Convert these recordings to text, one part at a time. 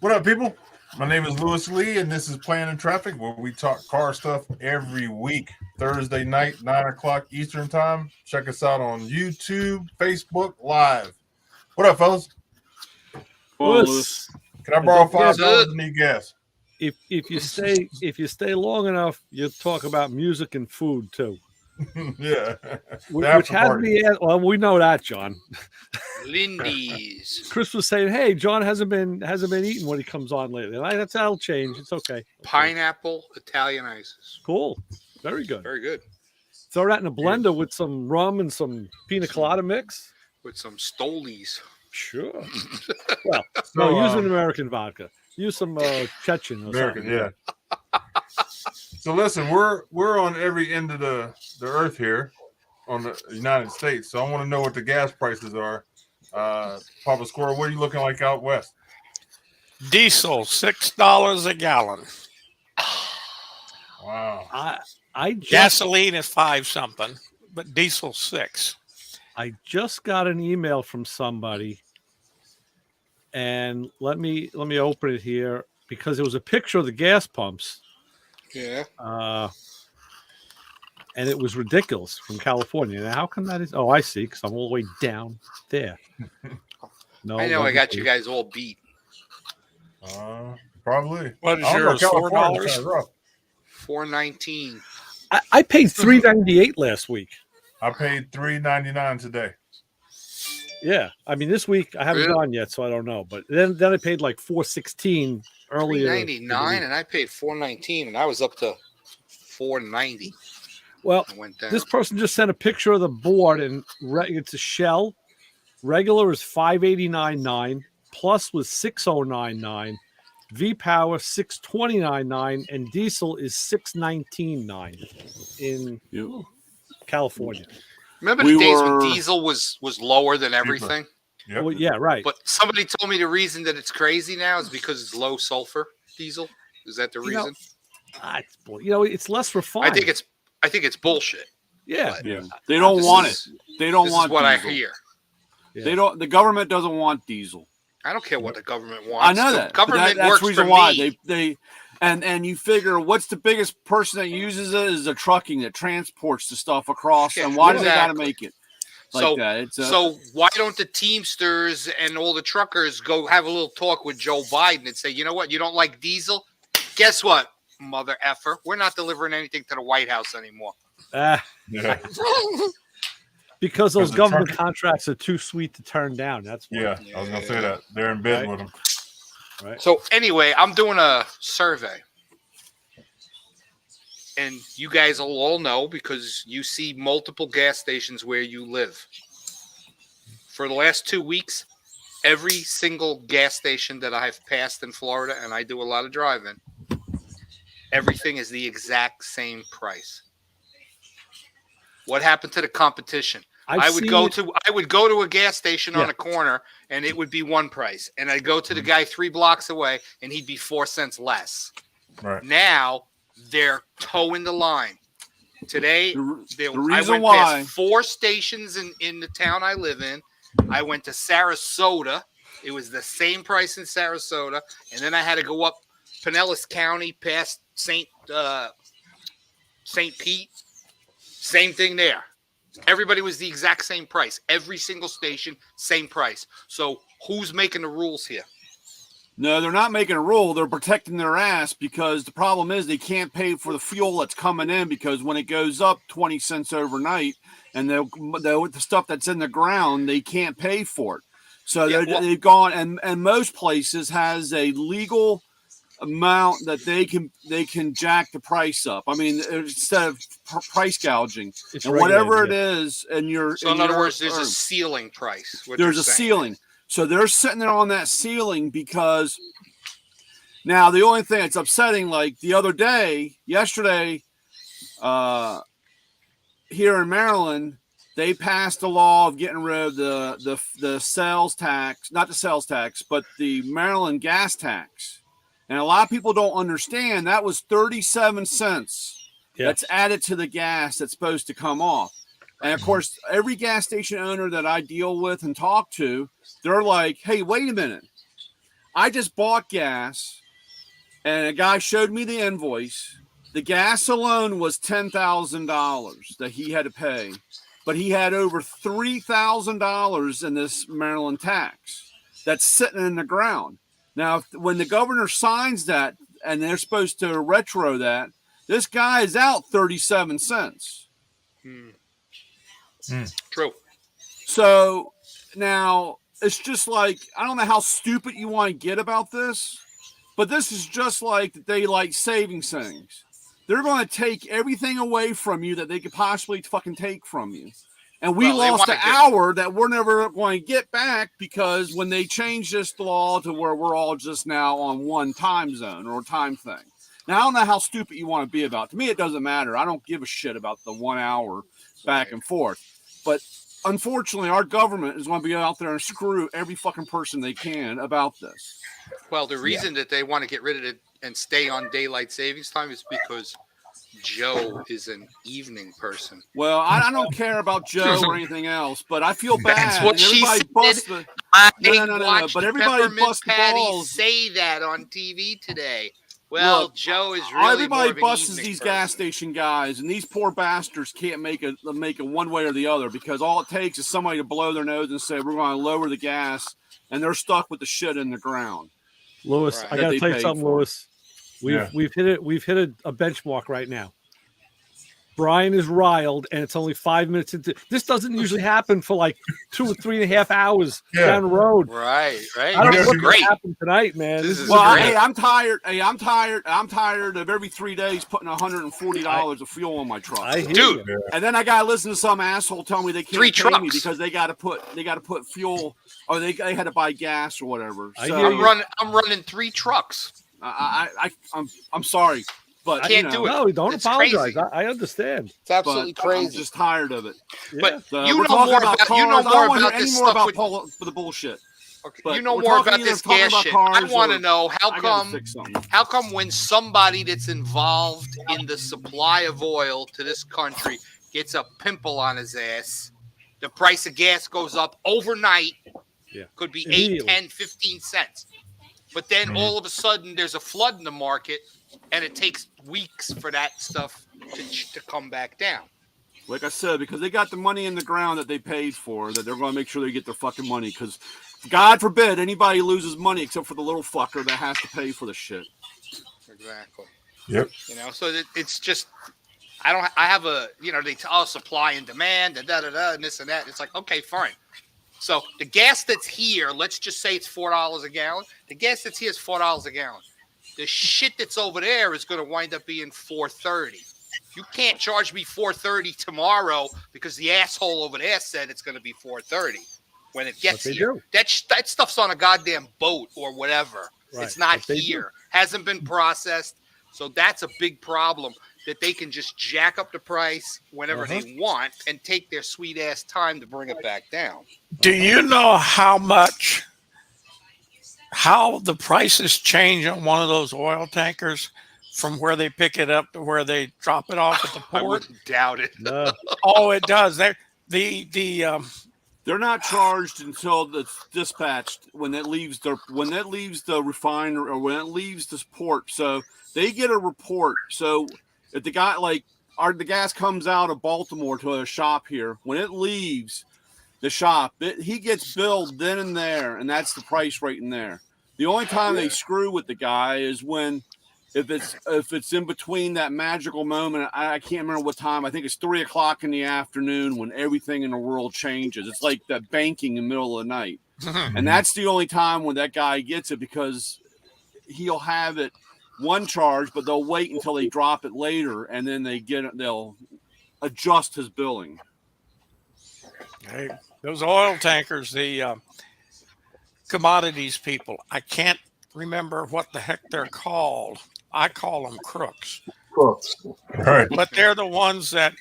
What up, people? My name is Lewis Lee, and this is Playing in Traffic, where we talk car stuff every week. Thursday night, 9 o'clock Eastern Time. Check us out on YouTube, Facebook Live. What up, fellas? Lewis, Can I borrow $5 to need gas? if you stay long enough, you'll talk about music and food too. Yeah. Which has me. Well, we know that, John. Lindy's. Chris was saying, "Hey, John hasn't been eating when he comes on lately." And that'll change. It's okay. Pineapple Italian ices. Cool. Very good. Very good. Throw that in a blender with some rum and some pina colada mix. With some Stolies. Sure. Well, no, use an American vodka. Use some Chechen or American, something. yeah. So listen, we're on every end of the earth here on the United States. So I want to know what the gas prices are. Papa Squirrel, what are you looking like out west? Diesel, $6 a gallon. Wow. Gasoline is 5 something, but diesel 6. I just got an email from somebody, and let me open it here because it was a picture of the gas pumps. Yeah. And it was ridiculous from California. Now, how come that is? Oh, I see, because I'm all the way down there. No, I know I got you guys all beat. Probably. What is yours? $4? $4.19. I paid $3.98 last week. I paid $3.99 today. Yeah, I mean this week I haven't gone yet, so I don't know. But then I paid like $4.16 earlier. $3.99, and I paid $4.19, and I was up to $4.90. Well, this person just sent a picture of the board, and it's a Shell. Regular is $589.9, Plus was $609.9, V Power $629.9, and Diesel is $619.9 in California. Remember the days when diesel was lower than everything? Yep. Well, yeah, right. But somebody told me the reason that it's crazy now is because it's low sulfur diesel. Is that the reason? It's less refined. I think it's bullshit. Yeah. Yeah. They don't want it. They don't want what diesel. I hear. Yeah. They don't. The government doesn't want diesel. I don't care what the government wants. I know that. Government that's works the reason for why me. And you figure what's the biggest person that uses it is the trucking that transports the stuff across. Yeah, and why do they got to exactly. make it like that? So why don't the Teamsters and all the truckers go have a little talk with Joe Biden and say, you know what, you don't like diesel? Guess what, mother effer? We're not delivering anything to the White House anymore. Yeah. Because those government contracts are too sweet to turn down. That's why. Yeah, I was gonna say that. They're in bed with them. Right. So anyway, I'm doing a survey. And you guys will all know because you see multiple gas stations where you live. For the last 2 weeks, every single gas station that I've passed in Florida, and I do a lot of driving, everything is the exact same price. What happened to the competition? I would go to a gas station on a corner and it would be one price. And I'd go to the guy 3 blocks away and he'd be 4 cents less. Right. Now they're towing the line. Today, I went past 4 stations in the town I live in. I went to Sarasota. It was the same price in Sarasota. And then I had to go up Pinellas County past St. Pete. Same thing there. Everybody was the exact same price. Every single station, same price. So who's making the rules here? No, they're not making a rule. They're protecting their ass because the problem is they can't pay for the fuel that's coming in because when it goes up 20 cents overnight and the stuff that's in the ground, they can't pay for it. So they've gone and most places has a legal amount that they can jack the price up. I mean, instead of price gouging, and whatever it is, and in other words, there's a ceiling price. There's a ceiling, so they're sitting there on that ceiling because now the only thing that's upsetting, like yesterday, here in Maryland, they passed a law of getting rid of the sales tax, not the sales tax, but the Maryland gas tax. And a lot of people don't understand that was 37 cents that's added to the gas that's supposed to come off. And, of course, every gas station owner that I deal with and talk to, they're like, hey, wait a minute. I just bought gas, and a guy showed me the invoice. The gas alone was $10,000 that he had to pay, but he had over $3,000 in this Maryland tax that's sitting in the ground. Now, when the governor signs that, and they're supposed to retro that, this guy is out 37 cents. True. So now it's just like, I don't know how stupid you want to get about this, but this is just like daylight savings things. They're going to take everything away from you that they could possibly fucking take from you. And we lost an hour that we're never going to get back, because when they changed this law to where we're all just now on one time zone or time thing. Now, I don't know how stupid you want to be about it. To me, it doesn't matter. I don't give a shit about the 1 hour back and forth. But unfortunately, our government is going to be out there and screw every fucking person they can about this. Well, the reason that they want to get rid of it and stay on daylight savings time is because Joe is an evening person. Well, I don't care about Joe or anything else, but I feel bad. That's what she said. No. But everybody busts the balls. Say that on TV today. Well, look, Joe is really everybody more of busts these gas station guys, and these poor bastards can't make it one way or the other, because all it takes is somebody to blow their nose and say we're going to lower the gas, and they're stuck with the shit in the ground. Lewis, I got to tell you something, Lewis. We've hit it. We've hit a benchmark right now. Brian is riled, and it's only 5 minutes into. This doesn't usually happen for like 2 or 3.5 hours down the road. Right. I don't know what's going to happen tonight, man. Hey, I'm tired. I'm tired of every 3 days putting $140 of fuel on my truck. And then I got to listen to some asshole tell me they can't pay me because they got to put fuel, or they had to buy gas or whatever. So I'm running 3 trucks. I'm sorry. But I can't do it. No, don't apologize. I understand. It's absolutely crazy. I'm just tired of it. Yeah. But you know more about this stuff with the bullshit. Okay. You know more about this gas shit. I want to know how come when somebody that's involved in the supply of oil to this country gets a pimple on his ass, the price of gas goes up overnight. Yeah. Could be 8, 10, 15 cents. But then all of a sudden there's a flood in the market, and it takes weeks for that stuff to come back down. Like I said, because they got the money in the ground that they paid for, that they're going to make sure they get their fucking money. Because God forbid anybody loses money except for the little fucker that has to pay for the shit. Exactly. Yep. So it's just, I have a, they tell us supply and demand and and this and that. It's like, okay, fine. So the gas that's here, let's just say it's $4 a gallon. The gas that's here is $4 a gallon. The shit that's over there is going to wind up being $4.30. You can't charge me $4.30 tomorrow because the asshole over there said it's going to be $4.30 when it gets here. That stuff's on a goddamn boat or whatever. Right. It's not here. Hasn't been processed. So that's a big problem, that they can just jack up the price whenever they want and take their sweet ass time to bring it back down. Do you know how the prices change on one of those oil tankers from where they pick it up to where they drop it off at the port? I wouldn't doubt it. No. Oh, it does. They're not charged until it's dispatched when it leaves the refinery or when it leaves this port. So they get a report. So if the gas comes out of Baltimore to a shop here, when it leaves the shop, he gets billed then and there, and that's the price right in there. The only time they screw with the guy is when if it's in between that magical moment. I can't remember what time. I think it's 3:00 in the afternoon when everything in the world changes. It's like that banking in the middle of the night, and that's the only time when that guy gets it, because he'll have it one charge, but they'll wait until they drop it later, and then they'll adjust his billing. Hey, those oil tankers, the commodities people, I can't remember what the heck they're called. I call them crooks. Right. But they're the ones that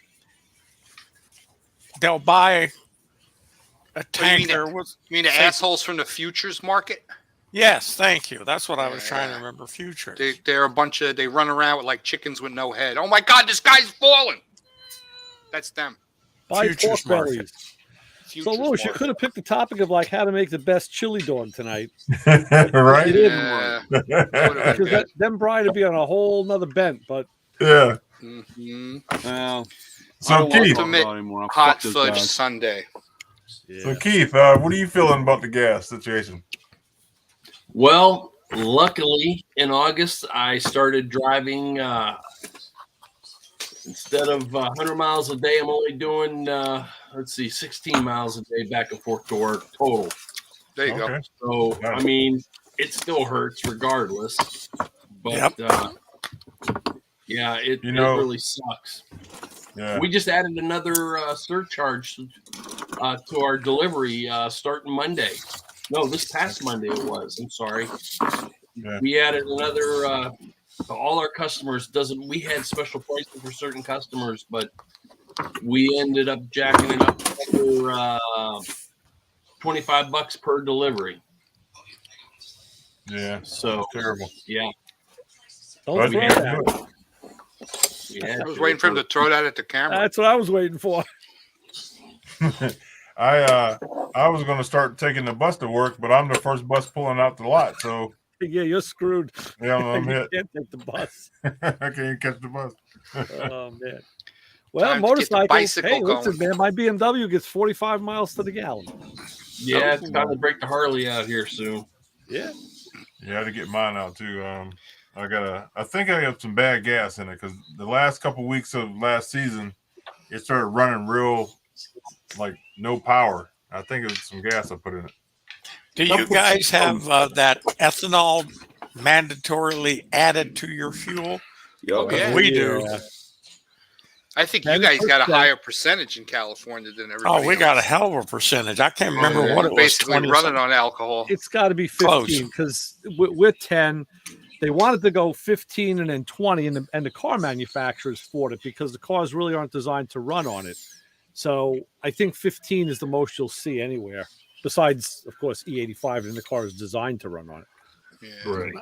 they'll buy a tanker. You mean the assholes from the futures market? Yes, thank you. That's what I was trying to remember. Futures. They're a bunch of, they run around with like chickens with no head. Oh my God, this guy's falling. That's them. Buy pork bellies. So, Louis, you could have picked the topic of like how to make the best chili dog tonight. Right? You didn't. Yeah, that would have been Because good. then Brian would be on a whole nother bent. But Yeah. Mhm. Well, I So don't want to Keith, talk Ultimate about it anymore. Hot Fuck those fudge guys. sundae. so Keith, what are you feeling about the gas situation? Well, luckily in August, I started driving. Instead of 100 miles a day, I'm only doing, 16 miles a day back and forth to work total. There you go. Okay. So, Nice. I mean, it still hurts regardless. But, Yep. yeah, it really sucks. Yeah. We just added another surcharge to our delivery starting Monday. No, this past Monday it was. I'm sorry. Yeah. We added another. All our customers we had special pricing for certain customers, but we ended up jacking it up for $25 per delivery. Yeah. So Terrible. yeah, don't But throw you that. can do it. yeah. I was waiting for him to throw that at the camera. That's what I was waiting for. I was gonna start taking the bus to work, but I'm the first bus pulling out the lot, so Yeah, you're screwed. yeah, I'm You hit. can't take the bus. I can't even catch the bus. Oh man. Well, Time to get the motorcycles. bicycle Hey, listen, going. man, my BMW gets 45 miles to the gallon. Yeah, it's time to break the Harley out here soon. Yeah. Yeah, I had to get mine out too. I think I got some bad gas in it because the last couple weeks of last season, it started running real, like no power. I think it was some gas I put in it. Do you guys have that ethanol mandatorily added to your fuel? Oh, yeah. We do. I think you guys got a higher percentage in California than everybody. Oh, we got a else. hell of a percentage. I can't remember what it was. Basically 20 running on alcohol. It's got to be 15 because with 10, they wanted to go 15 and then 20, and the car manufacturers fought it because the cars really aren't designed to run on it. So I think 15 is the most you'll see anywhere. Besides, of course, E85, and the car is designed to run on it. Yeah. Right.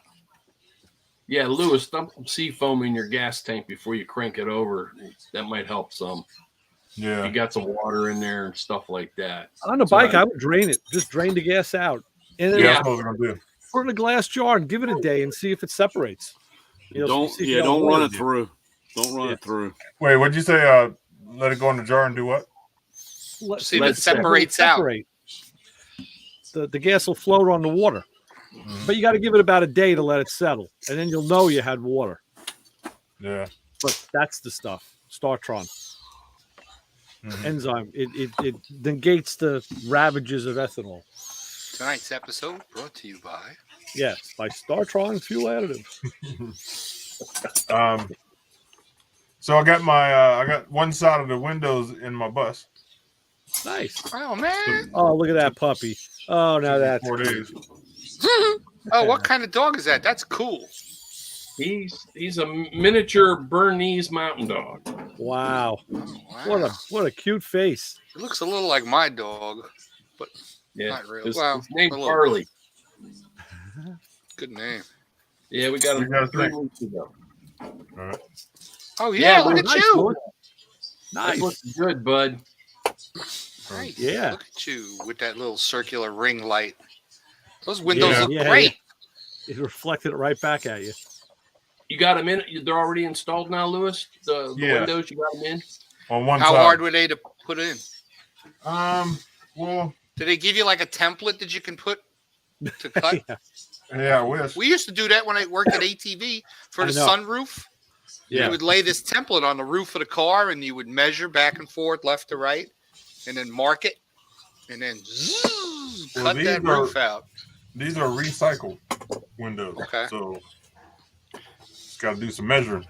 Yeah, Lewis, dump some sea foam in your gas tank before you crank it over. That might help some. Yeah. You got some water in there and stuff like that. On the bike, I would drain it. Just drain the gas out. And then That's what I was gonna do. put it in a glass jar and give it a day and see if it separates. Don't run it through. Don't run it through. Wait, what'd you say? Let it go in the jar and do what? See if it separates out. The gas will float on the water. Mm-hmm. But you got to give it about a day to let it settle, and then you'll know you had water. Yeah. But that's the stuff. Startron Mhm. enzyme. It negates the ravages of ethanol. Tonight's episode brought to you by. Yes, by Startron fuel additive. So I got I got one side of the windows in my bus. Nice. Oh man. Oh, look at that puppy. Oh, now that's 4 days. Oh, what kind of dog is that? That's cool. He's a miniature Bernese mountain dog. wow. Oh, wow. What a cute face. It looks a little like my dog, but Yeah, not really. his Well, name's a little Harley. good name. Yeah, we got You him guys 3 think? weeks ago. All right. Oh yeah, look at nice, you. Lord. That Nice. looks good, bud. Nice. Yeah. Look at you with that little circular ring light. Those windows Yeah. look Yeah, great. It reflected it right back at you. You got them in. They're already installed now, Lewis. The Yeah. windows, you got them in. On one How side. hard were they to put in? Well, Did they give you like a template that you can put to cut? Yeah. yeah, I wish. We used to do that when I worked at ATV for the I know. sunroof. Yeah. You would lay this template on the roof of the car, and you would measure back and forth, left to right, and then mark it, and then Well, cut these that are- roof out. These are recycled windows. Okay. So it's got to do some measuring.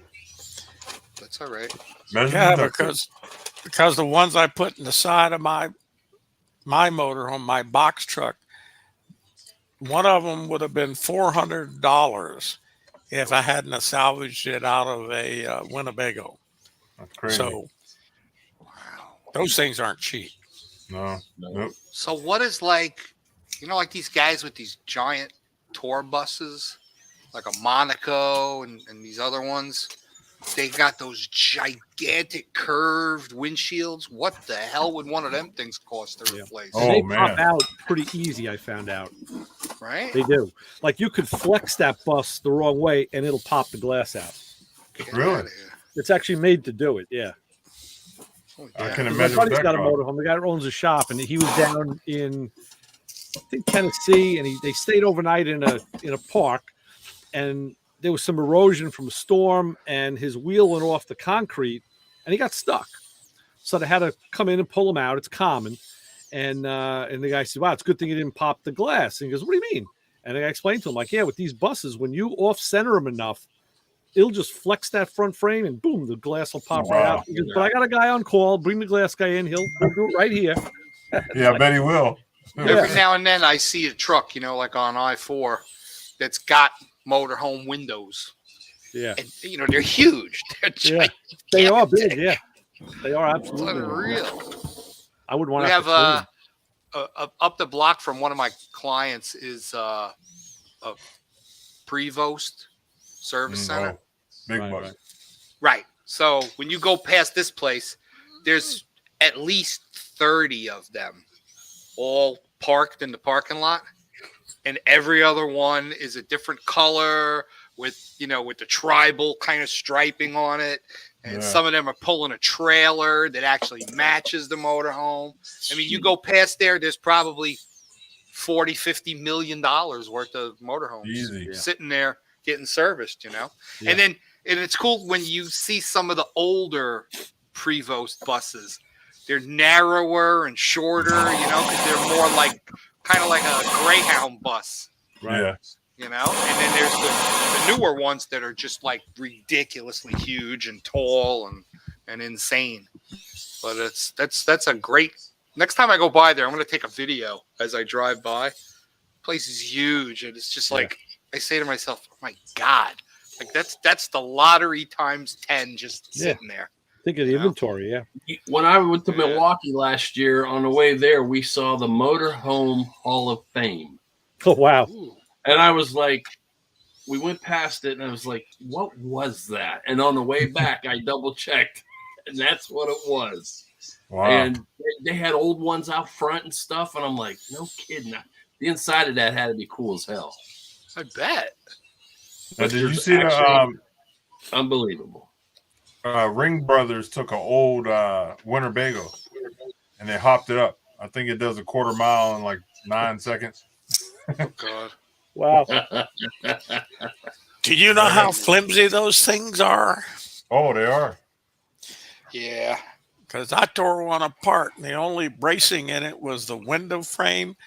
That's all right. Measuring. Yeah, duct tape. because the ones I put in the side of my motor on my box truck, one of them would have been $400 if I hadn't have salvaged it out of a Winnebago. That's crazy. So Wow. those things aren't cheap. No. Nope. So what is like these guys with these giant tour buses, like a Monaco and these other ones? they got those gigantic curved windshields. What the hell would one of them things cost to replace? Oh, They man. pop out pretty easy, I found out. Right? They do. Like you could flex that bus the wrong way and it'll pop the glass out. Get Really? outta here. It's actually made to do it. Yeah. Oh, I yeah. can My imagine buddy's that got a cost. motorhome. The guy owns a shop, and he was down in, I think, Tennessee, and they stayed overnight in a park, and there was some erosion from a storm, and his wheel went off the concrete, and he got stuck. So they had to come in and pull him out. It's common, and the guy said, "Wow, it's a good thing you didn't pop the glass." And he goes, "What do you mean?" And I explained to him, like, "Yeah, with these buses, when you off center them enough, it'll just flex that front frame and boom, the glass will pop right out." He goes, "But I got a guy on call. Bring the glass guy in. He'll do it right here." Yeah, I bet he will. Every now and then I see a truck, like on I-4, that's got motorhome windows. Yeah. And, they're huge. They're Yeah. They are big. Yeah. They are absolutely. unreal. I would want We to have up the block from one of my clients is a Prevost service center. Oh, big Right, bucks. right. Right. So when you go past this place, there's at least 30 of them all parked in the parking lot. And every other one is a different color with the tribal kind of striping on it. And some of them are pulling a trailer that actually matches the motorhome. I mean, you go past there's probably $40-50 million worth of motorhomes Easy. sitting there getting serviced, Yeah. And it's cool when you see some of the older Prevost buses. They're narrower and shorter, because they're more kind of like a Greyhound bus, Right. And then there's the newer ones that are just like ridiculously huge and tall and insane. But that's a great. Next time I go by there, I'm going to take a video as I drive by. The place is huge, and it's just like I say to myself, "Oh my God!" Like that's the lottery times 10 just sitting there. Think of the inventory. Yeah. When I went to Milwaukee last year, on the way there, we saw the Motorhome Hall of Fame. Oh wow. Ooh. And I was like, we went past it, and I was like, what was that? And on the way back, I double checked, and that's what it was. Wow. And they had old ones out front and stuff, and I'm like, no kidding. The inside of that had to be cool as hell. I bet. Now, did you see the Unbelievable. Ring Brothers took an old Winnebago and they hopped it up? I think it does a quarter mile in like 9 seconds. Oh God. Wow. Do you know how flimsy those things are? Oh, they are. Yeah. Because I tore one apart, and the only bracing in it was the window frame,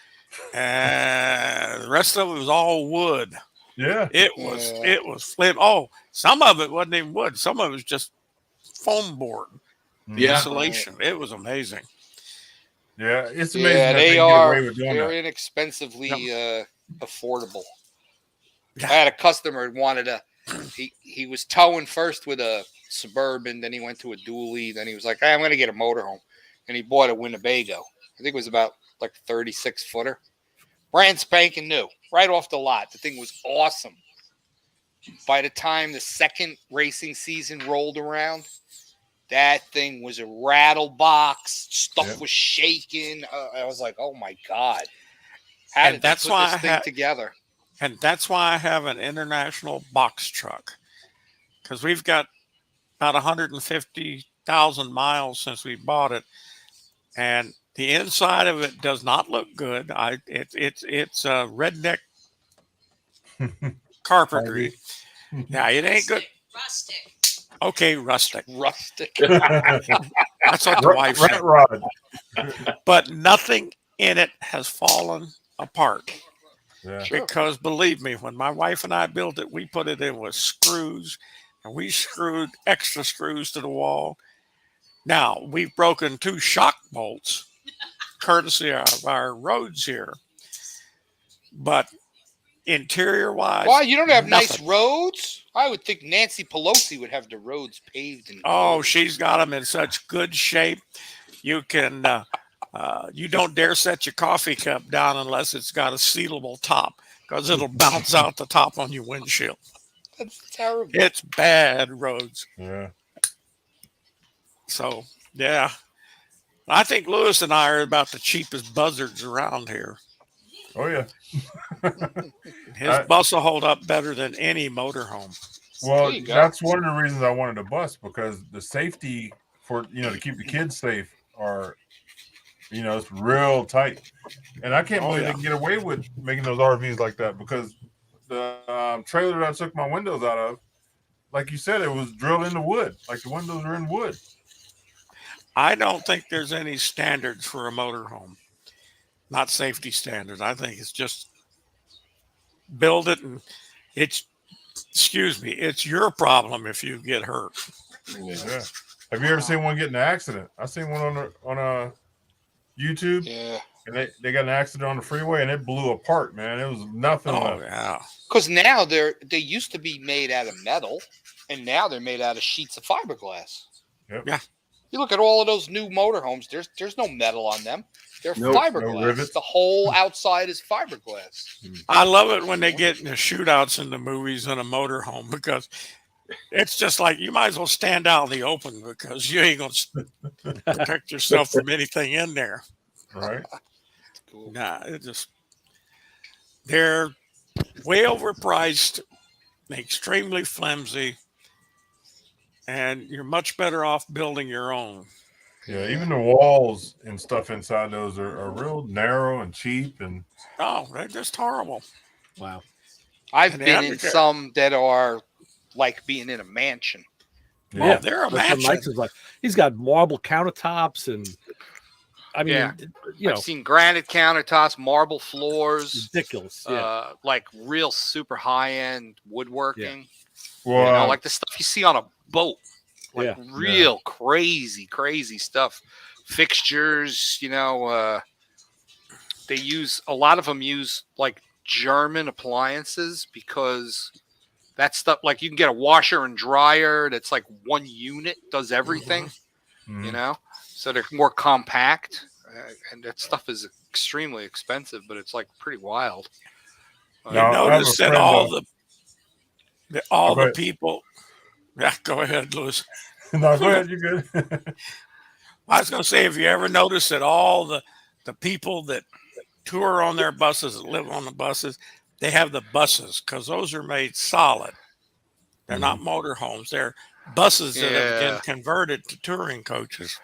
and the rest of it was all wood. Yeah. It was flim. Oh, some of it wasn't even wood. Some of it was just foam board insulation. It was amazing. Yeah, it's amazing. Yeah, that they get are. away with doing They're that. inexpensively affordable. I had a customer who wanted he was towing first with a Suburban, then he went to a dually, then he was like, hey, I'm going to get a motorhome. And he bought a Winnebago. I think it was about like 36 footer. Brand spanking new, right off the lot. The thing was awesome. By the time the second racing season rolled around, that thing was a rattle box. Stuff was shaking. I was like, "Oh my God!" How did they put this thing together? And that's why I have an international box truck, because we've got about 150,000 miles since we bought it, and the inside of it does not look good. It's redneck carpentry. Yeah, it ain't good. Rustic. Okay, rustic. Rustic. That's what the wife said. Rod. But nothing in it has fallen apart. Yeah. Because believe me, when my wife and I built it, we put it in with screws, and we screwed extra screws to the wall. Now, we've broken 2 shock bolts, courtesy of our roads here. But interior-wise, Why you don't have nice nothing. roads? I would think Nancy Pelosi would have the roads paved. And Oh, she's got them in such good shape. You can, you don't dare set your coffee cup down unless it's got a sealable top, because it'll bounce out the top on your windshield. That's terrible. It's bad roads. Yeah. So, yeah. I think Lewis and I are about the cheapest buzzards around here. Oh yeah. His bus will hold up better than any motorhome. Well, There you go. that's one of the reasons I wanted a bus, because the safety for, to keep the kids safe are, it's real tight. And I can't believe they can get away with making those RVs like that, because the trailer that I took my windows out of, like you said, it was drilled into wood. Like the windows are in wood. I don't think there's any standards for a motorhome. Not safety standards. I think it's just build it, and it's your problem if you get hurt. Yeah. Have you ever seen one get in an accident? I seen one on a YouTube. Yeah. And they got an accident on the freeway and it blew apart, man. It was nothing left. Yeah. Because now they used to be made out of metal, and now they're made out of sheets of fiberglass. Yep. Yeah. You look at all of those new motorhomes. There's no metal on them. They're No fiberglass. rivets. The whole outside is fiberglass. I love it when they get in the shootouts in the movies in a motorhome, because it's just like you might as well stand out in the open, because you ain't going to protect yourself from anything in there. Right. Cool. Nah, they're way overpriced, extremely flimsy, and you're much better off building your own. Yeah, even the walls and stuff inside those are real narrow and cheap, and they're just horrible. Wow. I've been in some that are like being in a mansion. Yeah, they're a that's what mansion. Mike's is like. He's got marble countertops, and I mean, I've seen granite countertops, marble floors, ridiculous. Yeah, like real super high end woodworking. well, like the stuff you see on a boat, like real crazy stuff. Fixtures, they use a lot of them use like German appliances, because that stuff, like you can get a washer and dryer that's like one unit, does everything. So they're more compact, and that stuff is extremely expensive, but it's like pretty wild. You notice that all the people. Yeah, go ahead, Louis. No, go ahead. You're good. I was going to say, have you ever noticed that all the people that tour on their buses, that live on the buses, they have the buses, because those are made solid. They're not motorhomes. They're buses that have been converted to touring coaches.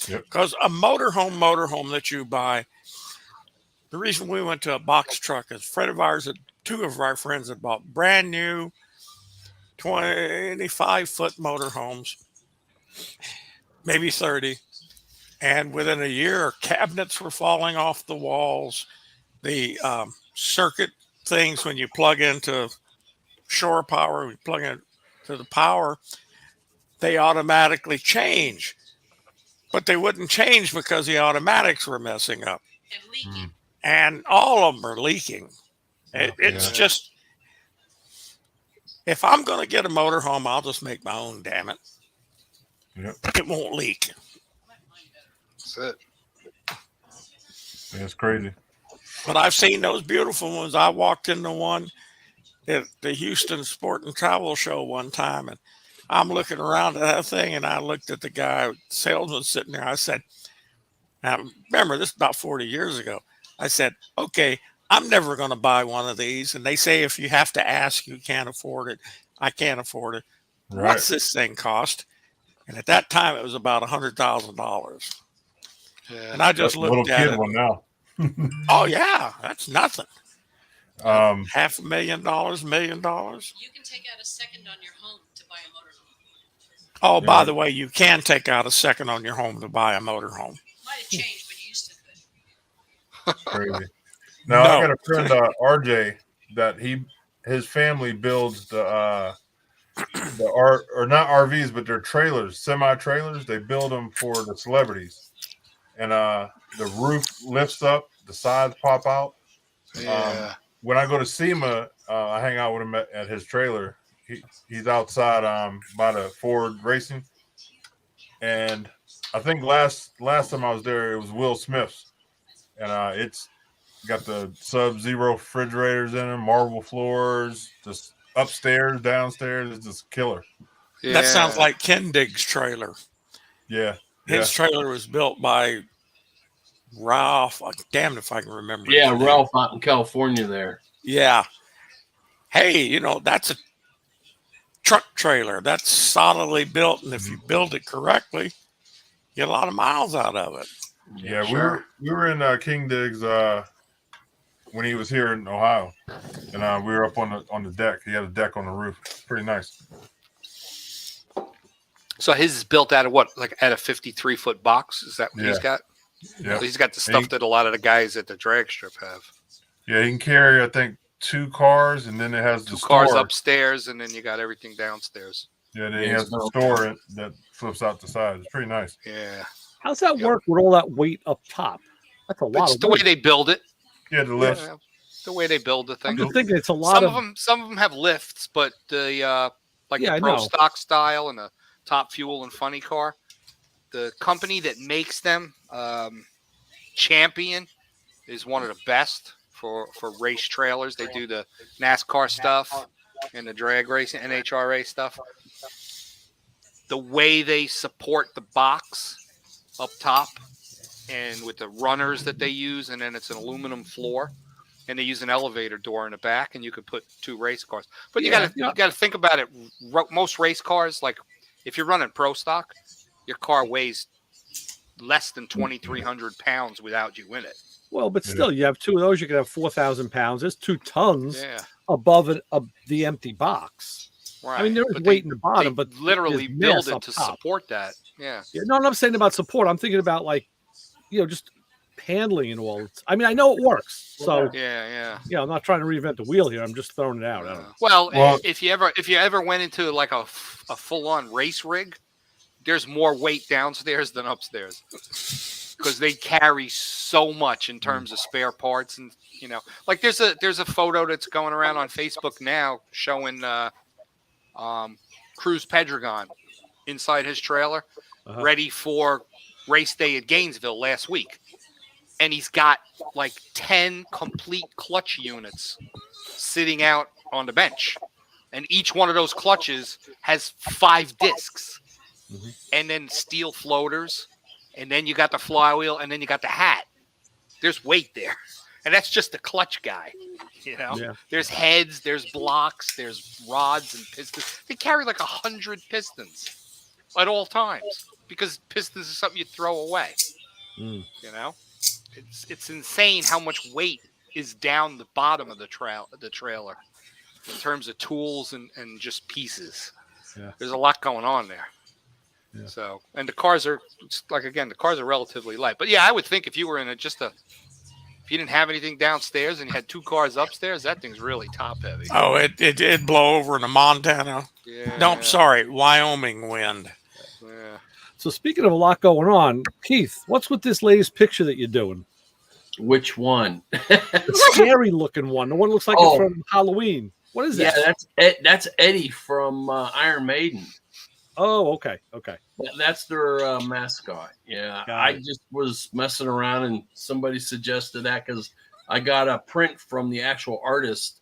Because a motorhome that you buy, the reason we went to a box truck is two of our friends had bought brand new 25-foot motorhomes, maybe 30. And within a year, cabinets were falling off the walls. The circuit things, when you plug into shore power, we plug into the power, they automatically change. But they wouldn't change because the automatics were messing up. And leaking. And all of them are leaking. It's just, if I'm going to get a motorhome, I'll just make my own, damn it. Yep. It won't leak. That's it. Yeah, it's crazy. But I've seen those beautiful ones. I walked into one at the Houston Sport and Travel Show one time, and I'm looking around at that thing, and I looked at the guy, salesman sitting there. I said, now remember, this is about 40 years ago. I said, okay, I'm never going to buy one of these. And they say, if you have to ask, you can't afford it. I can't afford it. Right. What's this thing cost? And at that time, it was about $100,000. Yeah. And I just looked at it. One now. Oh yeah, that's nothing. $500,000, $1 million. You can take out a second on your home to buy a motorhome. Oh, by the way, you can take out a second on your home to buy a motorhome. Might have changed, but you used to could. Crazy. Now I got a friend, RJ, that his family builds the or not RVs, but they're trailers, semi-trailers. They build them for the celebrities, and the roof lifts up, the sides pop out. When I go to SEMA, I hang out with him at his trailer. He's outside by the Ford Racing, and I think last time I was there, it was Will Smith's, and it's got the Sub-Zero refrigerators in them, marble floors, just upstairs, downstairs. It's just killer. Yeah. That sounds like Ken Dig's trailer. Yeah. His trailer was built by Ralph. Damn if I can remember. Yeah, his name. Ralph out in California there. Yeah. Hey, you know, that's a truck trailer. That's solidly built. And if you build it correctly, you get a lot of miles out of it. Yeah, we were in King Diggs when he was here in Ohio, and we were up on the deck. He had a deck on the roof. Pretty nice. So his is built out of what? Like at a 53-foot box? Is that what he's got? Yeah. He's got the stuff that a lot of the guys at the drag strip have. Yeah, he can carry, I think, 2 cars, and then it has the cars store upstairs, and then you got everything downstairs. Yeah, then he has the store that flips out the side. It's pretty nice. Yeah. How's that work with all that weight up top? That's a lot. It's the way they build it. Yeah, the lifts. Yeah, the way they build the thing. I'm just thinking it's a lot Some of them have lifts, but the the Pro Stock style and the Top Fuel and Funny car, the company that makes them, Champion, is one of the best for race trailers. They do the NASCAR stuff and the drag racing, NHRA stuff. The way they support the box up top and with the runners that they use, and then it's an aluminum floor, and they use an elevator door in the back, and you could put 2 race cars. But you gotta think about it. Most race cars, like if you're running Pro Stock, your car weighs less than 2,300 pounds without you in it. Well, but still, you have 2 of those, you could have 4,000 pounds. There's 2 tons Yeah. above the empty box. Right. I mean, there's weight in the bottom, but literally there's build it up to top. support that. Yeah. No, I'm not saying about support. I'm thinking about just handling and all. I mean, I know it works. So yeah. I'm not trying to reinvent the wheel here. I'm just throwing it out. I don't know. Well, if you ever went into like a full-on race rig, there's more weight downstairs than upstairs because they carry so much in terms of spare parts, and like there's a photo that's going around on Facebook now showing Cruz Pedregon inside his trailer, ready for race day at Gainesville last week, and he's got like 10 complete clutch units sitting out on the bench, and each one of those clutches has 5 discs. And then steel floaters, and then you got the flywheel, and then you got the hat. There's weight there, and that's just the clutch guy. There's heads, there's blocks, there's rods and pistons. They carry like 100 pistons at all times because pistons is something you throw away. It's insane how much weight is down the bottom of the trailer in terms of tools and just pieces. There's a lot going on there. Yeah. So, and the cars are the cars are relatively light. But yeah, I would think if you were in if you didn't have anything downstairs and you had 2 cars upstairs, that thing's really top heavy. Oh, it'd blow over into Montana. Yeah. No, I'm sorry, Wyoming wind. Yeah. So speaking of a lot going on, Keith, what's with this latest picture that you're doing? Which one? The scary looking one. The one looks like it's from Halloween. What is that? Yeah, that's Eddie from Iron Maiden. Oh, okay. That's their mascot. Yeah, I just was messing around and somebody suggested that because I got a print from the actual artist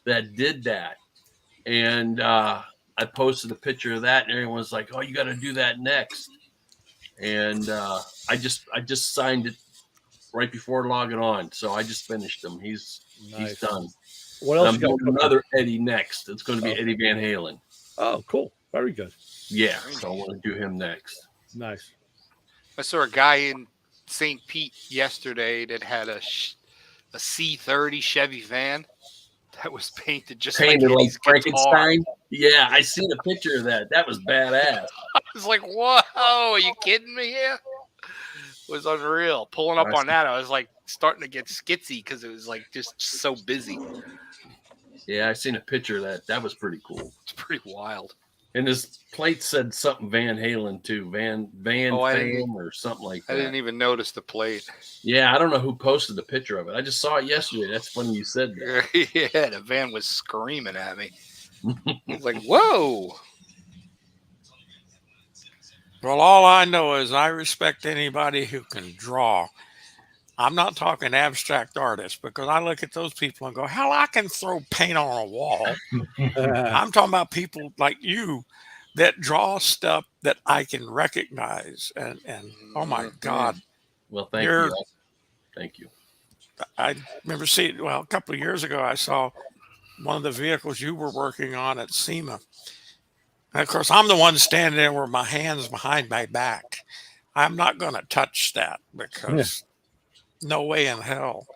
that did that, and I posted a picture of that, and everyone's like, "Oh, you got to do that next." And I just signed it right before logging on, so I just finished him. He's done. What else? I'm doing another Eddie next. It's going to be Eddie Van Halen. Oh, cool. Very good. Yeah, so I want to do him next. Nice. I saw a guy in St. Pete yesterday that had a C30 Chevy van that was painted like Frankenstein. Yeah, I seen a picture of that. That was badass. I was like, "Whoa, are you kidding me here?" It was unreal. Pulling up on that, I was like starting to get skitsy because it was like just so busy. Yeah, I seen a picture of that. That was pretty cool. It's pretty wild. And his plate said something Van Halen too, Van Fam or something like that. I didn't even notice the plate. Yeah, I don't know who posted the picture of it. I just saw it yesterday. That's funny you said that. Yeah, the van was screaming at me. I was like, "Whoa!" Well, all I know is I respect anybody who can draw. I'm not talking abstract artists, because I look at those people and go, hell, I can throw paint on a wall. I'm talking about people like you that draw stuff that I can recognize. And oh my God. Well, thank you. Thank you. I remember seeing, well, a couple of years ago, I saw one of the vehicles you were working on at SEMA. And of course, I'm the one standing there with my hands behind my back. I'm not going to touch that because no way in hell.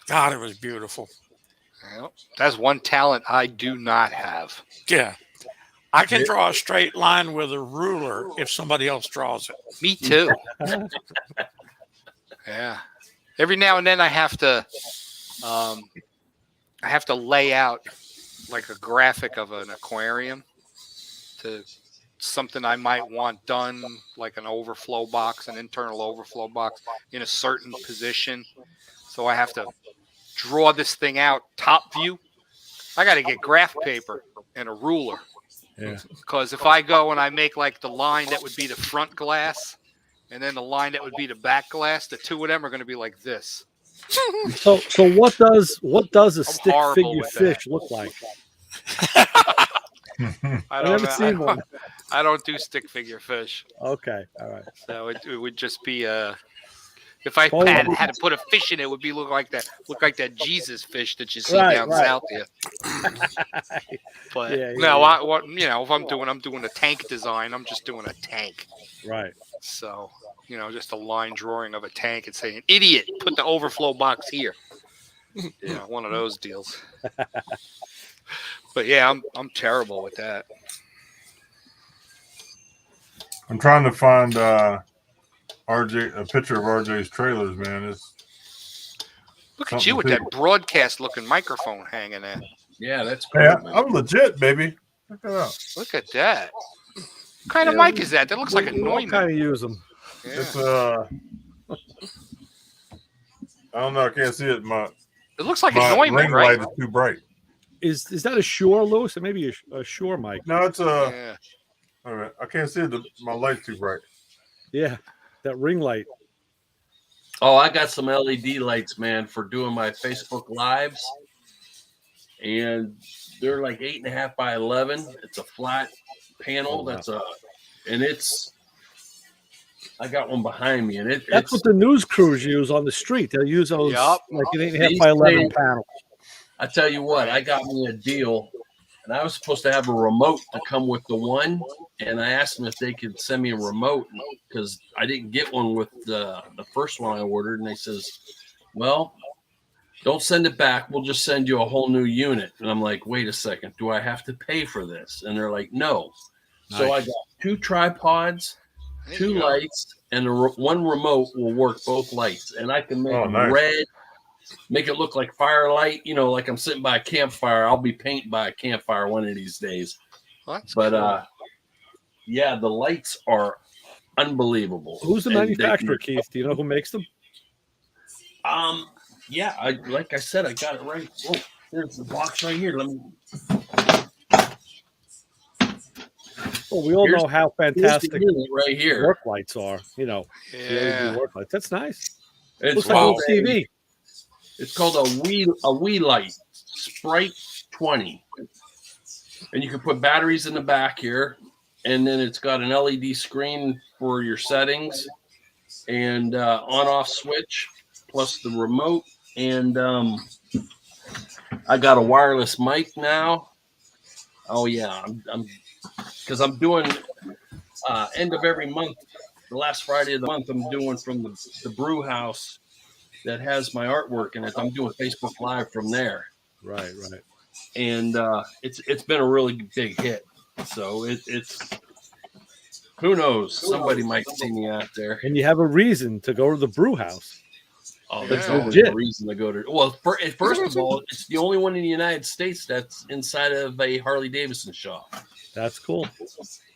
God, it was beautiful. Well, that's one talent I do not have. Yeah. I can draw a straight line with a ruler if somebody else draws it. Me too. Yeah. Every now and then I have to lay out like a graphic of an aquarium to something I might want done, like an overflow box, an internal overflow box in a certain position. So I have to draw this thing out top view. I got to get graph paper and a ruler. Yeah. Because if I go and I make like the line that would be the front glass and then the line that would be the back glass, the two of them are going to be like this. So what does a stick horrible figure with fish that. look like? I never seen one. I don't do stick figure fish. Okay, all right. So it would just be if I had to put a fish in it, would be look like that Jesus fish that you see down south here. But if I'm doing a tank design, I'm just doing a tank. Right. So just a line drawing of a tank and saying, "Idiot, put the overflow box here." One of those deals. But yeah, I'm terrible with that. I'm trying to find a picture of RJ's trailers, man. Look at you with that broadcast-looking microphone hanging there. Yeah, that's cool. Hey, I'm legit, baby. Check that out. Look at that. What kind of mic is that? That looks like a Neumann. Kind of use them. Yeah. It's I don't know. I can't see it. It looks like a my Neumann, ring right? light is too bright. Is that a Shure, Lewis? Or maybe a Shure mic? No, it's Yeah. All right, I can't see it. My light's too bright. Yeah, that ring light. Oh, I got some LED lights, man, for doing my Facebook lives, and they're like 8.5 by 11. It's a flat panel. I got one behind me, and that's what the news crews use on the street. They'll use those like an 8.5 by 11 panel. I tell you what, I got me a deal, and I was supposed to have a remote to come with the one, and I asked them if they could send me a remote because I didn't get one with the first one I ordered, and they says, well, don't send it back. We'll just send you a whole new unit. And I'm like, wait a second, do I have to pay for this? And they're like, no. Nice. So I got 2 tripods, 2 lights, and one remote will work both lights, and I can make them red. Make it look like firelight, like I'm sitting by a campfire. I'll be painted by a campfire one of these days. Well, cool. Yeah, the lights are unbelievable. Who's the manufacturer, Keith? Do you know who makes them? Yeah, like I said, I got it right. Oh, there's the box right here. Let me. Well, we all know how fantastic right here work lights are. Yeah. The work lights. That's nice. It's looks like old TV. It's called a Wii light, Sprite 20, and you can put batteries in the back here, and then it's got an LED screen for your settings, and on-off switch, plus the remote, and I got a wireless mic now. Oh yeah, because I'm doing end of every month, the last Friday of the month, I'm doing from the brew house that has my artwork in it. I'm doing Facebook Live from there. Right. And it's been a really big hit. So it's who knows? Somebody might see me out there. And you have a reason to go to the brew house. Oh, there's always a reason to go to. Well, first of all, it's the only one in the United States that's inside of a Harley Davidson shop. That's cool.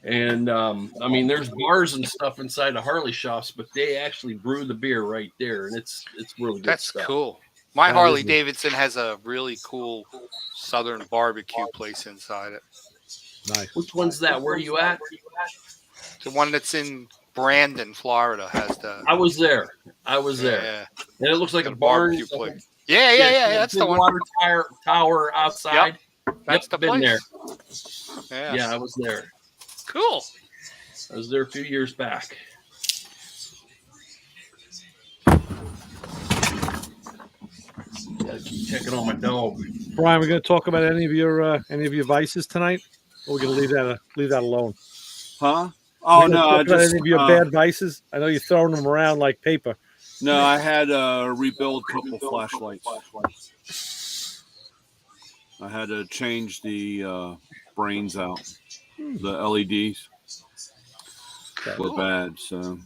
And I mean, there's bars and stuff inside the Harley shops, but they actually brew the beer right there, and it's really good. That's stuff. cool. My Harley Davidson has a really cool Southern barbecue place inside it. Nice. Which one's that? Where are you at? The one that's in Brandon, Florida, has the. I was there. Yeah. And it looks like Got a barn. barbecue place. Yeah. That's the one. Water tower outside. That's the been place. There. Yeah, I was there. Cool. I was there a few years back. Gotta keep checking on my dog. Brian, we're going to talk about any of your vices tonight, or we're going to leave that alone. Huh? Oh no, I just any of your bad vices. I know you're throwing them around like paper. No, I had to rebuild a couple flashlights. I had to change the brains out, the LEDs. Were bad, so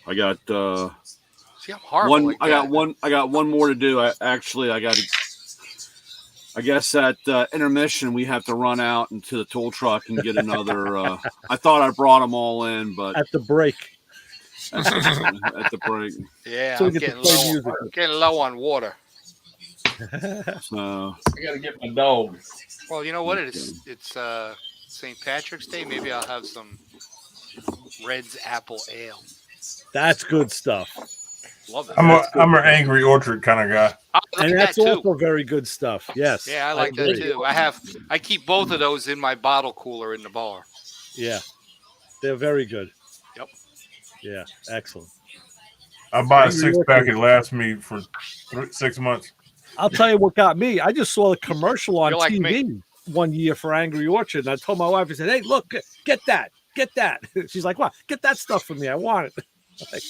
I got See, I'm horrible. one. I got one more to do. I guess at intermission we have to run out into the tool truck and get another. I thought I brought them all in, but at the break. At the break. Yeah, so I'm getting low on water. So I gotta get my dog. Well, you know what? It's St. Patrick's Day. Maybe I'll have some Red's Apple Ale. That's good stuff. Love it. I'm an Angry Orchard kind of guy. And that's also very good stuff. Yes. Yeah, I like that too. I keep both of those in my bottle cooler in the bar. Yeah. They're very good. Yep. Yeah, excellent. I buy a 6-pack. It lasts me for 6 months. I'll tell you what got me. I just saw the commercial on like TV one year for Angry Orchard, and I told my wife, I said, "Hey, look, get that. She's like, "What? Get that stuff for me. I want it." Like,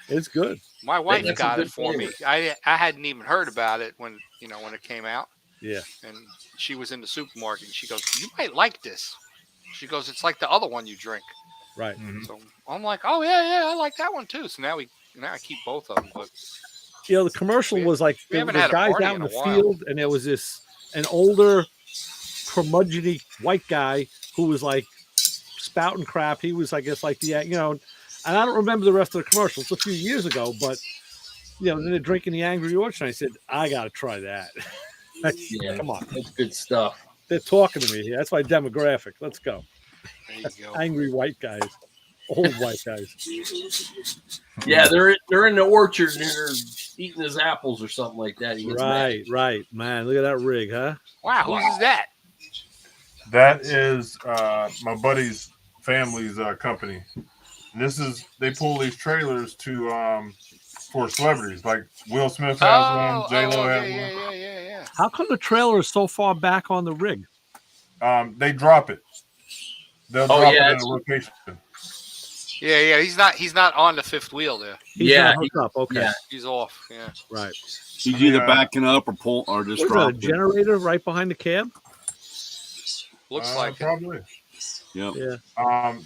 it's good. My wife got it for me. I hadn't even heard about it when it came out. Yeah. And she was in the supermarket, and she goes, "You might like this." She goes, "It's like the other one you drink." Right. Mm-hmm. So I'm like, "Oh yeah, I like that one too." So now I keep both of them. But the commercial was like we the haven't had a guys party out in in the a while. field, and there was an older curmudgeon white guy who was like spouting crap. He was, I guess, like and I don't remember the rest of the commercial. It's a few years ago, but then they're drinking the Angry Orchard. I said, I gotta try that. Yeah, come on, that's good stuff. They're talking to me here. That's my demographic. Let's go. There you go. Angry white guys, old white guys. Yeah, they're in the orchard and they're eating his apples or something like that. Right, man. Look at that rig, huh? Wow, who's that? That is my buddy's family's company. And they pull these trailers to for celebrities, like Will Smith has one, J-Lo has one. Yeah. How come the trailer is so far back on the rig? They drop it. They'll drop it in a location. Yeah. He's not on the fifth wheel there. He's hooked up. Okay. Yeah. He's off. Yeah. Right. He's either backing up or just dropping. A generator right behind the cab? Looks like probably. Yep. Yeah.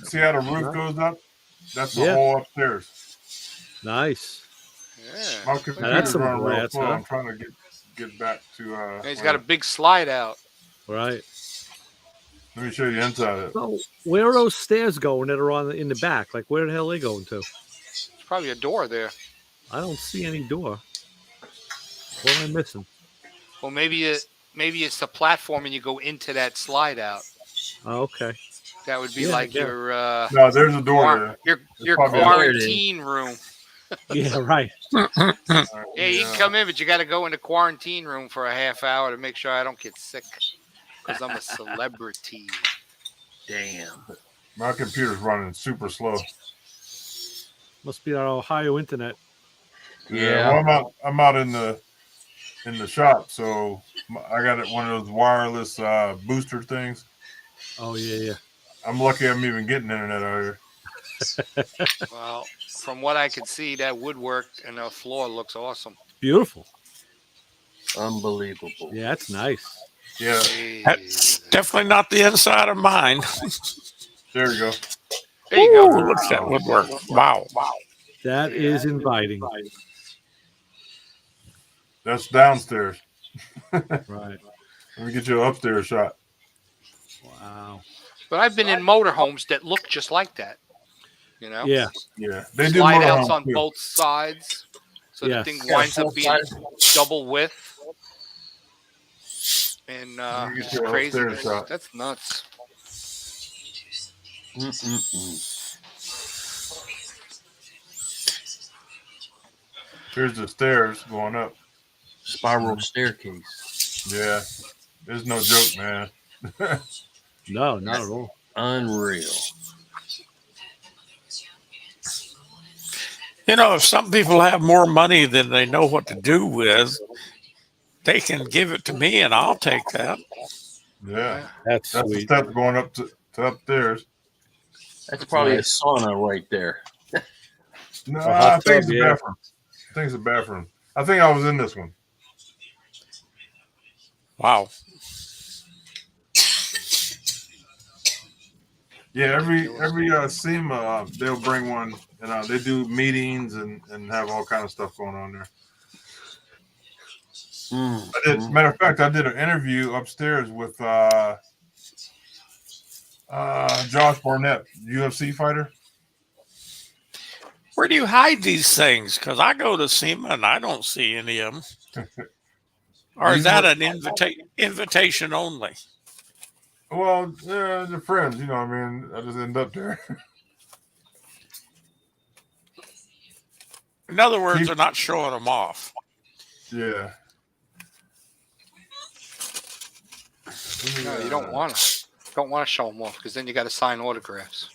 See how the roof goes up? That's the whole upstairs. Nice. Yeah. My computer's running real slow. Huh? I'm trying to get back to. He's got a big slide out. Right. Let me show you the inside of it. So where are those stairs going that are in the back? Like, where the hell are they going to? There's probably a door there. I don't see any door. What am I missing? Well, maybe it's the platform and you go into that slide out. Oh, okay. That would be your no, there's a door there. Your quarantine room. Yeah, right. Yeah, you can come in, but you got to go in the quarantine room for a half hour to make sure I don't get sick because I'm a celebrity. Damn. My computer's running super slow. Must be our Ohio internet. Yeah. Well, I'm out in the shop, so I got one of those wireless booster things. Oh yeah. I'm lucky I'm even getting internet out here. Well, from what I could see, that woodwork and the floor looks awesome. Beautiful. Unbelievable. Yeah, that's nice. Yeah. That's definitely not the inside of mine. There you go. There you go. Look at that woodwork. Wow. That is inviting. That's downstairs. Right. Let me get you an upstairs shot. Wow. But I've been in motorhomes that look just like that. Yeah. They do slide outs motorhomes on too. both sides, so the Yes. thing winds up being double width. And Let me get it's you an crazy. upstairs shot. That's nuts. Here's the stairs going up. Spiral staircase. Yeah, there's no joke, man. No, not at all. Unreal. You know, if some people have more money than they know what to do with, they can give it to me and I'll take that. Yeah, That's the sweet. step going up to upstairs. That's probably a sauna right there. No, A hot I think it's tub, a yeah. bathroom. I think it's a bathroom. I think I was in this one. Wow. Yeah, every SEMA they'll bring one, and they do meetings and have all kind of stuff going on there. Matter of fact, I did an interview upstairs with Josh Barnett, UFC fighter. Where do you hide these things? Because I go to SEMA and I don't see any of them. Or is that an invitation only? Well, they're friends, you know what I mean? I just end up there. In other words, they're not showing them off. Yeah. No, you don't want to. Don't want to show them off because then you got to sign autographs.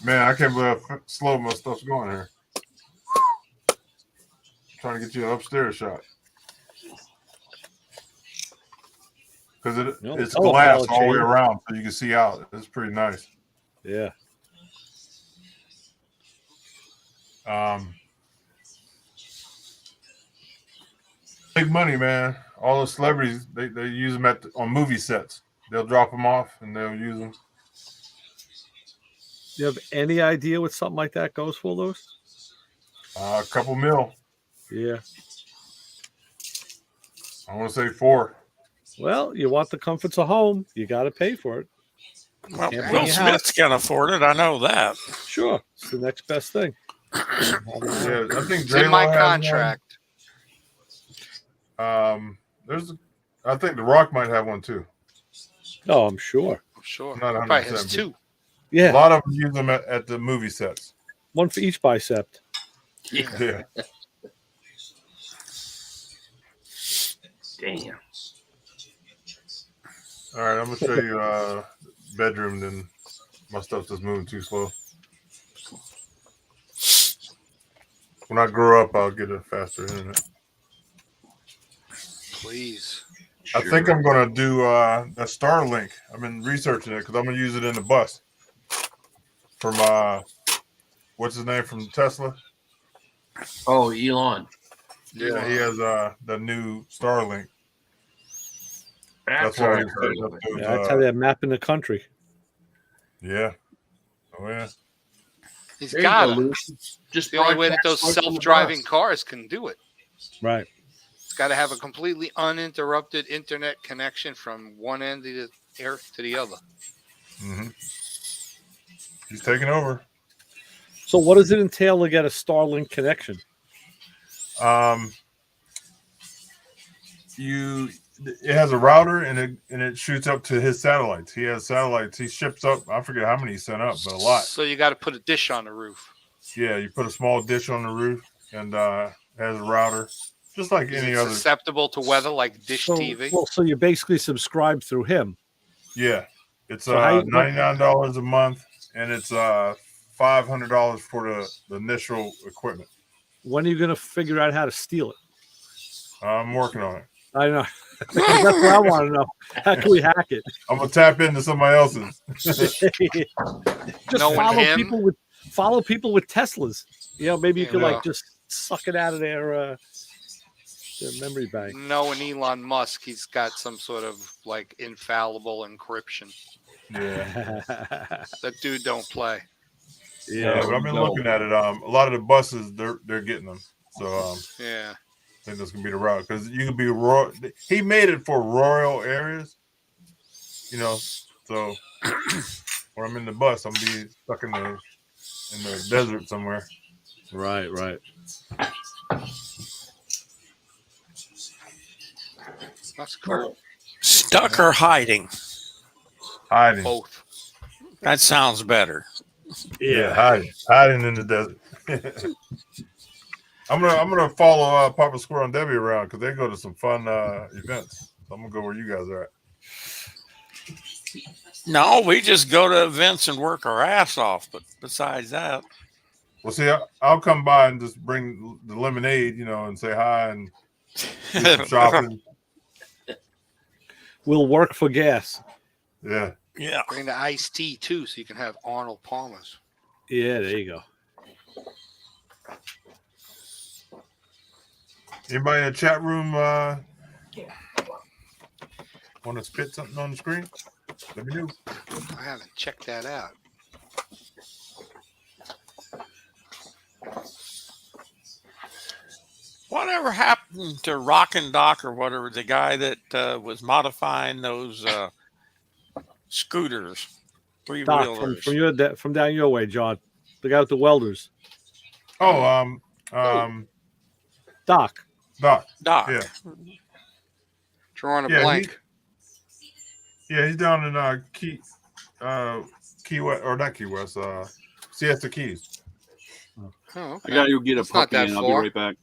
Man, I can't believe how slow my stuff's going here. Trying to get you an upstairs shot. Because it's glass all the way around, so you can see out. It's pretty nice. Yeah. Big money, man. All the celebrities, they use them on movie sets. They'll drop them off and they'll use them. Do you have any idea what something like that goes for, Louis? A couple mil. Yeah. I want to say 4. Well, you want the comforts of home, you got to pay for it. Well, Will Smith can afford it. I know that. Sure. It's the next best thing. Yeah, I think It's in my contract. I think The Rock might have one too. Oh, I'm sure. I'm sure. Not 100%, Probably has 2. Yeah. A lot of them use them at the movie sets. One for each bicep. Yeah. Damn. All right, I'm gonna show you bedroom. Then my stuff's just moving too slow. When I grow up, I'll get a faster internet. Please. I think I'm gonna do a Starlink. I've been researching it because I'm gonna use it in the bus. From what's his name from Tesla? Oh, Elon. Yeah, he has the new Starlink. That's why what he's I heard setting of up it. those, Yeah, that's how they're mapping the country. Yeah. Oh yeah. He's There you got go, to. Lucy. Just The only way that those broadcast right from the self-driving bus. cars can do it. Right. It's got to have a completely uninterrupted internet connection from one end of the earth to the other. Mm-hmm. He's taking over. So what does it entail to get a Starlink connection? It has a router and it shoots up to his satellites. He has satellites. He ships up. I forget how many he sent up, but a lot. So you got to put a dish on the roof. Yeah, you put a small dish on the roof and it has a router, just like Is any it other. susceptible to weather like dish TV? Well, so you basically subscribe through him. Yeah, it's So how you- $99 a month, and it's $500 for the initial equipment. When are you going to figure out how to steal it? I'm working on it. I know. That's what I want to know. How can we hack it? I'm gonna tap into somebody else's. Just Knowing follow people with Teslas. You know, maybe you could Yeah. like just suck it out of their memory bank. Knowing Elon Musk, he's got some sort of like infallible encryption. Yeah, That dude don't play. yeah. But I've been looking at it. A lot of the buses they're getting them. So Yeah. I think that's gonna be the route because you could be rural. He made it for rural areas, you know. So when I'm in the bus, I'm be stuck in the desert somewhere. Right. That's cool. Stuck or hiding? Hiding. Both. That sounds better. Yeah, hiding in the desert. I'm gonna follow Papa Squirrel and Debbie around because they go to some fun events. So I'm gonna go where you guys are at. No, we just go to events and work our ass off. But besides that, Well, see, I'll come by and just bring the lemonade, and say hi and do some shopping. We'll work for gas. Yeah. yeah. Bring the iced tea too, so you can have Arnold Palmer's. Yeah, there you go. Anybody in the chat room want to spit something on the screen? Let me know. I haven't checked that out. Whatever happened to Rockin' Doc or whatever, the guy that was modifying those scooters, Doc, three-wheelers? from down your way, John. The guy with the welders. Oh, Doc. Doc. Yeah. Drawing a blank. He's down in Key West, or not Key West, Siesta Keys. Oh, okay. I gotta go get a It's not puppy that and I'll be far. right back.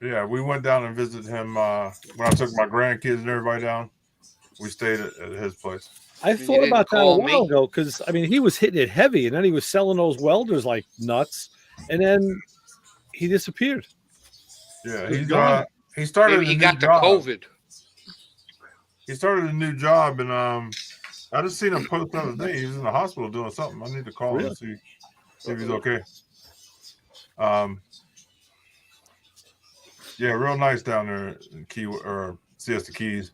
Yeah, we went down and visited him when I took my grandkids and everybody down. We stayed at his place. I thought didn't about that a call while me? ago because he was hitting it heavy, and then he was selling those welders like nuts, and then he disappeared. Yeah, He's he gone. started Maybe a he new got the job. COVID. He started a new job, and I just seen him post the other day. He was in the hospital doing something. I need to call him and see if he's okay. Yeah, real nice down there in Siesta Keys.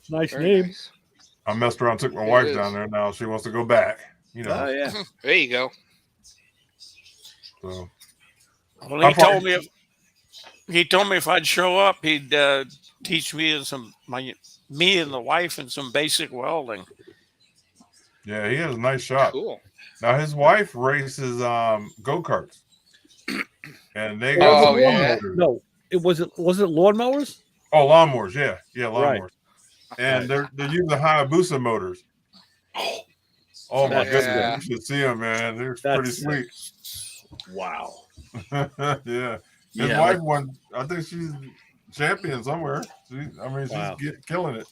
Nice Very name. nice. I messed around, took my It wife is. down there. Now she wants to go back. Oh yeah. There you go. So Well, How he far- told me if I'd show up, he'd teach me me and the wife and some basic welding. yeah, he has a nice shop. Cool. Now his wife races go-karts. And they Oh, got yeah. No, was it lawnmowers? Oh, lawnmowers, yeah, lawnmowers. Right. And they're using Hayabusa motors. Oh my Yeah. goodness, you should see them, man. They're pretty sweet. Wow. Yeah, his Yeah, wife won. I think she's champion somewhere. She's Wow. killing it.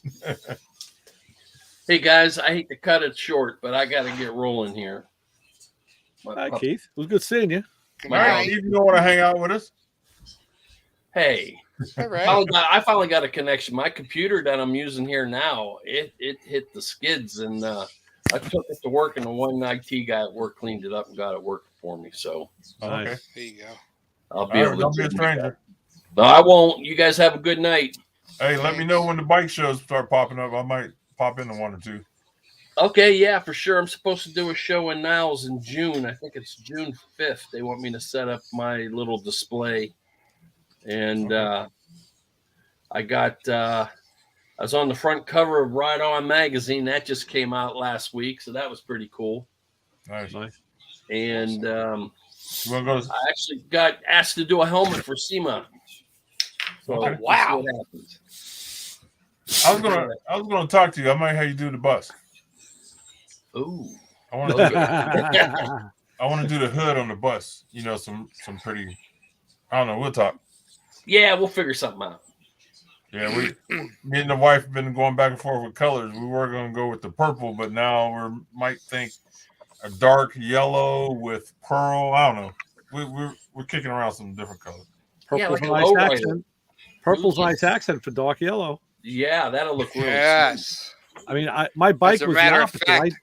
Hey guys, I hate to cut it short, but I got to get rolling here. Hi, Keith. It was good seeing you. Good All right, night. Steve, you don't want to hang out with us? Hey, All right. I finally got a connection. My computer that I'm using here now, it hit the skids, and I took it to work, and the one IT guy at work cleaned it up and got it working for me. So Nice. Okay. There you go. I'll be All right, able don't to be a do stranger. that. No, I won't. You guys have a good night. Hey, let me know when the bike shows start popping up. I might pop into one or two. Okay, yeah, for sure. I'm supposed to do a show in Niles in June. I think it's June 5th. They want me to set up my little display. And I was on the front cover of Ride On magazine. That just came out last week, so that was pretty cool. Nice. And You want to go? I actually got asked to do a helmet for SEMA. So Okay. we'll see Wow. what happens. I was gonna talk to you. I might have you do the bus. Ooh. I want to I want to do the hood on the bus. Some pretty. I don't know. We'll talk. Yeah, we'll figure something out. Yeah, me and the wife have been going back and forth with colors. We were going to go with the purple, but now we might think a dark yellow with pearl. I don't know. We're kicking around some different colors. Purple's like a a nice lowrider. accent. Purple's a nice accent for dark yellow. Yeah, that'll look really Yes. I mean, my bike As a was the matter of opposite. fact,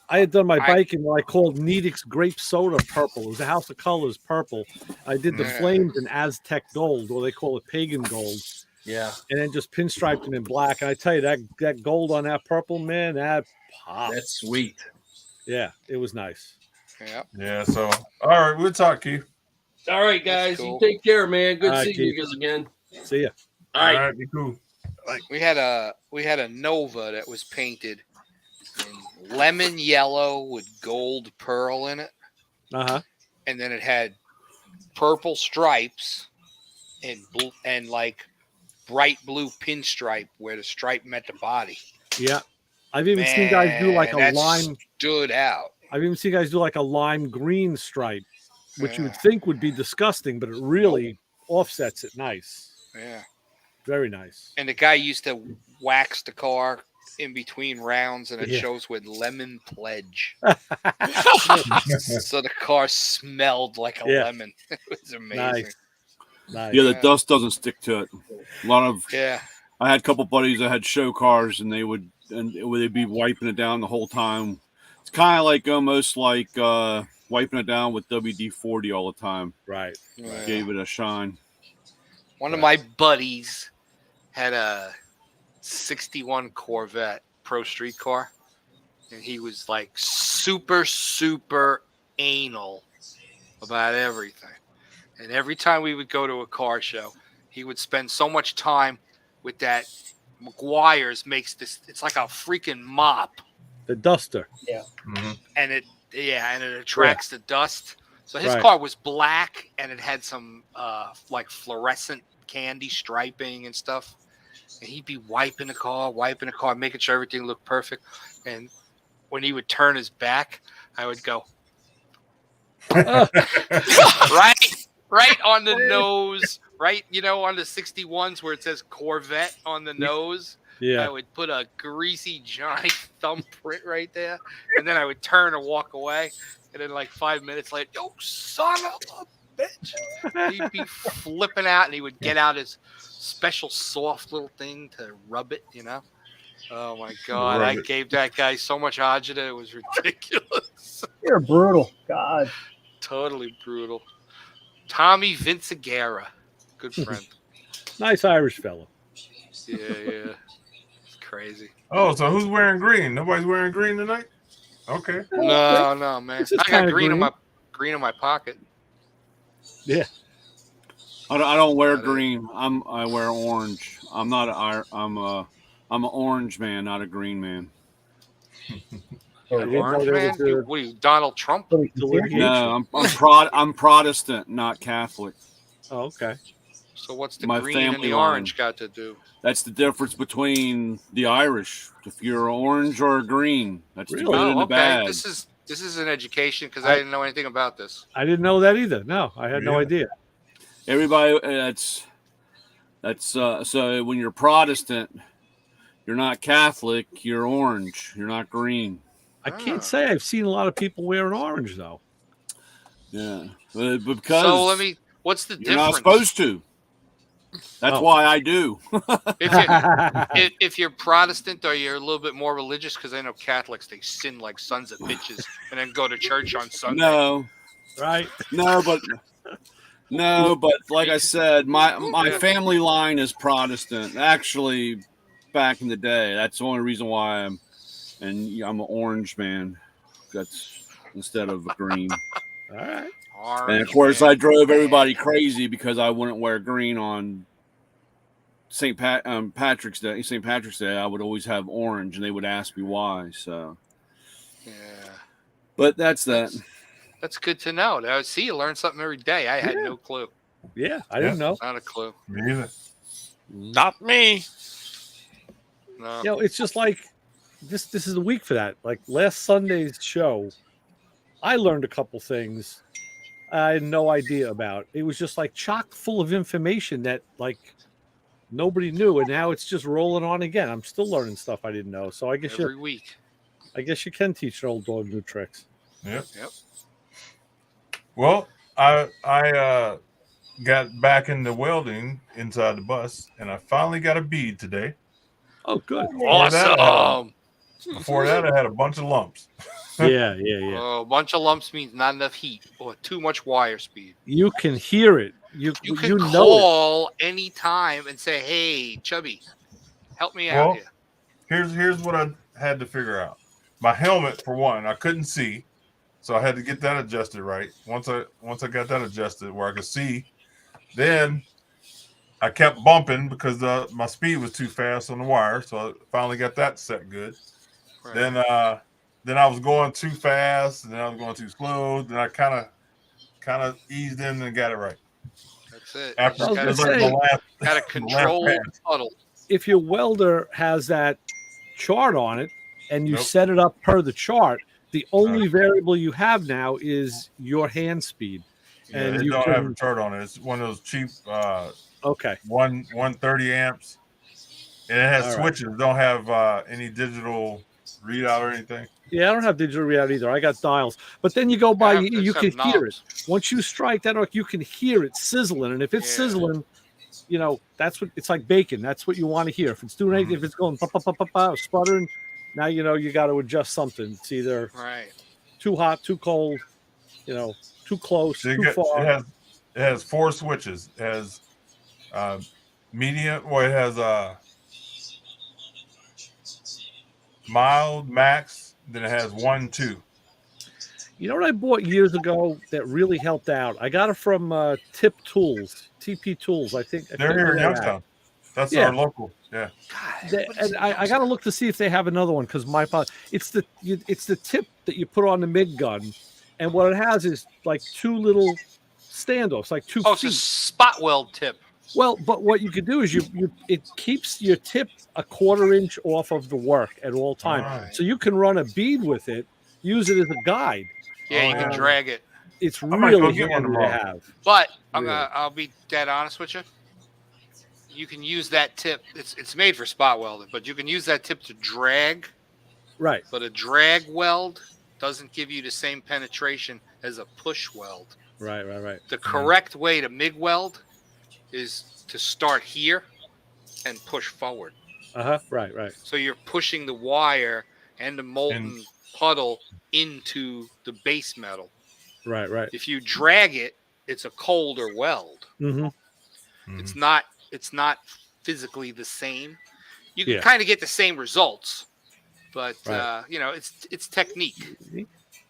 I had done my bike in what I called Needix Grape Soda Purple. It was a House of Colors purple. I did the Yeah. flames in Aztec Gold, or they call it Pagan Gold, Yeah. and then just pinstriped them in black. And I tell you, that gold on that purple, man, that popped. That's sweet. Yeah, it was nice. Yeah. Yeah. So, all right, we'll talk, Keith. All right, guys. That's cool. You take care, man. Good All right, seeing you Keith. guys again. See ya. All All right. right, be cool. We had a Nova that was painted in lemon yellow with gold pearl in it, and then it had purple stripes and like bright blue pinstripe where the stripe met the body. Yeah, I've even seen guys do like a that lime. stood out. I've even seen guys do like a lime green stripe. which you would think would be disgusting, but it really offsets it nice. Yeah. Very nice. And the guy used to wax the car in between rounds, and it Yeah. shows with lemon pledge. So the car smelled like a lemon. It was amazing. Nice. Yeah, the dust doesn't stick to it. A lot of I had a couple buddies that had show cars, and they'd be wiping it down the whole time. It's kind of like almost like wiping it down with WD-40 all the time. Right. Gave it a shine. One of my buddies had a 61 Corvette Pro Street car, and he was like super, super anal about everything. And every time we would go to a car show, he would spend so much time with that McGuire's makes this, it's like a freaking mop. The duster. Yeah. Mm-hmm. And it attracts the dust. So his car was black, and it had some like fluorescent candy striping and stuff. And he'd be wiping the car, making sure everything looked perfect. And when he would turn his back, I would go right on the nose, right, on the 61s where it says Corvette on the nose. Yeah. I would put a greasy giant thumbprint right there, and then I would turn and walk away. And then like 5 minutes later, yo, son of a bitch, he'd be flipping out, and he would get out his special soft little thing to rub it, Oh my God, I gave that guy so much agita, it was ridiculous. You're brutal. God. Totally brutal. Tommy Vincegara, good friend. Nice Irish fellow. Yeah. It's crazy. Oh, so who's wearing green? Nobody's wearing green tonight? Okay. No, man. I got green in my pocket. Yeah. I don't wear green. I wear orange. I'm an orange man, not a green man. Orange man? What are you, Donald Trump? No, I'm Protestant, not Catholic. Oh, okay. So what's the My green and family the orange got to do? That's the difference between the Irish. If you're orange or green, that's the good and the bad. This is an education, because I didn't know anything about this. I didn't know that either. No, I had no idea. Everybody, that's so when you're Protestant, you're not Catholic, you're orange, you're not green. I can't say I've seen a lot of people wearing orange though. Yeah, but because what's the you're difference? not supposed to. That's why I do. If you're Protestant, or you're a little bit more religious, because I know Catholics, they sin like sons of bitches and then go to church on Sunday. No, right? No, but like I said, my family line is Protestant. Actually, back in the day, that's the only reason why I'm an orange man. That's instead of a green. All right. And of course, I drove everybody crazy because I wouldn't wear green on Patrick's Day. St. Patrick's Day, I would always have orange, and they would ask me why. So, yeah. But that's that. That's good to know. Now, see, you learn something every day. I had no clue. Yeah, I didn't know. Not a clue. Me either. Not me. No. It's just like this is the week for that. Like last Sunday's show, I learned a couple things I had no idea about. It was just like chock full of information that like nobody knew, and now it's just rolling on again. I'm still learning stuff I didn't know. So I guess every week. I guess you can teach an old dog new tricks. Yep. Yep. Well, I got back into welding inside the bus, and I finally got a bead today. Oh, good. Awesome. Before that, I had a bunch of lumps. Yeah. A bunch of lumps means not enough heat or too much wire speed. You can hear it. You can know call anytime and say, "Hey, Chubby, help me out here." Here's what I had to figure out. My helmet, for one, I couldn't see, so I had to get that adjusted right. Once I got that adjusted where I could see, then I kept bumping because my speed was too fast on the wire, so I finally got that set good. Right. Then I was going too fast, and then I was going too slow. Then I kind of eased in and got it right. That's it. After got to control the puddle. If your welder has that chart on it and you set it up per the chart, the only variable you have now is your hand speed. Yeah, and it you don't have a can. chart on it. It's one of those cheap Okay. 130 amps, and it has All right. switches. Don't have any digital readout or anything. Yeah, I don't have digital readout either. I got dials, but then you go by, I you just can have hear it. knobs. Once you strike that arc, you can hear it sizzling, and if it's Yeah. sizzling, you know that's what it's like bacon. That's what you want to hear. If it's doing anything, if it's going pa, pa, pa, pa, pa, sputtering, now you know you got to adjust something. It's either Right. too hot, too cold, you know, too close, So too far. it has 4 switches. It has medium. Well, it has mild, max. Then it has 1, 2. You know what I bought years ago that really helped out? I got it from Tip Tools, TP Tools. I think They're here in where at. Youngstown. That's Yeah. our local. Yeah. And I got to look to see if they have another one because it's the tip that you put on the MIG gun, and what it has is like 2 little standoffs, like 2 Oh, it's feet. a spot weld tip. Well, but what you could do is it keeps your tip a 1/4 inch off of the work at all times, Right. so you can run a bead with it, use it as a guide. Yeah, you can drag it. It's might go really get one handy to tomorrow. have. But Really. I'll be dead honest with you. You can use that tip. It's made for spot welding, but you can use that tip to drag. Right. But a drag weld doesn't give you the same penetration as a push weld. Right. The correct way to MIG weld is to start here and push forward. Right. So you're pushing the wire and the molten puddle into the base metal. Right. If you drag it, it's a colder weld. Mm-hmm. It's not physically the same. You can Yeah. kind of get the same results, but Right. it's technique.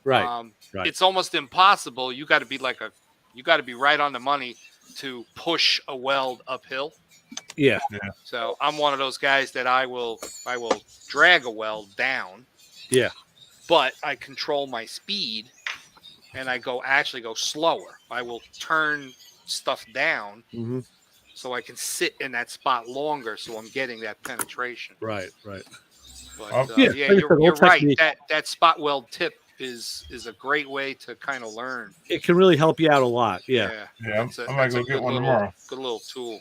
Right. Right. It's almost impossible. You got to be right on the money to push a weld uphill. Yeah. So I'm one of those guys that I will drag a weld down. Yeah. But I control my speed, and I actually go slower. I will turn stuff down. Mm-hmm. So I can sit in that spot longer, so I'm getting that penetration. Right. But Yeah, yeah, like I said, you're all right. technique. That spot weld tip is a great way to kind of learn. It can really help you out a lot. Yeah. Yeah, I might go get one tomorrow. Good little tool.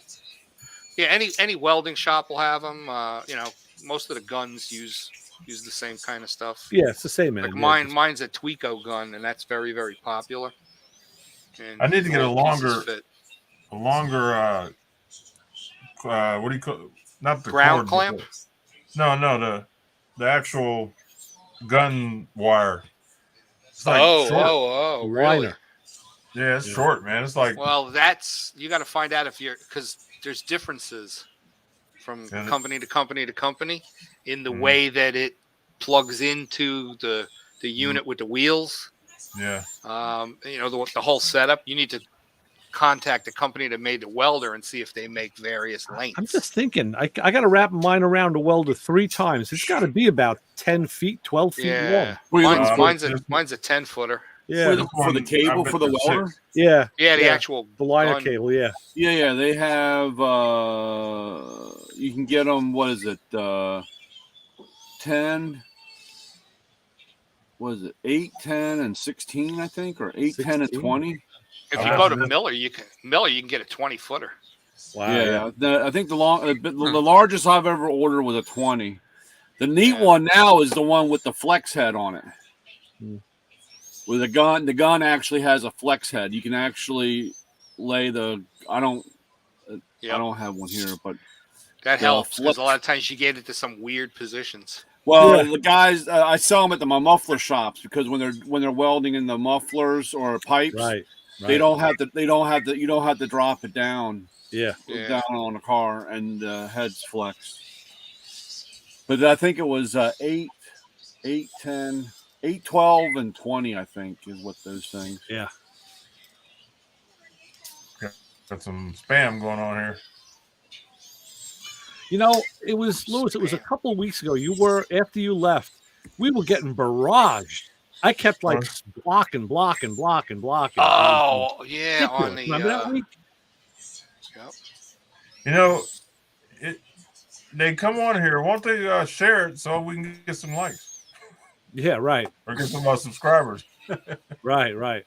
Yeah, any welding shop will have them. Most of the guns use the same kind of stuff. Yeah, it's the same, man. Like mine's a Tweco gun, and that's very, very popular. And I need to get a all pieces longer. fit. What do you call? Not the Ground cord, clamp? No, the actual gun wire. It's like short. Really? Liner. Yeah, it's short, man. It's like Well, you got to find out because there's differences from company to company to company in the way that it plugs into the unit with the wheels. Yeah. The whole setup. You need to contact the company that made the welder and see if they make various lengths. I'm just thinking, I got to wrap mine around a welder 3 times. It's got to be about 10 feet, 12 feet Yeah, long. mine's a 10-footer. Yeah, for the cable for the welder. Yeah, the actual liner gun. cable. Yeah. They have. You can get them. What is it? 10. What is it? 8, 10, and 16, I think, or 8, 10, and 20. If you go to Miller, you can get a 20-footer. Wow. Yeah. I think the largest I've ever ordered was a 20. The neat one now is the one with the flex head on it. With the gun actually has a flex head. You can actually lay I don't have one here, but that helps because a lot of times you get into some weird positions. Well, the guys, I sell them at my muffler shops because when they're welding in the mufflers or pipes, Right. you don't have to drop it down. Yeah. Down on the car and heads flexed. But I think it was 8, 10, 8, 12, and 20, I think, is what those things. Yeah. Got some spam going on here. It was Lewis. It was a couple of weeks ago. After you left, we were getting barraged. I kept blocking. Oh yeah, on the remember that week? Yep. They come on here. Won't they share it so we can get some likes? Yeah, right. Or get some subscribers. Right.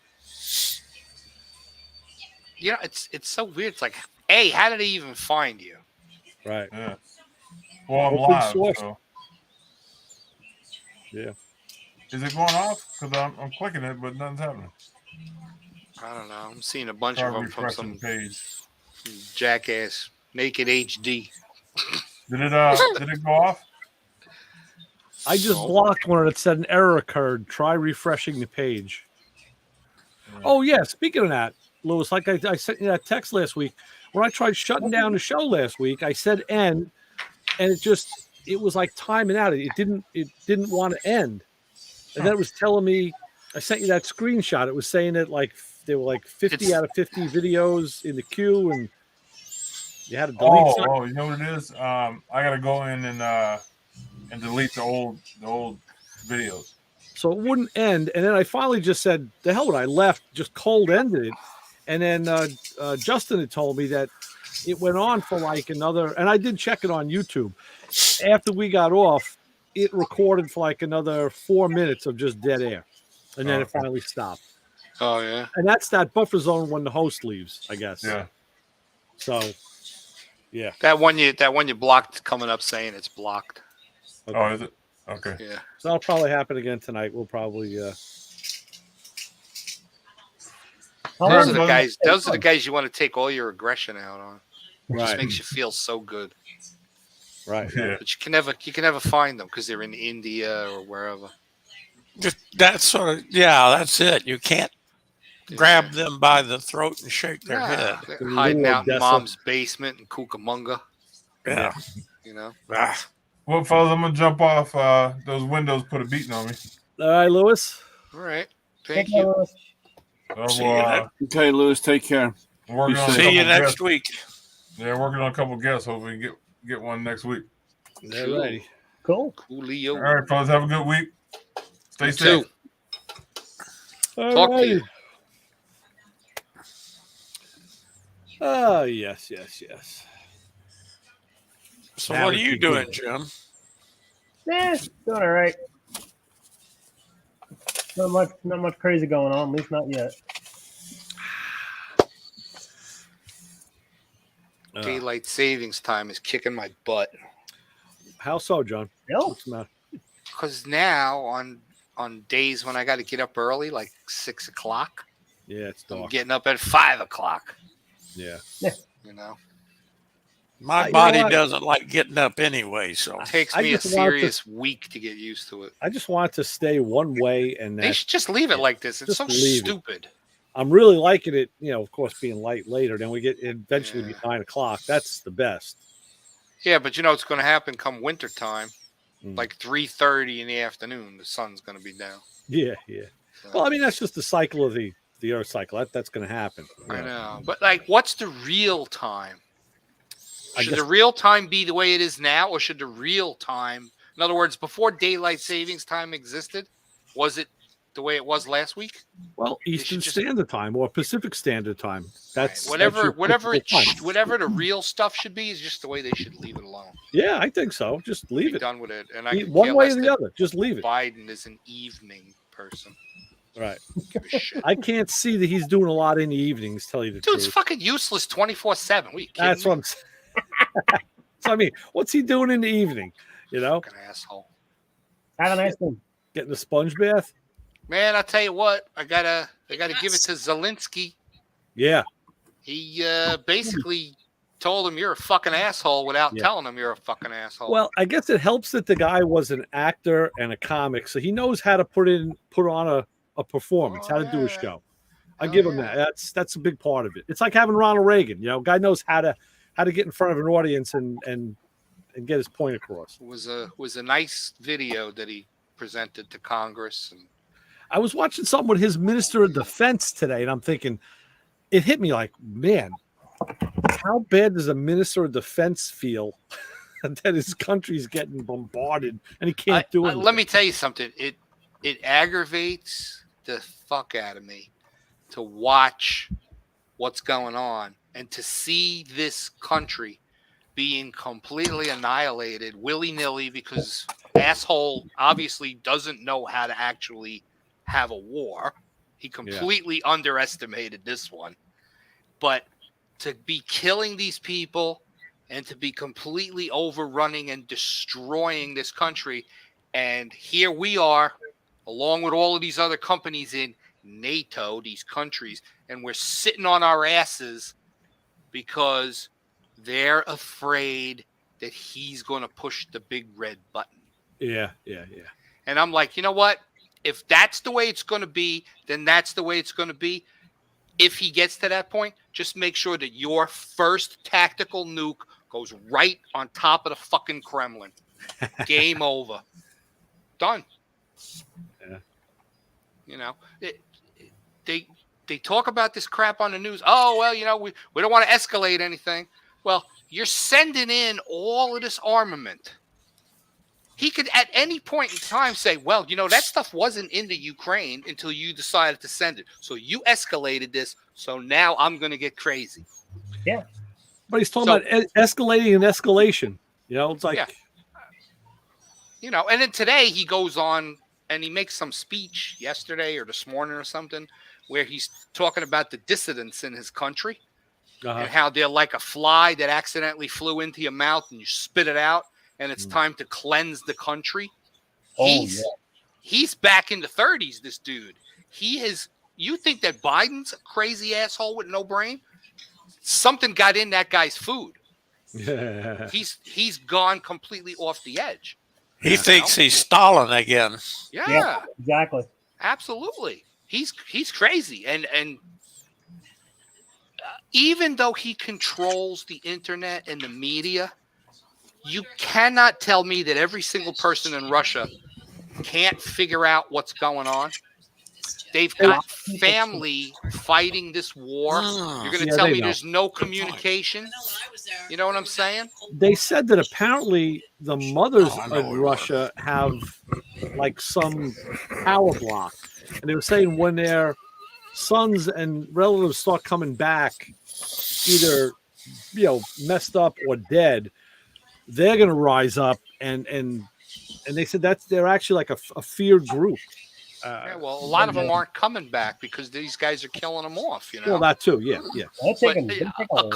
it's so weird. It's like, hey, how did they even find you? Right. Yeah. Well, I'm Open live. source. So. Yeah. Is it going off? Because I'm clicking it, but nothing's happening. I don't know. I'm seeing a bunch Try of them from refreshing some the page. jackass naked HD. Did it go off? I just blocked one that said an error occurred. Try refreshing the page. Yeah. Oh, yeah. Speaking of that, Lewis, like I sent you that text last week. When I tried shutting down the show last week, I said end, and it was like timing out. It didn't want to end. And then it was telling me, I sent you that screenshot. It was saying that like there were like 50 out of 50 videos in the queue, and you had to delete some. Oh, you know what it is? I gotta go in and delete the old videos. So it wouldn't end. And then I finally just said, the hell with it. I left, just cold ended it. And then Justin had told me that it went on for like another, and I did check it on YouTube. After we got off, it recorded for like another 4 minutes of just dead air. And then it finally stopped. Oh, yeah. And that's that buffer zone when the host leaves, I guess. Yeah. So, yeah. That one you blocked coming up saying it's blocked. Okay. Oh, is it? Okay. Yeah. So that'll probably happen again tonight. We'll probably Those are the guys. Those are the guys you want to take all your aggression out on. It just right. makes you feel so good. Right. Yeah. But you can never find them because they're in India or wherever. Just that sort of, that's it. You can't grab them by the throat and shake their head. They're hiding out in Odessa. mom's basement in Cucamonga. Yeah. You know. Well, fellas, I'm gonna jump off. Those windows put a beating on me. All right, Lewis. All right. Thank you. See you then. Okay, Lewis, take care. Working on a See couple you next guests. week. Yeah, working on a couple guests. Hopefully, we can get one next week. All right. Cool. Coolio. All right, fellas, have a good week. Stay You safe. too. All Talk to righty. you. Oh, yes. So Now what are we you can doing, do Jim? Doing all right. Not much crazy going on, at least not yet. Daylight savings time is kicking my butt. How so, John? No. What's the matter? Because now on days when I got to get up early, like 6 o'clock, Yeah, it's I'm dark. getting up at 5 o'clock. Yeah. You know, My You know body what? doesn't like getting up anyway, so it takes I me a just wanted to- serious week to get used to it. I just want it to stay one way, and They that should just leave it like this. It's Just so leave it. stupid. I'm really liking it. You know, of course, being light later, then we get eventually Yeah. be 9 o'clock. That's the best. Yeah, but you know what's going to happen come winter time, Mm. like 3:30 in the afternoon. The sun's going to be down. Yeah. So, Well, I mean, that's just the cycle of the Earth cycle. That's going to happen. I know, but like, what's the real time? I Should guess- the real time be the way it is now, or should the real time, in other words, before daylight savings time existed, was it the way it was last week? Well, Eastern just- Standard Time or Pacific Standard Time. That's Right. Whatever typical time. whatever the real stuff should be is just the way they should leave it alone. Yeah, I think so. Just leave Be it. done with it. And I Be could one care way or less the that other. Just leave it. Biden is an evening person. Right. Give a shit. I can't see that he's doing a lot in the evenings. Tell you the Dude's truth. fucking useless 24/7. What are you kidding That's me? what I'm saying. So I mean, what's he doing in the evening? You know, Fucking asshole. Have a nice one. getting a sponge bath. Man, I tell you what, I gotta give it to Zelensky. Yeah, He basically told him you're a fucking asshole without Yeah. telling him you're a fucking asshole. well, I guess it helps that the guy was an actor and a comic, so he knows how to put on a performance, how to do a Yeah. show. I Oh, give him yeah. that. That's a big part of it. It's like having Ronald Reagan. You know, guy knows how to get in front of an audience and get his point across. It was a nice video that he presented to Congress, and I was watching something with his Minister of Defense today, and I'm thinking, it hit me like, man, how bad does a Minister of Defense feel that his country's getting bombarded and he can't do it? let me tell you something. It aggravates the fuck out of me to watch what's going on and to see this country being completely annihilated willy-nilly because asshole obviously doesn't know how to actually have a war. He completely underestimated this one. But to be killing these people and to be completely overrunning and destroying this country, and here we are, along with all of these other companies in NATO, these countries, and we're sitting on our asses because they're afraid that he's going to push the big red button. Yeah. And I'm like, you know what? If that's the way it's going to be, then that's the way it's going to be. If he gets to that point, just make sure that your first tactical nuke goes right on top of the fucking Kremlin. Game over. Done. Yeah. You know, they talk about this crap on the news. Oh, well, you know, we don't want to escalate anything. Well, you're sending in all of this armament. He could at any point in time say, well, you know, that stuff wasn't in the Ukraine until you decided to send it. So you escalated this. So now I'm going to get crazy. Yeah. But he's talking about escalating and escalation. You know, it's like, you know, and then today he goes on and he makes some speech yesterday or this morning or something where he's talking about the dissidents in his country and how they're like a fly that accidentally flew into your mouth and you spit it out. And it's time to cleanse the country. He's back in the 30s, this dude. You think that Biden's a crazy asshole with no brain? Something got in that guy's food. Yeah. He's gone completely off the edge. He thinks he's Stalin again. Yeah, exactly. Absolutely. He's crazy. And even though he controls the internet and the media, you cannot tell me that every single person in Russia can't figure out what's going on. They've got family fighting this war. You're going to tell me there's no communication? You know what I'm saying? They said that apparently the mothers of Russia have like some power block. And they were saying when their sons and relatives start coming back, either, you know, messed up or dead, they're going to rise up, and they said they're actually like a feared group. Well, a lot of them aren't coming back because these guys are killing them off. You know, well, that too, yeah. But a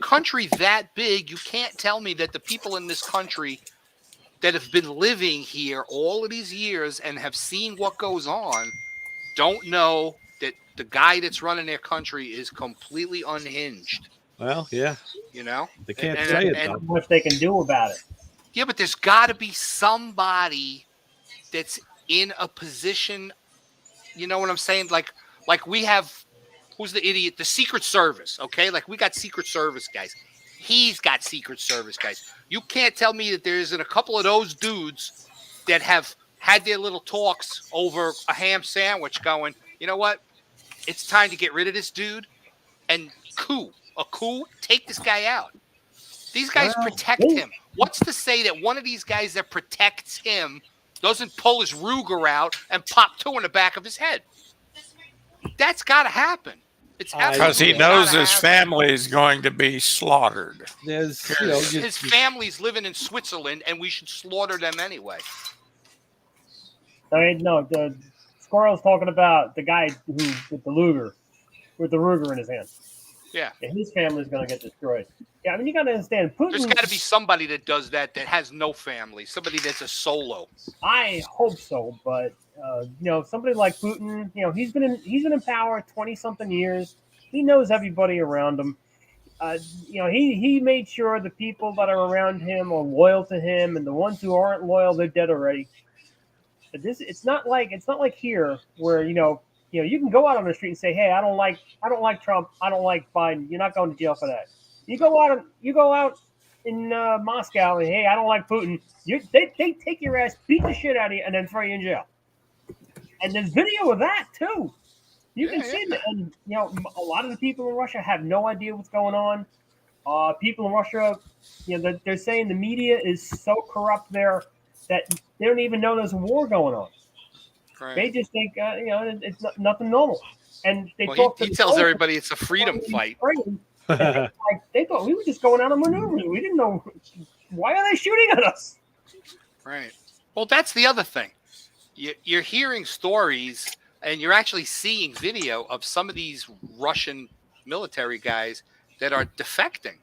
country that big, you can't tell me that the people in this country that have been living here all of these years and have seen what goes on don't know that the guy that's running their country is completely unhinged. Well, yeah. You know? They can't say it, though. What they can do about it. Yeah, but there's got to be somebody that's in a position, you know what I'm saying? Like we have, who's the idiot? The Secret Service, okay? Like we got Secret Service guys. He's got Secret Service guys. You can't tell me that there isn't a couple of those dudes that have had their little talks over a ham sandwich going, you know what? It's time to get rid of this dude and take this guy out. These guys protect him. What's to say that one of these guys that protects him doesn't pull his Ruger out and pop two in the back of his head? That's got to happen. It's because he knows his family is going to be slaughtered. There's, his family's living in Switzerland, and we should slaughter them anyway. I mean, no, the Squirrel's talking about the guy who with the Ruger in his hand. Yeah. And his family's going to get destroyed. Yeah, I mean, you got to understand, Putin. There's got to be somebody that does that has no family, somebody that's a solo. I hope so, but somebody like Putin, he's been in power 20-something years. He knows everybody around him. He made sure the people that are around him are loyal to him, and the ones who aren't loyal, they're dead already. But it's not like here where you can go out on the street and say, "Hey, I don't like Trump. I don't like Biden." You're not going to jail for that. You go out in Moscow and, "Hey, I don't like Putin." They take your ass, beat the shit out of you, and then throw you in jail. And there's video of that too. You can see that. And a lot of the people in Russia have no idea what's going on. People in Russia, they're saying the media is so corrupt there that they don't even know there's a war going on. Right. They just think, it's nothing normal. And they he tells everybody it's a freedom fight. They thought we were just going out on maneuvers. We didn't know. Why are they shooting at us? Right. Well, that's the other thing. You're hearing stories and you're actually seeing video of some of these Russian military guys that are defecting.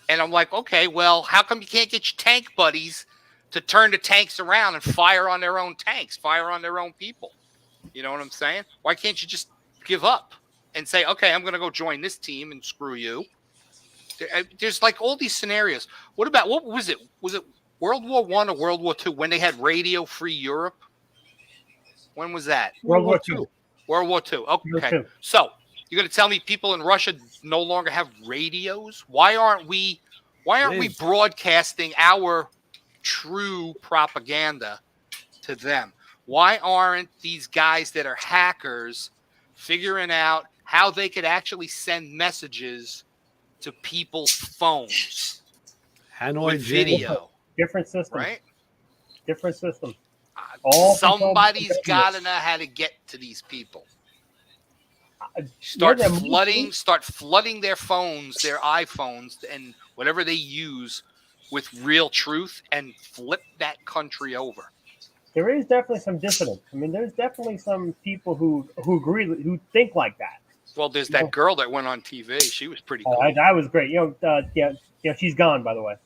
And I'm like, okay, well, how come you can't get your tank buddies to turn the tanks around and fire on their own tanks, fire on their own people? You know what I'm saying? Why can't you just give up and say, okay, I'm going to go join this team and screw you? There's like all these scenarios. What was it? Was it World War I or World War II when they had radio-free Europe? When was that? World War II. World War II. Okay. So you're going to tell me people in Russia no longer have radios? Why aren't we broadcasting our true propaganda to them? Why aren't these guys that are hackers figuring out how they could actually send messages to people's phones with video? Different system. Right? Different system. Somebody's got to know how to get to these people. Start flooding their phones, their iPhones, and whatever they use with real truth, and flip that country over. There is definitely some dissidence. I mean, there's definitely some people who agree, who think like that. Well, there's that girl that went on TV. She was pretty cool. That was great. She's gone, by the way.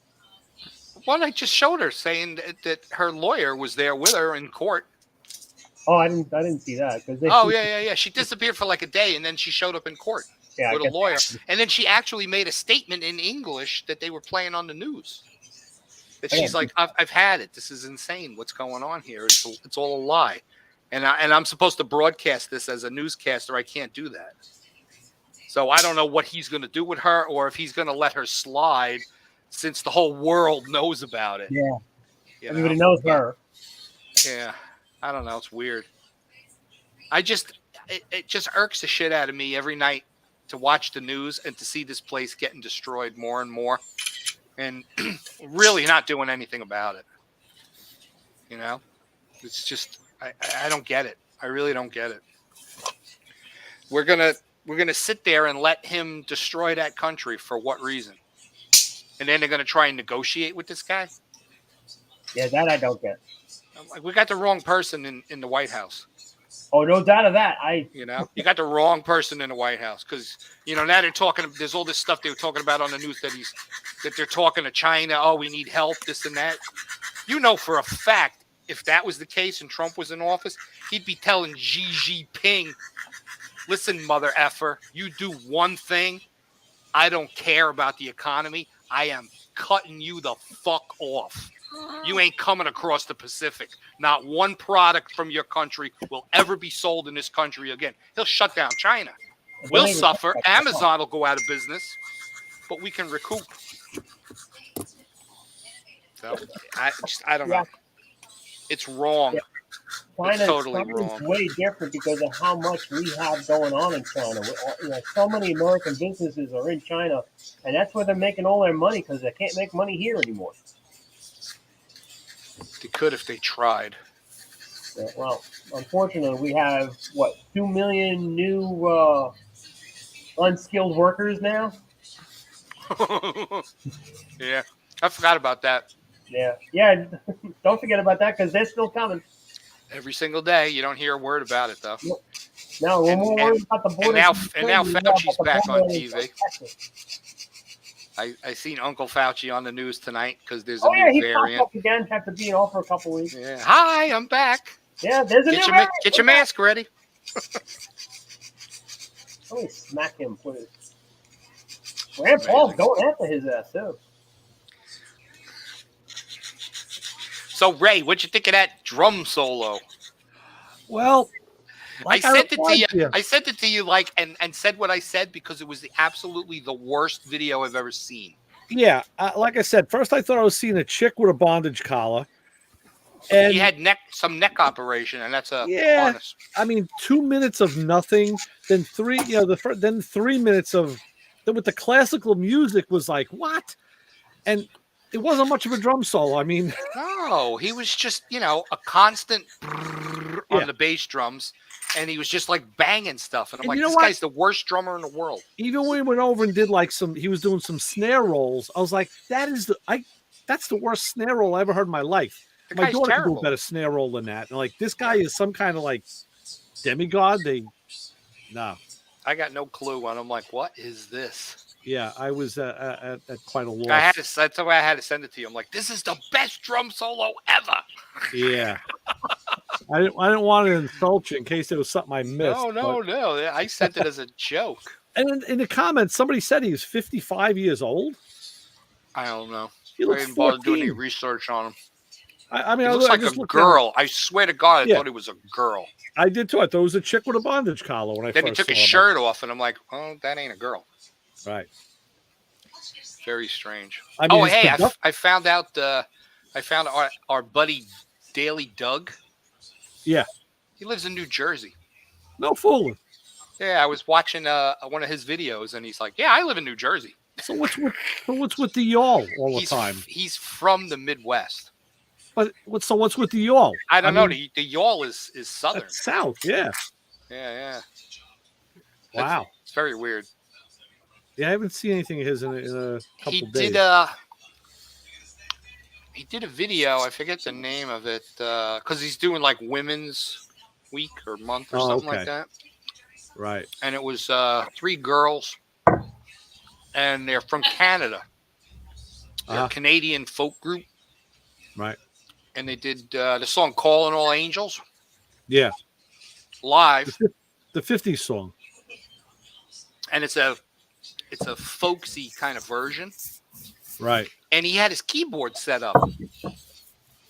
Well, I just showed her saying that her lawyer was there with her in court. Oh, I didn't see that. Yeah. She disappeared for like a day, and then she showed up in court with a lawyer. And then she actually made a statement in English that they were playing on the news. That she's like, I've had it. This is insane. What's going on here? It's all a lie. And I'm supposed to broadcast this as a newscaster. I can't do that. So I don't know what he's going to do with her, or if he's going to let her slide, since the whole world knows about it. Yeah. Everybody knows her. Yeah. I don't know. It's weird. It just irks the shit out of me every night to watch the news and to see this place getting destroyed more and more, and really not doing anything about it. You know, it's just, I don't get it. I really don't get it. We're gonna sit there and let him destroy that country for what reason? And then they're gonna try and negotiate with this guy? Yeah, that I don't get. We got the wrong person in the White House. Oh, no doubt of that. You got the wrong person in the White House, because now they're talking. There's all this stuff they were talking about on the news that they're talking to China. Oh, we need help, this and that. You know for a fact, if that was the case and Trump was in office, he'd be telling Xi Jinping, "Listen, mother effer, you do one thing. I don't care about the economy. I am cutting you the fuck off. You ain't coming across the Pacific. Not one product from your country will ever be sold in this country again." He'll shut down China. We'll suffer. Amazon will go out of business, but we can recoup. So I don't know. It's wrong. Yeah. It's totally wrong. China's way different because of how much we have going on in China. So many American businesses are in China, and that's where they're making all their money, because they can't make money here anymore. They could if they tried. Yeah, well, unfortunately, we have 2 million new unskilled workers now. Yeah, I forgot about that. Yeah. Don't forget about that, because they're still coming. Every single day, you don't hear a word about it though. No, we're more worried about the border. And now Fauci's back on TV. I seen Uncle Fauci on the news tonight because there's a new variant. Popped up again after being off for a couple weeks. Yeah. Hi, I'm back. Yeah, there's a new variant. Get your mask ready. Let me smack him, please. Rand Paul's going after his ass too. So Ray, what'd you think of that drum solo? Well, I sent it to you. I sent it to you and said what I said because it was absolutely the worst video I've ever seen. Yeah, like I said, first I thought I was seeing a chick with a bondage collar, and he had some neck operation, and that's a harness. I mean, 2 minutes of nothing, then 3 minutes of with the classical music was like what, and it wasn't much of a drum solo. I mean, no, he was just a constant on the bass drums. And he was just like banging stuff. And I'm like, this guy's the worst drummer in the world. Even when he went over and did he was doing some snare rolls. I was like, that's the worst snare roll I ever heard in my life. My daughter could do a better snare roll than that. And like, this guy is some kind of like demigod. No. I got no clue, and I'm like, what is this? Yeah, I was at quite a loss. That's the way I had to send it to you. I'm like, this is the best drum solo ever. Yeah. I didn't want to insult you in case there was something I missed. No. I sent it as a joke. And in the comments, somebody said he was 55 years old. I don't know. He I looks didn't bother doing any 14. research on him. I mean, He looks like a girl. I swear to God, I thought he was a girl. I did too. I thought it was a chick with a bondage collar when I then first he took saw his shirt off, and I'm like, oh, that ain't a girl. Right. Very strange. I mean, I found out. I found our buddy Daily Doug. Yeah. He lives in New Jersey. No fooling. Yeah, I was watching one of his videos, and he's like, "Yeah, I live in New Jersey." So what's with the y'all all the time? He's from the Midwest. But what's with the y'all? I don't know. The y'all is southern. South, yeah. Yeah. Wow. It's very weird. Yeah, I haven't seen anything of his in a couple days. He did a video. I forget the name of it because he's doing like Women's Week or Month or something like that. Right. And it was 3 girls, and they're from Canada. They're a Canadian folk group. Right. And they did the song "Calling All Angels." Yeah. Live. The 50s song. And it's a folksy kind of version. Right. And he had his keyboard set up.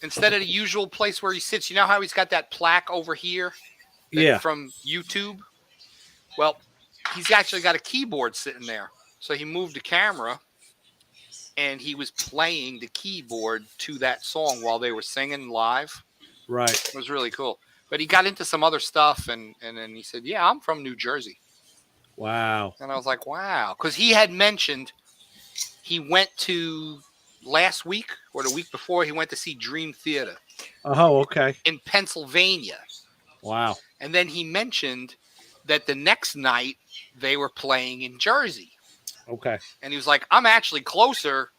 Instead of the usual place where he sits, you know how he's got that plaque over here? From YouTube? Well, he's actually got a keyboard sitting there. So he moved the camera, and he was playing the keyboard to that song while they were singing live. Right. It was really cool. But he got into some other stuff, and then he said, yeah, I'm from New Jersey. Wow. And I was like, wow. Because he had mentioned he went to last week or the week before, he went to see Dream Theater. Oh, okay. In Pennsylvania. Wow. And then he mentioned that the next night they were playing in Jersey. Okay. And he was like, I'm actually closer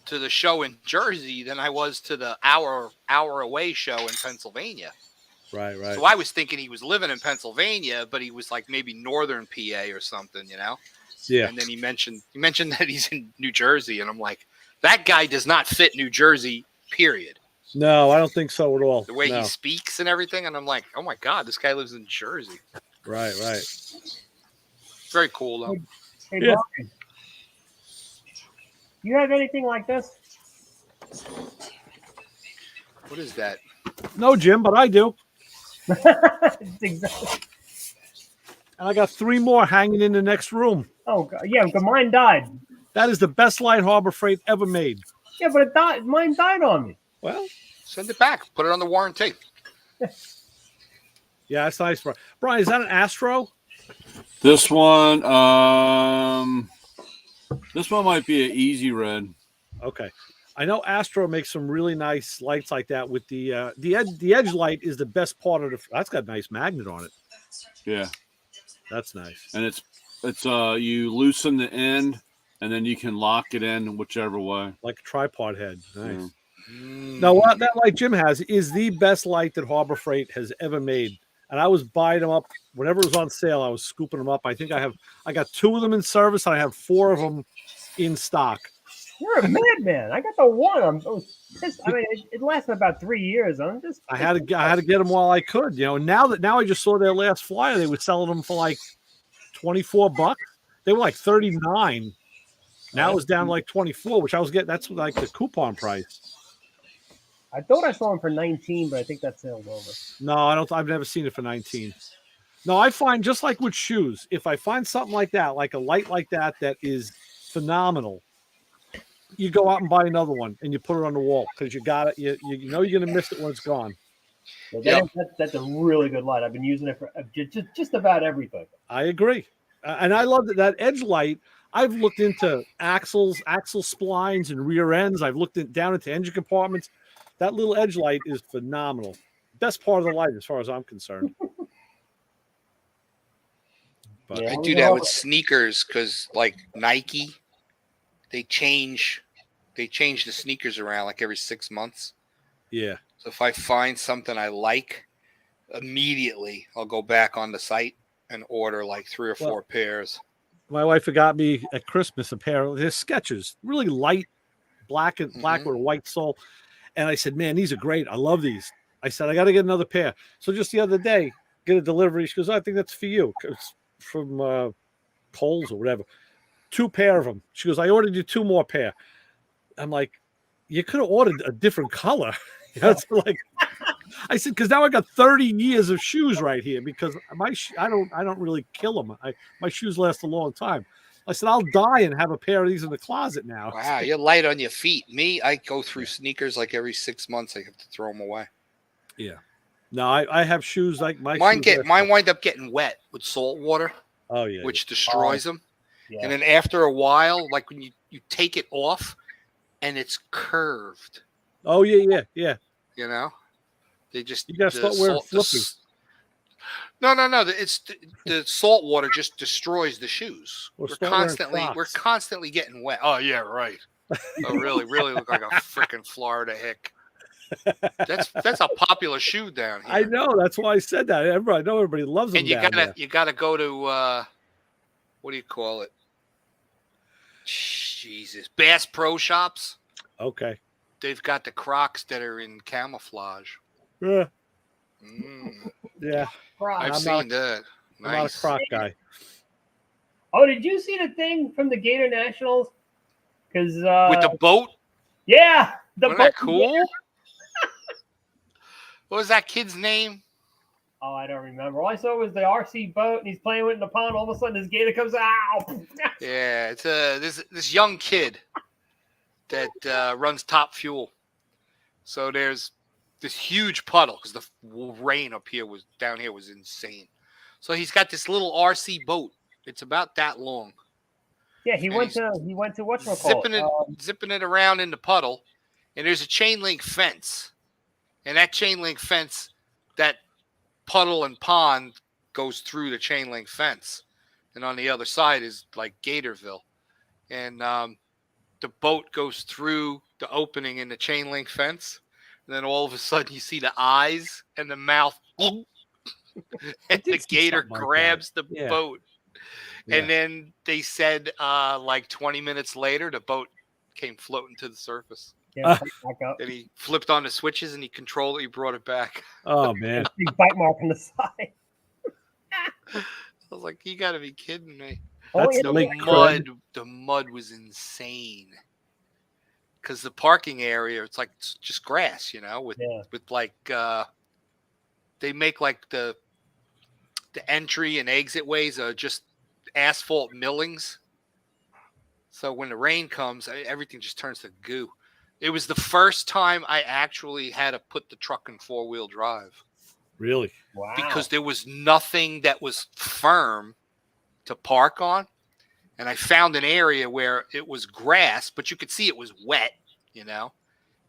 to the show in Jersey than I was to the hour away show in Pennsylvania. Right. So I was thinking he was living in Pennsylvania, but he was like maybe northern PA or something, you know? Yeah. And then he mentioned that he's in New Jersey, and I'm like, that guy does not fit New Jersey, period. No, I don't think so at all. The way he speaks and everything, and I'm like, oh my God, this guy lives in Jersey. Right. Very cool, though. Hey, Brian, you have anything like this? What is that? No, Jim, but I do. Exactly. And I got 3 more hanging in the next room. Oh, God. Yeah, but mine died. That is the best light Harbor Freight ever made. Yeah, but it died. Mine died on me. Well, send it back. Put it on the warranty. Yeah, that's nice. Brian, is that an Astro? This one might be an Easy Red. Okay. I know Astro makes some really nice lights like that with the edge light is the best part of the. That's got a nice magnet on it. Yeah, that's nice. And it's you loosen the end and then you can lock it in whichever way, like a tripod head. Nice. Yeah. Now, what that light Jim has is the best light that Harbor Freight has ever made, and I was buying them up whenever it was on sale. I was scooping them up. I think I got 2 of them in service, and I have 4 of them in stock. You're a madman. I got the one. I'm pissed. I mean, it lasted about 3 years. I had to get them while I could. You know, now I just saw their last flyer. They were selling them for like $24. They were like $39. Now it's down to like 24, which I was getting. That's like the coupon price. I thought I saw them for 19, but I think that sale's over. No, I don't. I've never seen it for 19. No, I find just like with shoes, if I find something like that, like a light like that is phenomenal, you go out and buy another one and you put it on the wall because you got it. You know you're going to miss it when it's gone. Well, that's a really good light. I've been using it for just about everything. I agree. And I love that edge light. I've looked into axle splines and rear ends. I've looked down into engine compartments. That little edge light is phenomenal. Best part of the light as far as I'm concerned. But I do that with sneakers because like Nike, they change the sneakers around like every 6 months. Yeah. So if I find something I like, immediately I'll go back on the site and order like 3 or 4 pairs. My wife had got me at Christmas a pair of his Skechers, really light, black with a white sole. And I said, man, these are great. I love these. I said, I got to get another pair. So just the other day, get a delivery. She goes, I think that's for you. It's from Kohl's or whatever. 2 pair of them. She goes, I ordered you 2 more pair. I'm like, you could have ordered a different color. It's like, I said, because now I got 30 years of shoes right here because I don't really kill them. My shoes last a long time. I said, I'll die and have a pair of these in the closet now. Wow, you're light on your feet. Me, I go through sneakers like every 6 months. I have to throw them away. Yeah. No, I have shoes like mine wind up getting wet with salt water. Oh yeah, which destroys them. Yeah. And then after a while, like when you take it off, and it's curved. Oh yeah. You know, they just you gotta start wearing flippers. No. It's the salt water just destroys the shoes. We're constantly getting wet. Oh yeah, right. Oh really look like a freaking Florida hick. That's a popular shoe down here. I know. That's why I said that. I know everybody loves them. And you gotta go to what do you call it? Jesus, Bass Pro Shops. Okay. They've got the Crocs that are in camouflage. Yeah. I've seen that. I'm not a Croc guy. Oh, did you see the thing from the Gator Nationals? Because with the boat. Yeah, Wasn't that cool? What was that kid's name? Oh, I don't remember. All I saw was the RC boat, and he's playing with it in the pond. All of a sudden, this gator comes out. Yeah, it's this young kid that runs Top Fuel. So there's this huge puddle because the rain down here was insane. So he's got this little RC boat. It's about that long. Yeah, he went to whatchamacallit? Zipping it around in the puddle, and there's a chain link fence, and that chain link fence, that puddle and pond goes through the chain link fence, and on the other side is like Gatorville, and the boat goes through the opening in the chain link fence, and then all of a sudden you see the eyes and the mouth, and the gator grabs the boat. Yeah. And then they said like 20 minutes later, the boat came floating to the surface. Yeah, and he flipped on the switches and he controlled it. He brought it back. Oh, man. Big bite mark on the side. I was like, you got to be kidding me. The mud was insane. Because the parking area, it's just grass, with like, they make like the entry and exit ways are just asphalt millings. So when the rain comes, everything just turns to goo. It was the first time I actually had to put the truck in 4-wheel drive. Really? Wow. Because there was nothing that was firm to park on. And I found an area where it was grass, but you could see it was wet,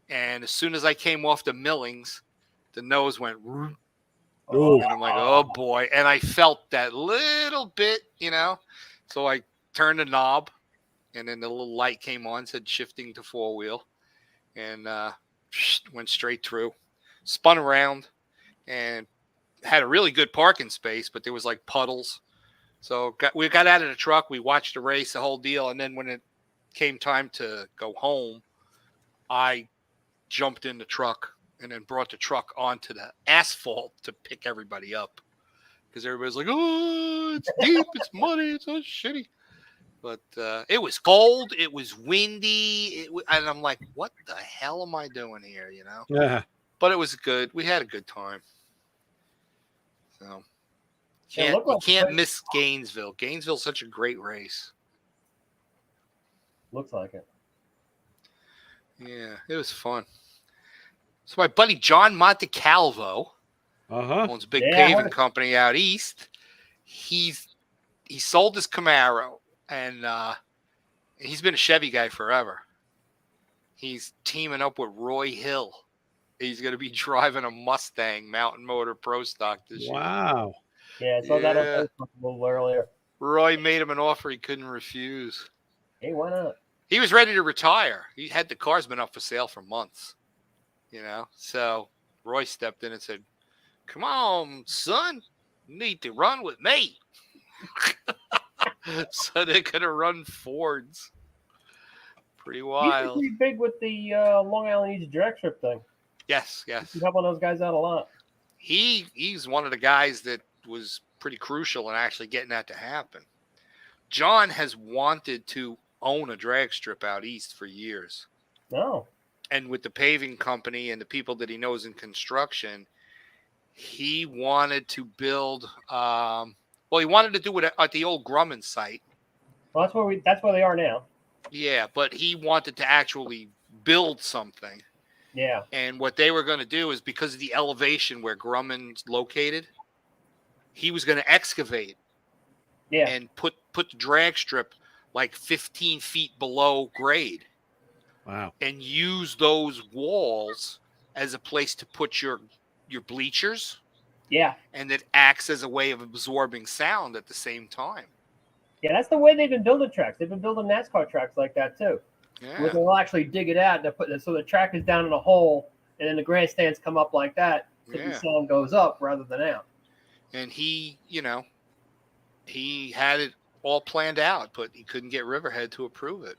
And as soon as I came off the millings, the nose went, and I'm like, oh boy. And I felt that little bit, So I turned the knob, and then the little light came on, said shifting to 4-wheel, and went straight through, spun around, and had a really good parking space, but there was like puddles. So we got out of the truck, we watched the race, the whole deal, and then when it came time to go home, I jumped in the truck and then brought the truck onto the asphalt to pick everybody up. Because everybody's like, oh, it's deep, it's muddy, it's so shitty. But it was cold, it was windy, and I'm like, what the hell am I doing here, Yeah. But it was good. We had a good time. So you can't miss Gainesville. Gainesville's such a great race. Looks like it. Yeah, it was fun. So my buddy John Montecalvo owns a big paving company out east. He sold his Camaro, and he's been a Chevy guy forever. He's teaming up with Roy Hill. He's going to be driving a Mustang Mountain Motor Pro Stock this year. Wow. Yeah, I saw that on Facebook a little earlier. Roy made him an offer he couldn't refuse. Hey, why not? He was ready to retire. The car's been up for sale for months. So Roy stepped in and said, come on, son, need to run with me. So they're gonna run Fords. Pretty He's wild. pretty big with the Long Island East drag strip thing. Yes. He's helping those guys out a lot. He's one of the guys that was pretty crucial in actually getting that to happen. John has wanted to own a drag strip out east for years. No. And with the paving company and the people that he knows in construction, he wanted to build. He wanted to do it at the old Grumman site. Well, that's where they are now. Yeah, but he wanted to actually build something. Yeah. And what they were going to do is, because of the elevation where Grumman's located, he was going to excavate. Yeah. And put the drag strip like 15 feet below grade. Wow. And use those walls as a place to put your bleachers. Yeah. And it acts as a way of absorbing sound at the same time. Yeah, that's the way they've been building tracks. They've been building NASCAR tracks like that too. Yeah. Where they'll actually dig it out and put it so the track is down in a hole, and then the grandstands come up like that, so the sound goes up rather than out. And he had it all planned out, but he couldn't get Riverhead to approve it.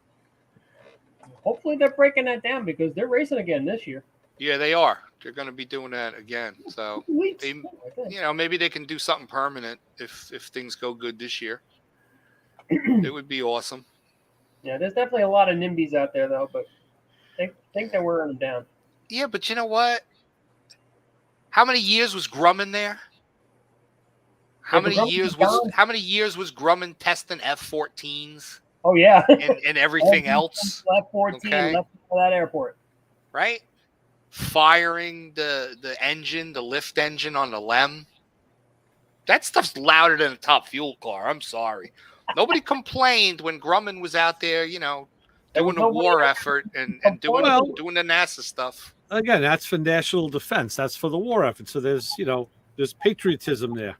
Hopefully they're breaking that down because they're racing again this year. Yeah, they are. They're going to be doing that again. So, maybe they can do something permanent if things go good this year. It would be awesome. Yeah, there's definitely a lot of NIMBYs out there, though, but they think they're wearing them down. Yeah, but you know what? How many years was Grumman there? How many years was Grumman testing F-14s? Oh yeah, and everything else. F-14 left for that airport, right? Firing the engine, the lift engine on the LEM. That stuff's louder than a top fuel car. I'm sorry. Nobody complained when Grumman was out there, doing the war effort and doing the NASA stuff. Again, that's for national defense. That's for the war effort. So there's patriotism there.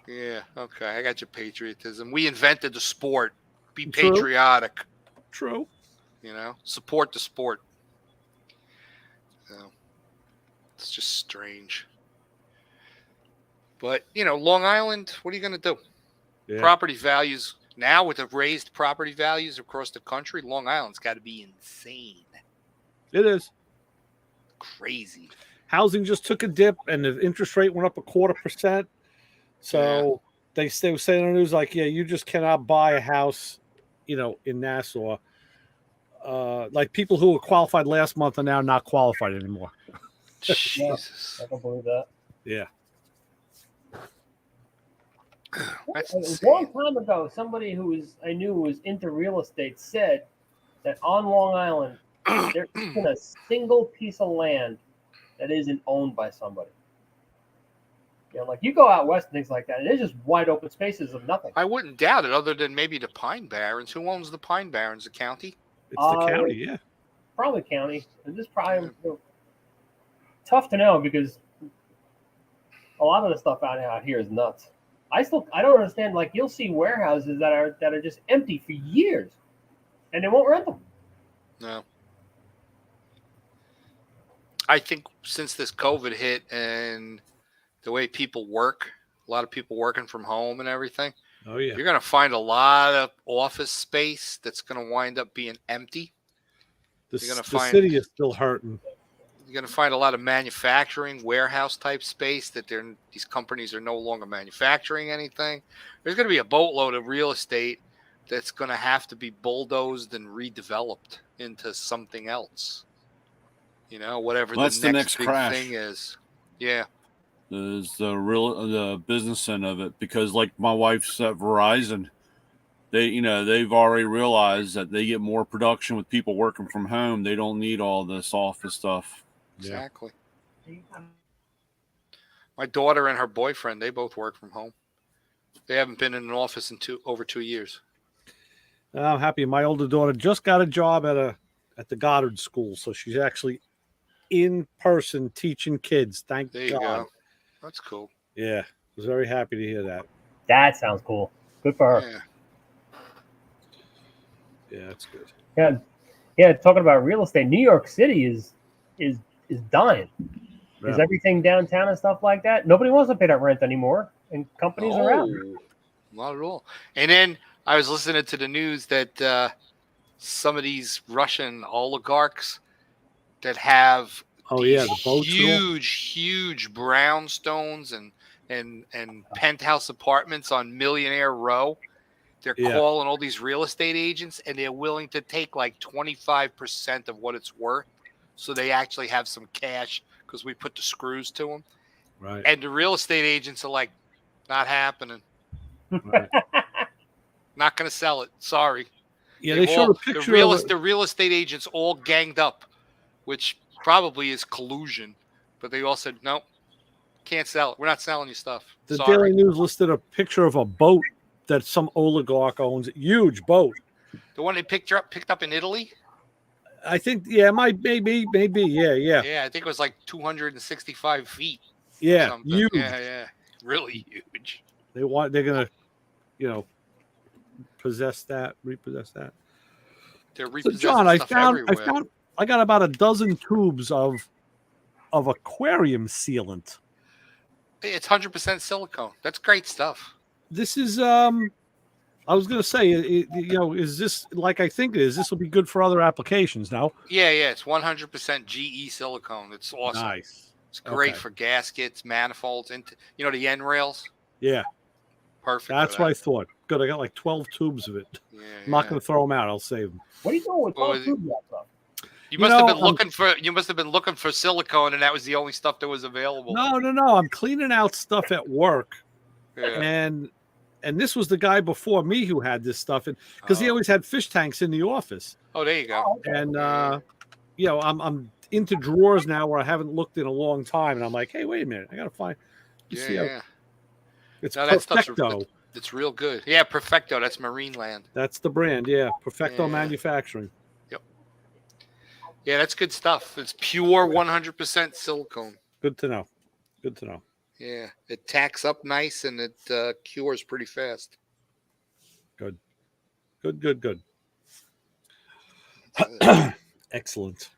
Yeah, okay. I got your patriotism. We invented the sport. Be patriotic. True. Support the sport. It's just strange. But, Long Island, what are you going to do? Yeah. Property values, now with the raised property values across the country, Long Island's got to be insane. It is. Crazy. Housing just took a dip and the interest rate went up 0.25%. So they were saying on the news, like, you just cannot buy a house, in Nassau. Like people who were qualified last month are now not qualified anymore. Jesus. I can believe that. Yeah. A long time ago, somebody I knew was into real estate said that on Long Island, there isn't a single piece of land that isn't owned by somebody. Like you go out west and things like that, and it's just wide open spaces of nothing. I wouldn't doubt it, other than maybe the Pine Barrens. Who owns the Pine Barrens? The county? It's the county, yeah. Probably county. And this probably tough to know because a lot of the stuff out here is nuts. I don't understand. Like you'll see warehouses that are just empty for years, and they won't rent them. No. I think since this COVID hit and the way people work, a lot of people working from home and everything. Oh yeah. You're going to find a lot of office space that's going to wind up being empty. The city is still hurting. You're going to find a lot of manufacturing, warehouse type space that these companies are no longer manufacturing anything. There's going to be a boatload of real estate that's going to have to be bulldozed and redeveloped into something else. Whatever the next big crash thing is. Yeah. Is the business end of it, because like my wife's at Verizon, they've already realized that they get more production with people working from home. They don't need all this office stuff. Exactly. Yeah. My daughter and her boyfriend, they both work from home. They haven't been in an office in over 2 years. I'm happy. My older daughter just got a job at the Goddard School, so she's actually in person teaching kids. Thank there you God. Go. That's cool. Yeah, I was very happy to hear that. That sounds cool. Good for her. Yeah, that's good. Yeah. Talking about real estate, New York City is dying. Is everything downtown and stuff like that? Nobody wants to pay that rent anymore. and companies around. Not at all. And then I was listening to the news that some of these Russian oligarchs that have the boats huge brownstones and penthouse apartments on Millionaire Row. They're calling all these real estate agents, and they're willing to take like 25% of what it's worth, so they actually have some cash because we put the screws to them. Right. And the real estate agents are like, not happening. Right. Not going to sell it. Sorry. Yeah, they showed a picture the real estate agents all ganged up, which probably is collusion. But they all said, nope, can't sell it. We're not selling you stuff. The Sorry. Daily News listed a picture of a boat that some oligarch owns. Huge boat. The one they picked up in Italy? I think, maybe, yeah. Yeah, I think it was like 265 feet. Yeah, huge. Yeah, really huge. They're gonna, repossess that. They're repossessing John, stuff I got about a dozen tubes of aquarium sealant. It's 100% silicone. That's great stuff. This is I was gonna say, is this like I think it is? This will be good for other applications now. Yeah, it's 100% GE silicone. It's awesome. Nice. It's great for gaskets, manifolds, into the end rails. Yeah. Perfect. That's what I thought. Good. I got like 12 tubes of it. Yeah, I'm not going to throw them out. I'll save them. What are you doing with 12 tubes out there? You must have been looking for silicone, and that was the only stuff that was available. No. I'm cleaning out stuff at work, and this was the guy before me who had this stuff, and because he always had fish tanks in the office. Oh, there you go. Oh, okay. And I'm into drawers now where I haven't looked in a long time, and I'm like, hey, wait a minute, I got to find. It's Perfecto. It's real good. Yeah, Perfecto. That's Marine Land. That's the brand. Yeah, Perfecto Manufacturing. Yep. Yeah, that's good stuff. It's pure 100% silicone. Good to know. Yeah, it tacks up nice and it cures pretty fast. Good. Excellent.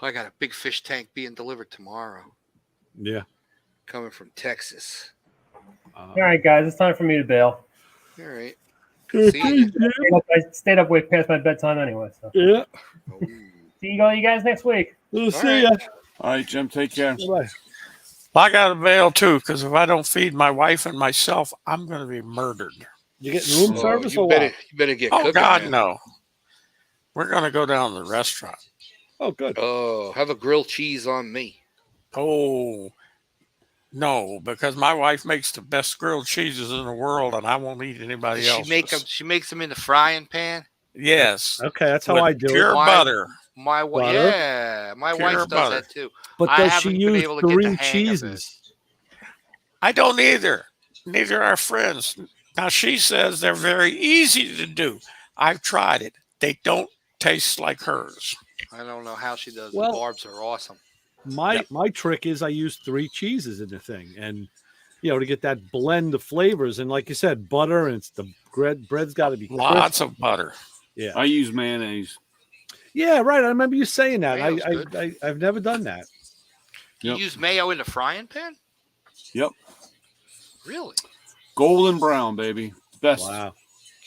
I got a big fish tank being delivered tomorrow. Yeah. Coming from Texas. All right, guys, it's time for me to bail. All right. I stayed up way past my bedtime anyway. So. Yeah. See you guys next week. We'll see ya. All right, Jim, take care. Bye. I got to bail too, because if I don't feed my wife and myself, I'm going to be murdered. You getting room service or what? what? You better get Oh, cooking, God, man. no. We're going to go down to the restaurant. Oh, good. Oh, have a grilled cheese on me. Oh, no, because my wife makes the best grilled cheeses in the world, and I won't eat anybody else. She makes them in the frying pan? Yes. Okay, that's how With I do pure it. butter. My wife, Butter? my Pure wife does butter. that too. But I does haven't she been use able to get the 3 hang of it. cheeses? I don't either. Neither are friends. Now, she says they're very easy to do. I've tried it. They don't taste like hers. I don't know how she does. Well, the barbs are awesome. My trick is I use 3 cheeses in the thing, and to get that blend of flavors. And like you said, butter, and it's the bread's got to be crisp. Lots of butter. Yeah, I use mayonnaise. Yeah, right. I remember you saying that. Mayo's I've never done that. You use mayo in the frying pan? Yep. Really? Golden brown, baby. Best. Wow.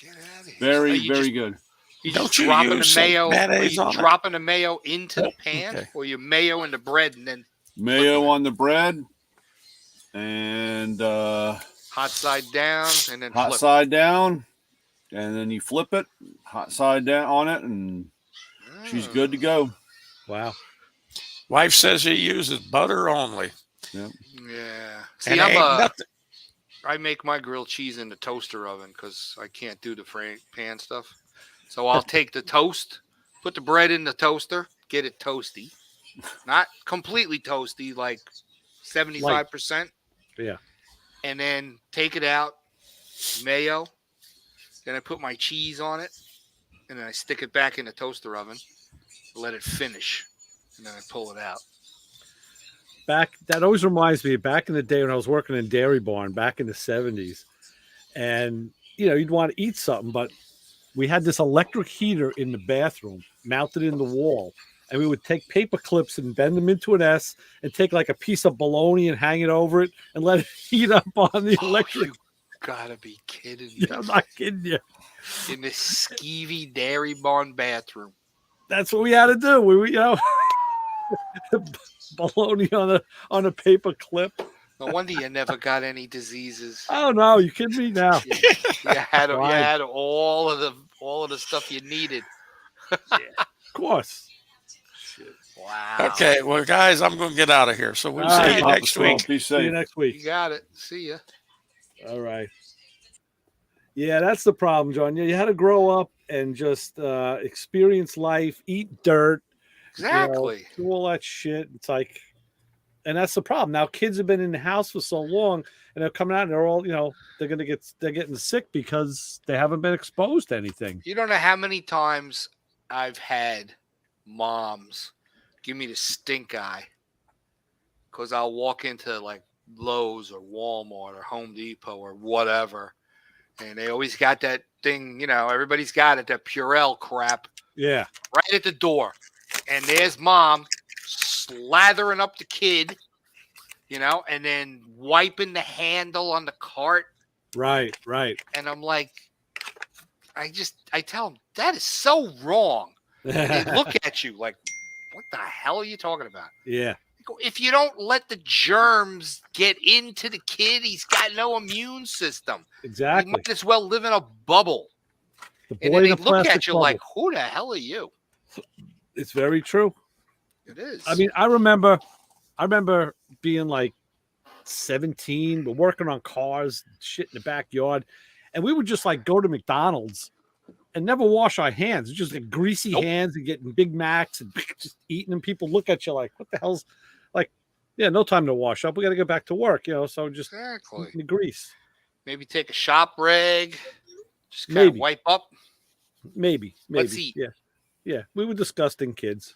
Get out of here. Very good. You Don't just you dropping use the mayo? some Are mayonnaise you on it? dropping the mayo into the pan, Okay. or you mayo in the bread and then Mayo on the bread, and hot side down and then hot flip? side down, and then you flip it, hot side down on it, and she's good to go. Wow. Wife says she uses butter only. Yep. Yeah. See, And ain't nothing. I make my grilled cheese in the toaster oven because I can't do the pan stuff. So I'll take the toast, put the bread in the toaster, get it toasty, not completely toasty, like 75%. Yeah. And then take it out, mayo. Then I put my cheese on it, and then I stick it back in the toaster oven, let it finish, and then I pull it out. That always reminds me back in the day when I was working in Dairy Barn back in the 70s, and you'd want to eat something, but we had this electric heater in the bathroom mounted in the wall, and we would take paper clips and bend them into an S and take like a piece of bologna and hang it over it and let it heat up on the electric. You gotta be kidding me. Yeah, I'm not kidding you. In the skeevy dairy barn bathroom. That's what we had to do. We bologna on a paper clip. No wonder you never got any diseases. Oh no, you kidding me now? You had all of the stuff you needed. Of course. Wow. Okay, well, guys, I'm going to get out of here. So we'll see you next week. Be See you safe. next week. You got it. See ya. All right. Yeah, that's the problem, John. You had to grow up and just experience life, eat dirt, Exactly. do all that shit. It's like, and that's the problem. Now kids have been in the house for so long, and they're coming out, and they're all, they're getting sick because they haven't been exposed to anything. You don't know how many times I've had moms give me the stink eye because I'll walk into like Lowe's or Walmart or Home Depot or whatever, and they always got that thing, everybody's got it, that Purell crap Yeah. right at the door. And there's mom slathering up the kid, and then wiping the handle on the cart. Right. And I'm like, I tell them, that is so wrong. They look at you like, what the hell are you talking about? Yeah. If you don't let the germs get into the kid, he's got no immune system. Exactly. He might as well live in a bubble. And then they look at you like, who the hell are you? It's very true. It is. I mean, I remember being like 17, we're working on cars, shit in the backyard, and we would just like go to McDonald's and never wash our hands. Just like greasy hands and getting Big Macs and just eating them. People look at you like, what the hell's like, yeah, no time to wash up. We got to get back to work, so just exactly. eating the grease. Maybe take a shop rag, just kind of wipe up. Maybe. Let's eat. Yeah. We were disgusting kids.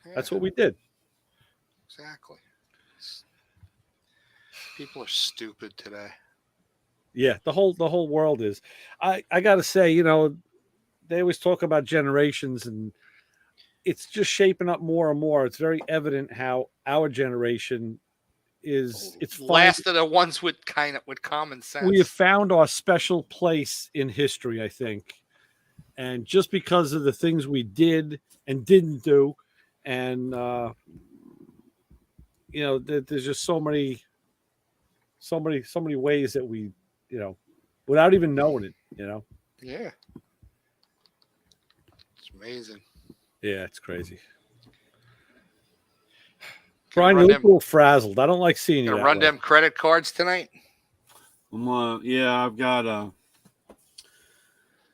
Yeah, that's what we did. Exactly. People are stupid today. Yeah, the whole world is. I got to say, they always talk about generations, and it's just shaping up more and more. It's very evident how our generation is. It's last of the ones with common sense. We have found our special place in history, I think, and just because of the things we did and didn't do, and there's just so many ways that we, without even knowing it, Yeah. It's amazing. Yeah, it's crazy. Brian, you look a little frazzled. I don't like seeing you. Run them credit cards tonight? I've got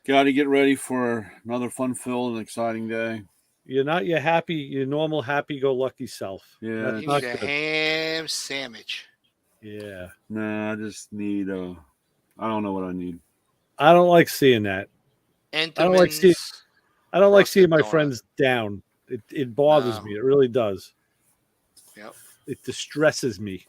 to get ready for another fun-filled and exciting day. You're not your normal happy-go-lucky self. Yeah, you need a ham sandwich. Yeah. Nah, I just need I don't know what I need. I don't like seeing that. I don't like seeing my friends down. It bothers me. It really does. Yep. It distresses me.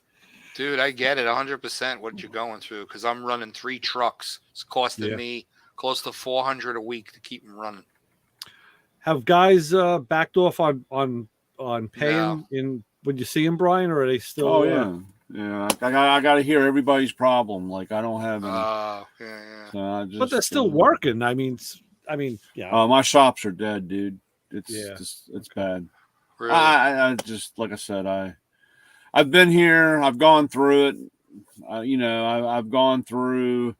Dude, I get it 100% what you're going through because I'm running 3 trucks. It's costing me close to $400 a week to keep them running. Have guys backed off on paying when you see them, Brian, or are they still? Oh yeah. I got to hear everybody's problem. Like I don't have any. Yeah. So but they're still working. I mean, yeah. My shops are dead, dude. It's bad. Really? I just, like I said, I've been here. I've gone through it. I've gone through,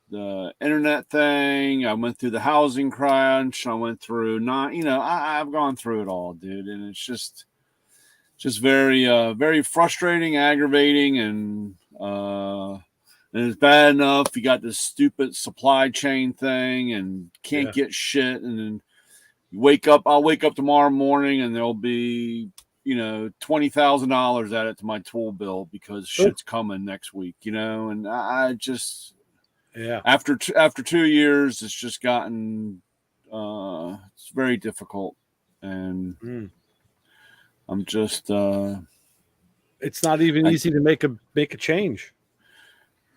the internet thing. I went through the housing crunch. I went through I've gone through it all, dude. And it's just very, very frustrating, aggravating, and it's bad enough. You got this stupid supply chain thing and can't get shit. And then I'll wake up tomorrow morning and there'll be, $20,000 added to my tool bill because shit's coming next week, and I just, after 2 years, it's just gotten, it's very difficult. And I'm just, it's not even easy to make a change.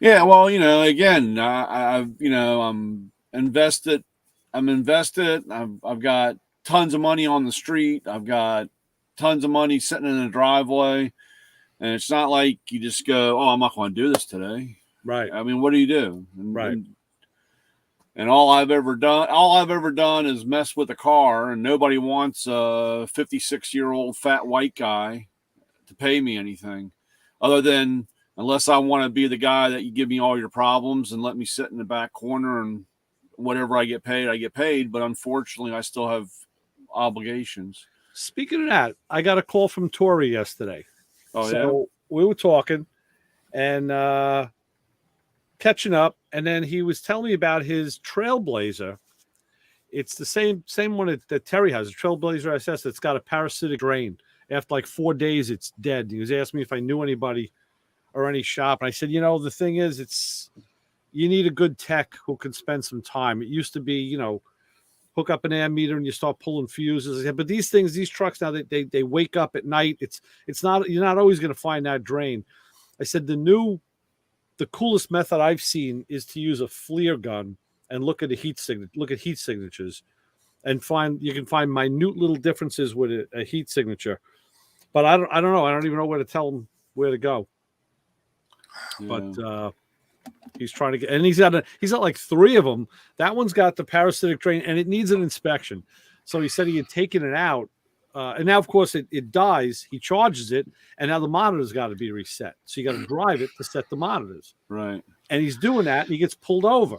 Yeah. Well, again, I'm invested. I've got tons of money on the street. I've got tons of money sitting in the driveway. And it's not like you just go, oh, I'm not going to do this today. Right. I mean, what do you do? Right. And all I've ever done is mess with a car, and nobody wants a 56-year-old fat white guy to pay me anything other than unless I want to be the guy that you give me all your problems and let me sit in the back corner and whatever I get paid. But unfortunately, I still have obligations. Speaking of that, I got a call from Tori yesterday. Oh, so we were talking and catching up, and then he was telling me about his Trailblazer. It's the same one that Terry has, a Trailblazer SS that's got a parasitic drain. After like 4 days, it's dead. He was asking me if I knew anybody or any shop. And I said, the thing is, you need a good tech who can spend some time. It used to be, hook up an ammeter and you start pulling fuses. But these trucks now, they wake up at night. It's not, you're not always going to find that drain. I said, the coolest method I've seen is to use a FLIR gun and look at heat signatures and you can find minute little differences with a heat signature. But I don't know. I don't even know where to tell him where to go. Yeah. But he's trying to get, and he's got like 3 of them. That one's got the parasitic drain, and it needs an inspection. So he said he had taken it out, and now of course it dies. He charges it, and now the monitor's got to be reset. So you got to drive it to set the monitors. Right. And he's doing that, and he gets pulled over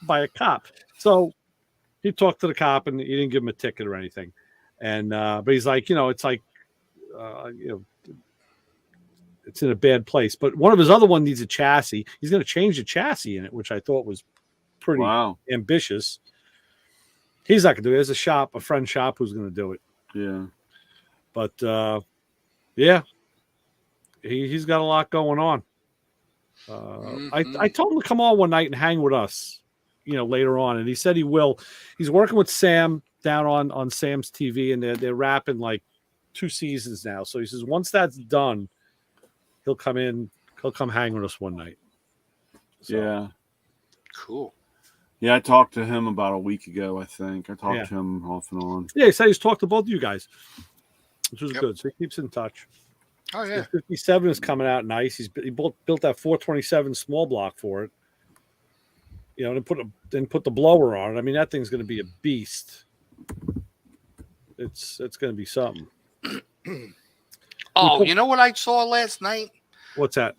by a cop. So he talked to the cop, and he didn't give him a ticket or anything. And but he's like, it's like, it's in a bad place. But one of his other one needs a chassis. He's going to change the chassis in it, which I thought was pretty ambitious. He's not going to do it. There's a friend shop who's going to do it. Yeah. But yeah, he's got a lot going on. I told him to come on one night and hang with us, later on. And he said he will. He's working with Sam down on Sam's TV, and they're wrapping like 2 seasons now. So he says, once that's done, he'll come hang with us one night. So. Yeah. Cool. Yeah, I talked to him about a week ago, I think. I talked to him off and on. Yeah, he said he's talked to both of you guys, which was good. So he keeps in touch. Oh, yeah. The 57 is coming out nice. He built that 427 small block for it. And put the blower on it. I mean, that thing's going to be a beast. It's going to be something. Oh, you know what I saw last night? What's that?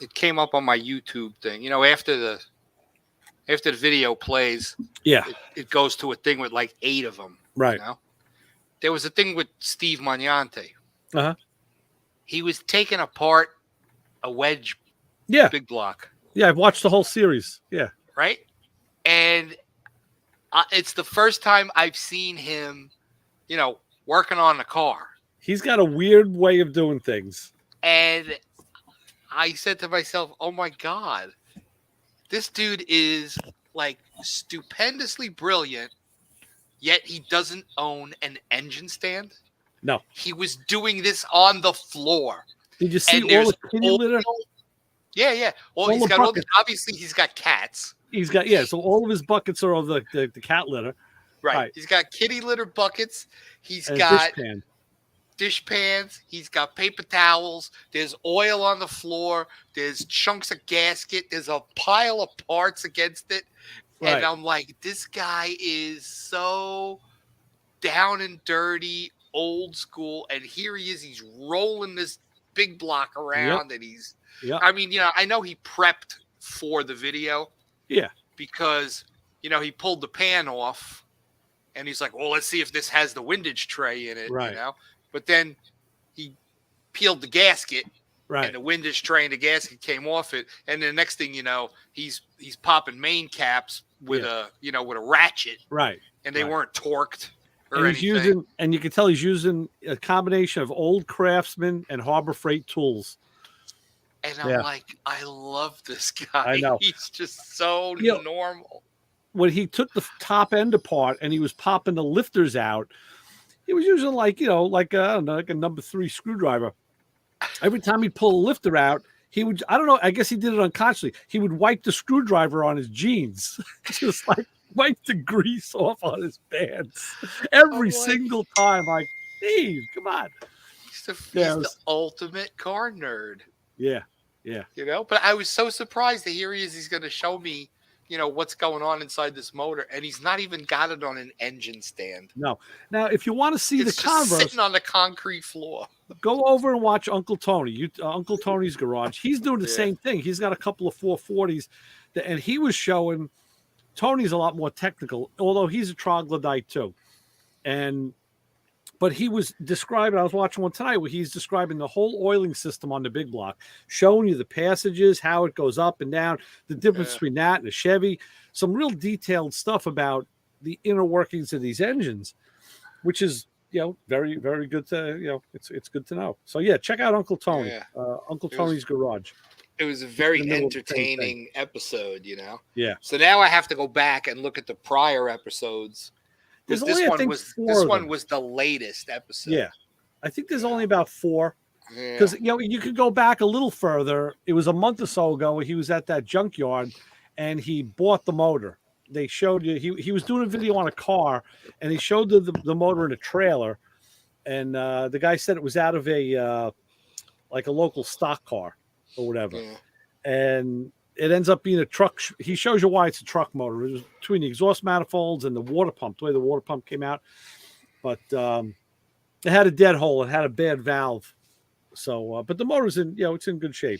It came up on my YouTube thing. After the video plays, it goes to a thing with like 8 of them. Right. There was a thing with Steve Magnante. Uh-huh. He was taking apart a wedge big block. Yeah, I've watched the whole series. Yeah. Right? And it's the first time I've seen him, working on the car. He's got a weird way of doing things. And I said to myself, oh my God, this dude is like stupendously brilliant, yet he doesn't own an engine stand. No. He was doing this on the floor. Did you see all the kitty litter? Yeah. Well, he's got obviously he's got cats. He's got, so all of his buckets are of the cat litter. Right. He's got kitty litter buckets. He's got dish pans. He's got paper towels. There's oil on the floor. There's chunks of gasket. There's a pile of parts against it. Right. And I'm like, this guy is so down and dirty, old school. And here he is. He's rolling this big block around. And he's, I mean, I know he prepped for the video. Yeah. Because, he pulled the pan off. And he's like, well, let's see if this has the windage tray in it, right. But then he peeled the gasket, right. And the windage tray and the gasket came off it. And the next thing you know, he's popping main caps with a ratchet, right? And they weren't torqued or anything. And you can tell he's using a combination of old Craftsman and Harbor Freight tools. And I'm like, I love this guy. I know. He's just so normal. When he took the top end apart and he was popping the lifters out, he was using like a number 3 screwdriver. Every time he'd pull a lifter out, he would, I don't know, I guess he did it unconsciously. He would wipe the screwdriver on his jeans. Just like, wiped the grease off on his pants every single time. Like, Steve, come on. He's the ultimate car nerd. Yeah, yeah. You know, but I was so surprised that here he is. He's going to show me, you know, what's going on inside this motor, and he's not even got it on an engine stand. No. Now, if you want to see it's the just Converse, sitting on the concrete floor. Go over and watch Uncle Tony. Uncle Tony's garage. He's doing the same thing. He's got a couple of 440s, and he was showing. Tony's a lot more technical, although he's a troglodyte too. But he was describing, I was watching one tonight where he's describing the whole oiling system on the big block, showing you the passages, how it goes up and down, the difference between that and a Chevy, some real detailed stuff about the inner workings of these engines, which is, very, very good to, it's good to know. So yeah, check out Uncle Tony, Uncle Tony's garage. It was a very entertaining episode, Yeah. So now I have to go back and look at the prior episodes. This one was the latest episode. Yeah, I think there's only about 4. Because you could go back a little further. It was a month or so ago. He was at that junkyard, and he bought the motor. They showed you he was doing a video on a car, and he showed the motor in a trailer, and the guy said it was out of a local stock car or whatever, and it ends up being a truck. He shows you why it's a truck motor. It was between the exhaust manifolds and the water pump, the way the water pump came out. But it had a dead hole. It had a bad valve. So, but the motor's in, it's in good shape.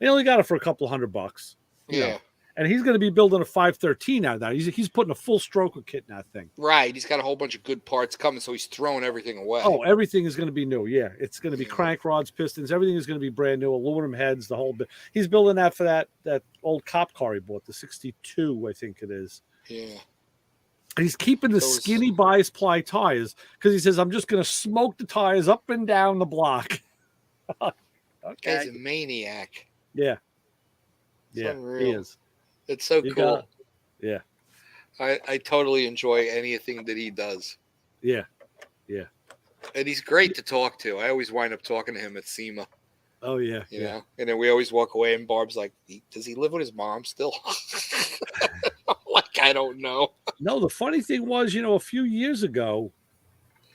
He only got it for a couple $100. Yeah. And he's going to be building a 513 out of that. He's putting a full stroker kit in that thing. Right. He's got a whole bunch of good parts coming, so he's throwing everything away. Oh, everything is going to be new. Yeah. It's going to be crank rods, pistons. Everything is going to be brand new. Aluminum heads, the whole bit. He's building that for that old cop car he bought, the 62, I think it is. Yeah. And he's keeping the skinny bias ply tires because he says, I'm just going to smoke the tires up and down the block. Okay. He's a maniac. Yeah. It's unreal. He is. It's so cool. Yeah. I totally enjoy anything that he does. Yeah. Yeah. And he's great to talk to. I always wind up talking to him at SEMA. Oh, yeah. You know? And then we always walk away, and Barb's like, does he live with his mom still? Like, I don't know. No, the funny thing was, a few years ago,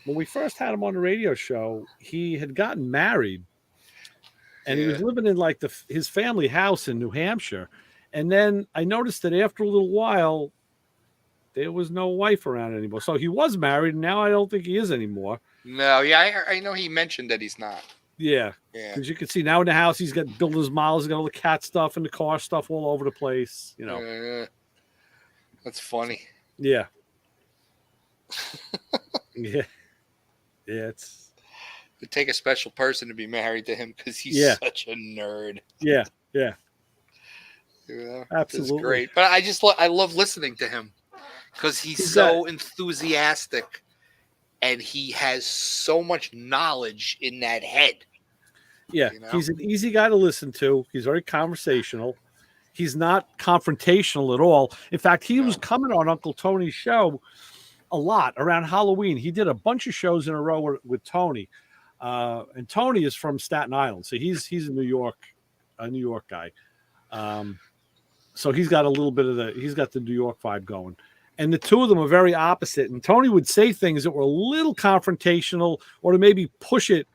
when we first had him on the radio show, he had gotten married. And he was living in his family house in New Hampshire. And then I noticed that after a little while, there was no wife around anymore. So he was married, and now I don't think he is anymore. No, yeah, I know he mentioned that he's not. Yeah. Because you can see now in the house, he's got building his models, he's got all the cat stuff and the car stuff all over the place. That's funny. Yeah. Yeah. Yeah, it would take a special person to be married to him because he's such a nerd. Yeah, yeah. Absolutely. It's great. But I love listening to him because he's so enthusiastic and he has so much knowledge in that head. Yeah, he's an easy guy to listen to. He's very conversational. He's not confrontational at all. In fact, he was coming on Uncle Tony's show a lot around Halloween. He did a bunch of shows in a row with Tony. And Tony is from Staten Island. So he's a New York guy. So he's got a little bit he's got the New York vibe going. And the two of them are very opposite. And Tony would say things that were a little confrontational or to maybe push it,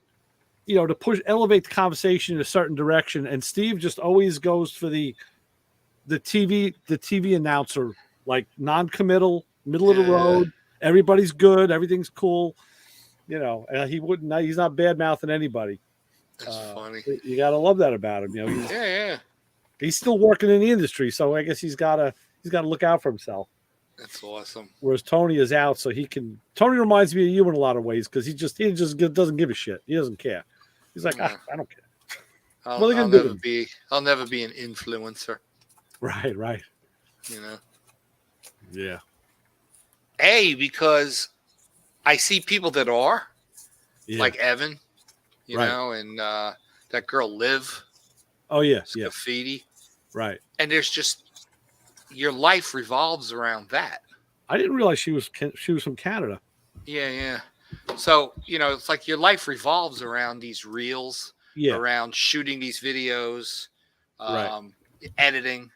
elevate the conversation in a certain direction. And Steve just always goes for the TV announcer, like non-committal, middle of the road. Everybody's good. Everything's cool. And he's not bad mouthing anybody. That's funny. You got to love that about him. He's still working in the industry, so I guess he's got to look out for himself. That's awesome. Whereas Tony is out, so he can. Tony reminds me of you in a lot of ways because he just doesn't give a shit. He doesn't care. He's like, I don't care. I'll never be an influencer. Right. Yeah. Because I see people that are like Evan, know, and that girl Liv. Oh yeah, Graffiti. Right. And there's just your life revolves around that. I didn't realize she was from Canada. Yeah. So, it's like your life revolves around these reels, around shooting these videos, editing,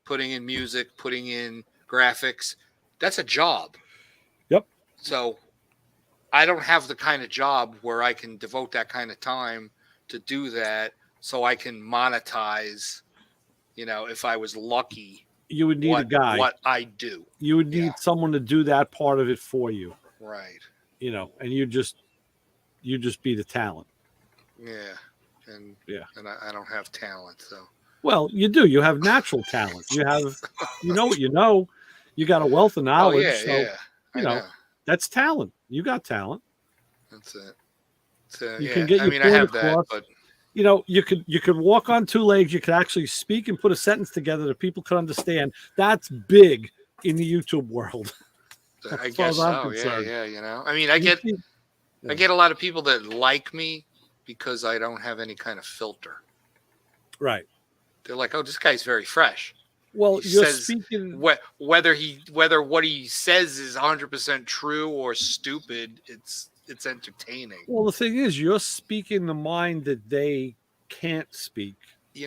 putting in music, putting in graphics, That's a job. Yep. So I don't have the kind of job where I can devote that kind of time to do that, so I can monetize, if I was lucky, You would need a guy. What I do. You would need someone to do that part of it for you. Right. And you just be the talent. Yeah. And I don't have talent, so. Well, you do. You have natural talent. You have, what you know. You got a wealth of knowledge. That's talent. You got talent. That's it. So, you can get your point I have across. that, but you could walk on two legs. You could actually speak and put a sentence together that people could understand. That's big in the YouTube world. I guess so. Yeah. I get a lot of people that like me because I don't have any kind of filter. Right. They're like, "Oh, this guy's very fresh." Well, you're speaking whether what he says is 100% true or stupid, it's entertaining. Well, the thing is, you're speaking the mind that they can't speak.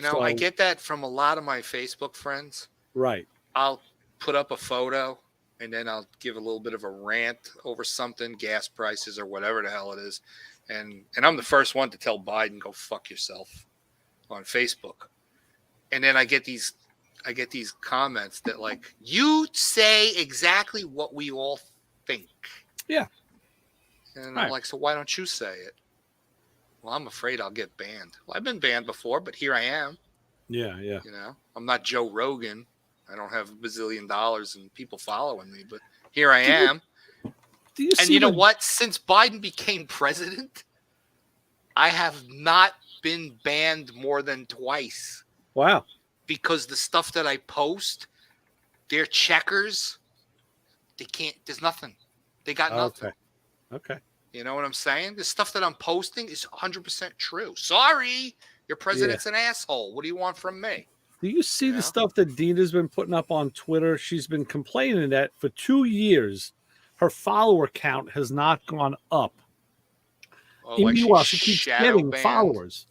I get that from a lot of my Facebook friends. Right. I'll put up a photo and then I'll give a little bit of a rant over something, gas prices or whatever the hell it is. And I'm the first one to tell Biden, go fuck yourself on Facebook. And then I get these comments that like, you say exactly what we all think. Yeah. And I'm like, so why don't you say it? Well, I'm afraid I'll get banned. Well, I've been banned before, but here I am. Yeah. I'm not Joe Rogan. I don't have $1 bazillion and people following me, but here I am. And you know what? Since Biden became president, I have not been banned more than twice. Wow. Because the stuff that I post, they're checkers. They can't, there's nothing. They got nothing. Okay. You know what I'm saying? The stuff that I'm posting is 100% true. Sorry, your president's an asshole. What do you want from me? Do you see the stuff that Dina's been putting up on Twitter? She's been complaining that for 2 years, her follower count has not gone up. Meanwhile, she keeps getting followers.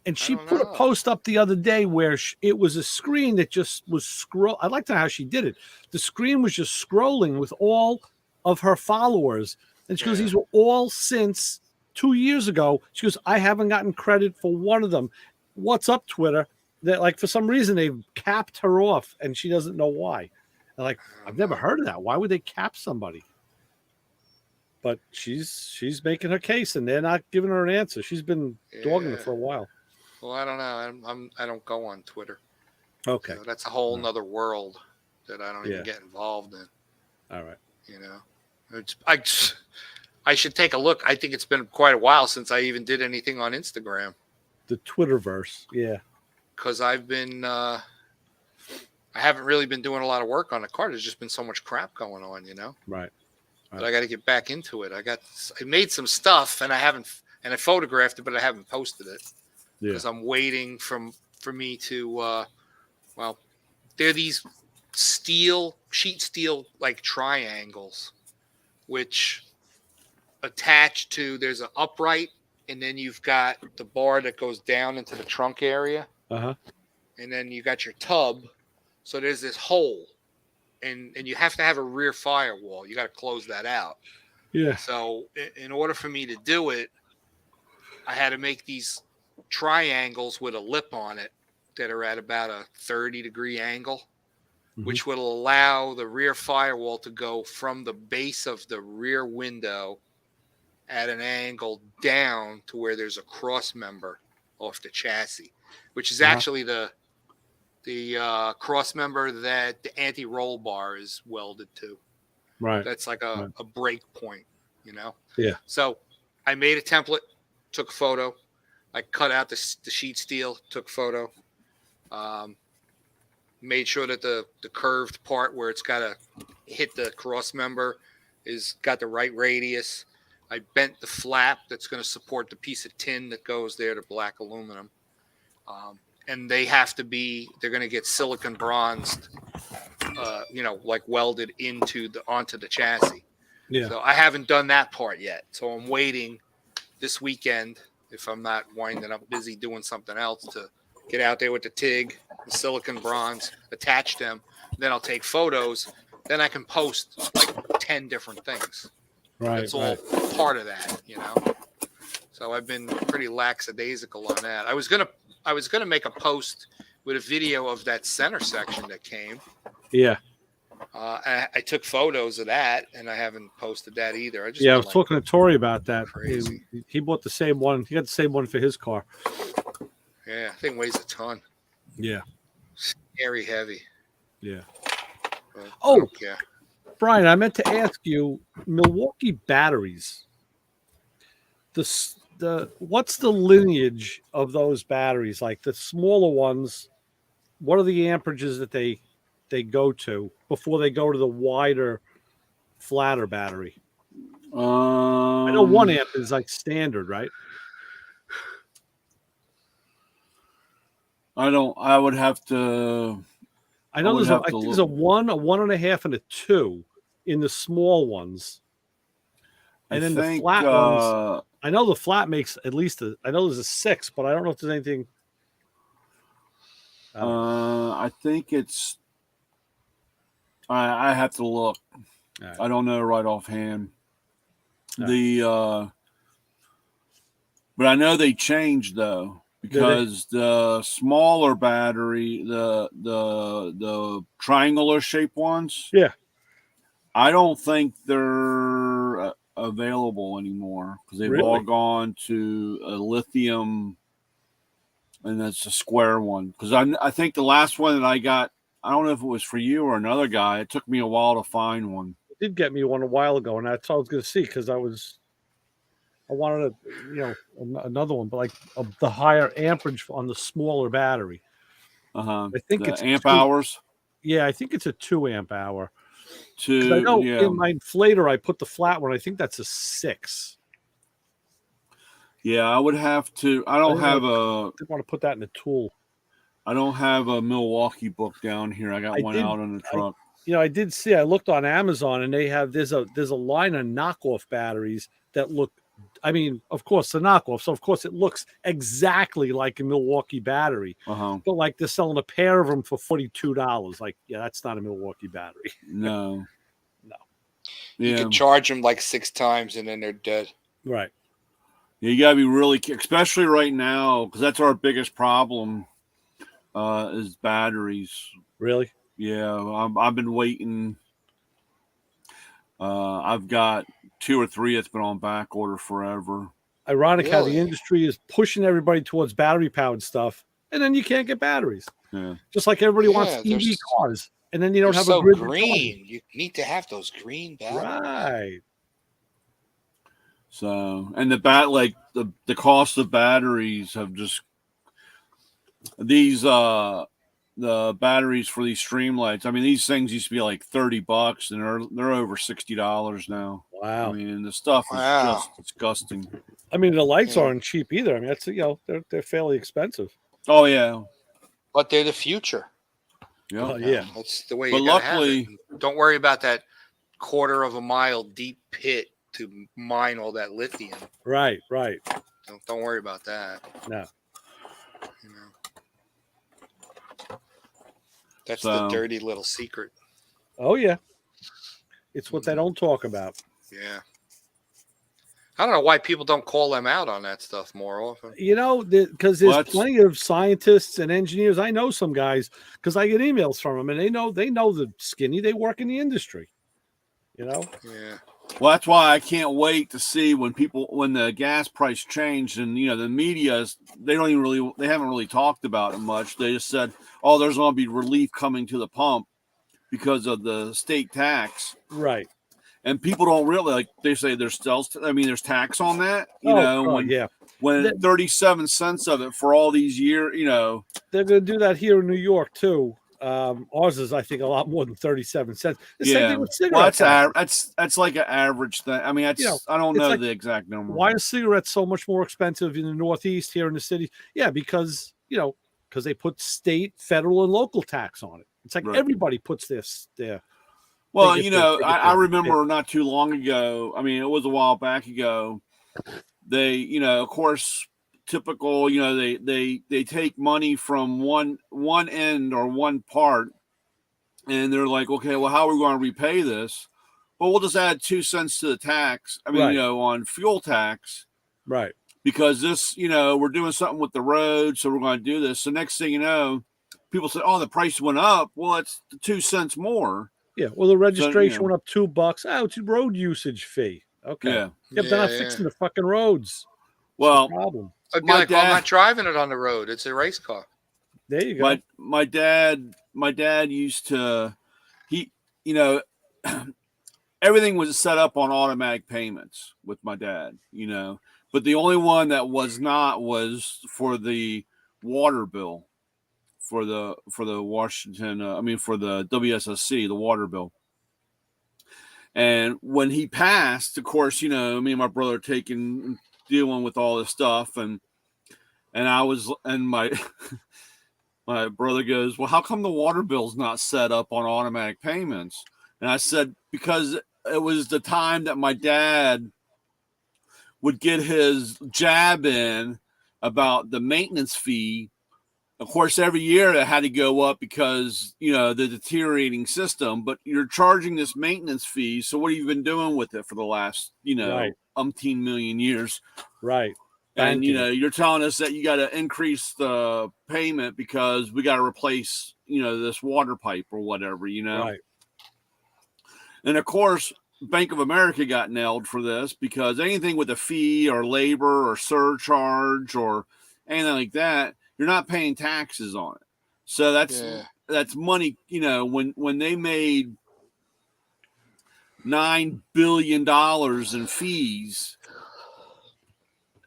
And she put a post up the other day where it was a screen that just was scroll. I liked how she did it. The screen was just scrolling with all of her followers. And she goes, these were all since 2 years ago. She goes, I haven't gotten credit for one of them. What's up, Twitter? That like for some reason they've capped her off and she doesn't know why. And like, I've never heard of that. Why would they cap somebody? But she's making her case and they're not giving her an answer. She's been dogging it for a while. Well, I don't know. I don't go on Twitter. Okay. That's a whole nother world that I don't even get involved in. All right. I should take a look. I think it's been quite a while since I even did anything on Instagram. The Twitterverse. Yeah. Because I've been, I haven't really been doing a lot of work on the car. There's just been so much crap going on, Right. But I got to get back into it. I made some stuff and I photographed it, but I haven't posted it. Because I'm waiting for me to, they're these sheet steel like triangles, which attach to, there's an upright, and then you've got the bar that goes down into the trunk area. And then you got your tub. So there's this hole, and you have to have a rear firewall. You got to close that out. Yeah. So in order for me to do it, I had to make these triangles with a lip on it that are at about a 30-degree angle, which will allow the rear firewall to go from the base of the rear window at an angle down to where there's a cross member off the chassis, which is actually the cross member that the anti-roll bar is welded to. Right. That's like a break point, Yeah. So I made a template, took a photo. I cut out the sheet steel, took a photo, made sure that the curved part where it's got to hit the cross member is got the right radius. I bent the flap that's going to support the piece of tin that goes there, the black aluminum. And they're going to get silicon bronzed, like welded onto the chassis. Yeah. So I haven't done that part yet. So I'm waiting this weekend, if I'm not winding up busy doing something else, to get out there with the TIG, the silicon bronze, attach them. Then I'll take photos then I can post like 10 different things. Right. It's all part of that, you know. So I've been pretty lackadaisical on that. I was gonna make a post with a video of that center section that came. Yeah. I took photos of that, and I haven't posted that either. I was talking to Tori about that. Crazy. He bought the same one. He got the same one for his car. Yeah, thing weighs a ton. Yeah. Scary heavy. Yeah. But Oh, I don't care. Brian, I meant to ask you, Milwaukee Batteries. What's the lineage of those batteries? Like the smaller ones, what are the amperages that they go to before they go to the wider, flatter battery? I know 1 amp is like standard, right? I would have to. I know I think there's a 1, a 1.5, and a 2 in the small ones. And then the flat ones. I know the flat makes at least I know there's a 6, but I don't know if there's anything. I think it's. I have to look. Right. I don't know right offhand. Right. But I know they changed though, because the smaller battery, the triangular shaped ones. Yeah. I don't think they're available anymore because they've all gone to a lithium, and that's a square one. Because I think the last one that I got, I don't know if it was for you or another guy. It took me a while to find one. It did get me one a while ago, and that's all I was going to see because I wanted another one, but like the higher amperage on the smaller battery. I think it's amp hours. Yeah, I think it's a 2 amp hour. I 2. know Yeah. in my inflator I put the flat one. I think that's a 6. Yeah, I would have to. I didn't want to put that in a tool. I don't have a Milwaukee book down here. I got one out on the truck. I did see. I looked on Amazon, and they have there's a line of knockoff batteries that look. I mean, of course, the knockoff. So of course, it looks exactly like a Milwaukee battery. But like they're selling a pair of them for $42. Like, yeah, that's not a Milwaukee battery. No. You Yeah. can charge them like 6 times, and then they're dead. Right. Yeah, you gotta be really, especially right now, because that's our biggest problem. Is batteries. Really? Yeah, I've been waiting. I've got 2 or 3 that's been on back order forever. Ironic how the industry is pushing everybody towards battery powered stuff, and then you can't get batteries. Yeah. Just like everybody wants EV cars, and then you don't have a grid. Green. You need to have those green batteries. Right. So, and the cost of batteries have just these the batteries for these Streamlights. I mean, these things used to be like $30, and they're over $60 now. Wow. I mean, the stuff is just disgusting. I mean, the lights aren't cheap either. I mean, that's they're fairly expensive. Oh yeah, but they're the future. Yeah, yeah. That's the way. But you gotta luckily, have it. Don't worry about that 1/4 of a mile deep pit to mine all that lithium. Right. Don't worry about that. No. You know. That's the dirty little secret. Oh yeah, it's what they don't talk about. Yeah, I don't know why people don't call them out on that stuff more often. Because there's plenty of scientists and engineers. I know some guys because I get emails from them, and they know the skinny. They work in the industry. Yeah. Well, that's why I can't wait to see when the gas price changed, and the media they haven't really talked about it much. They just said, "Oh, there's going to be relief coming to the pump because of the state tax." Right. And people don't really they say there's tax on that. When 37 cents of it for all these years, they're going to do that here in New York too. Ours is, I think, a lot more than 37 cents. The same thing with cigarettes. Well, that's like an average thing. I mean, I don't know the exact number. Why are cigarettes so much more expensive in the Northeast here in the city? Yeah, because they put state, federal, and local tax on it. It's like everybody puts their. Well, I remember not too long ago. I mean, it was a while back ago. They, of course, typical. They take money from one end or one part And they're like, okay, well, how are we going to repay this? Well, we'll just add 2 cents to the tax. I mean, Right. on fuel tax. Right. Because this, we're doing something with the road, so we're going to do this. So next thing you know, people say, "Oh, the price went up." Well, it's 2 cents more. Yeah. Well, the registration went up $2. Oh, it's a road usage fee. Okay. Yeah. If they're not fixing the fucking roads. Well, problem. I'd be like, I'm not driving it on the road. It's a race car. There you go. My dad used to, everything was set up on automatic payments with my dad, but the only one that was not was for the water bill, for the Washington, for the WSSC, the water bill. And when he passed, of course, me and my brother dealing with all this stuff, and my my brother goes, "Well, how come the water bill's not set up on automatic payments?" And I said, because it was the time that my dad would get his jab in about the maintenance fee. Of course, every year it had to go up because, the deteriorating system, but you're charging this maintenance fee. So what have you been doing with it for the last, umpteen million years? Right. And, you're telling us that you got to increase the payment because we got to replace, this water pipe or whatever, Right. And of course, Bank of America got nailed for this because anything with a fee or labor or surcharge or anything like that, you're not paying taxes on it. So that's money, when they made $9 billion in fees,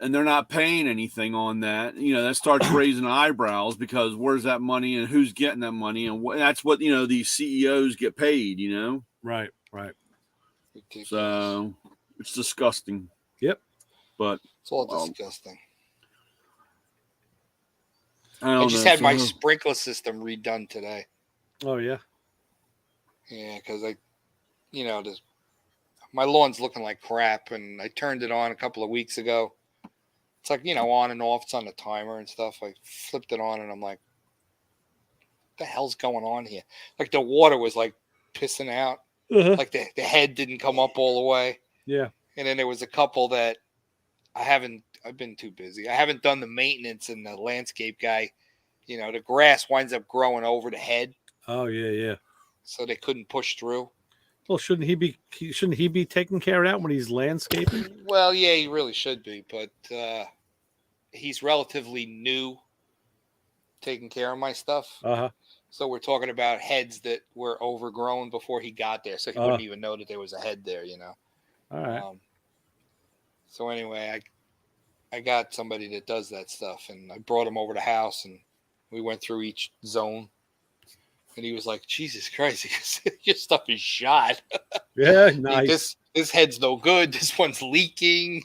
and they're not paying anything on that, that starts raising eyebrows because where's that money and who's getting that money? And that's what, these CEOs get paid, Right. Right. So it's disgusting. Yep. But it's all disgusting. I just had my sprinkler system redone today. Oh, yeah. Yeah, because my lawn's looking like crap, and I turned it on a couple of weeks ago. It's like, on and off. It's on the timer and stuff. I flipped it on, and I'm like, what the hell's going on here? Like, the water was, like, pissing out. Uh-huh. Like, the head didn't come up all the way. Yeah. And then there was a couple that I've been too busy. I haven't done the maintenance, and the landscape guy, the grass winds up growing over the head. Oh, yeah, yeah. So they couldn't push through. Well, shouldn't he be taking care of that when he's landscaping? Well, yeah, he really should be, but he's relatively new taking care of my stuff. Uh-huh. So we're talking about heads that were overgrown before he got there, so he wouldn't even know that there was a head there, All right. So anyway, I got somebody that does that stuff, and I brought him over to the house, and we went through each zone. And he was like, "Jesus Christ, your stuff is shot." Yeah, nice. This head's no good. This one's leaking.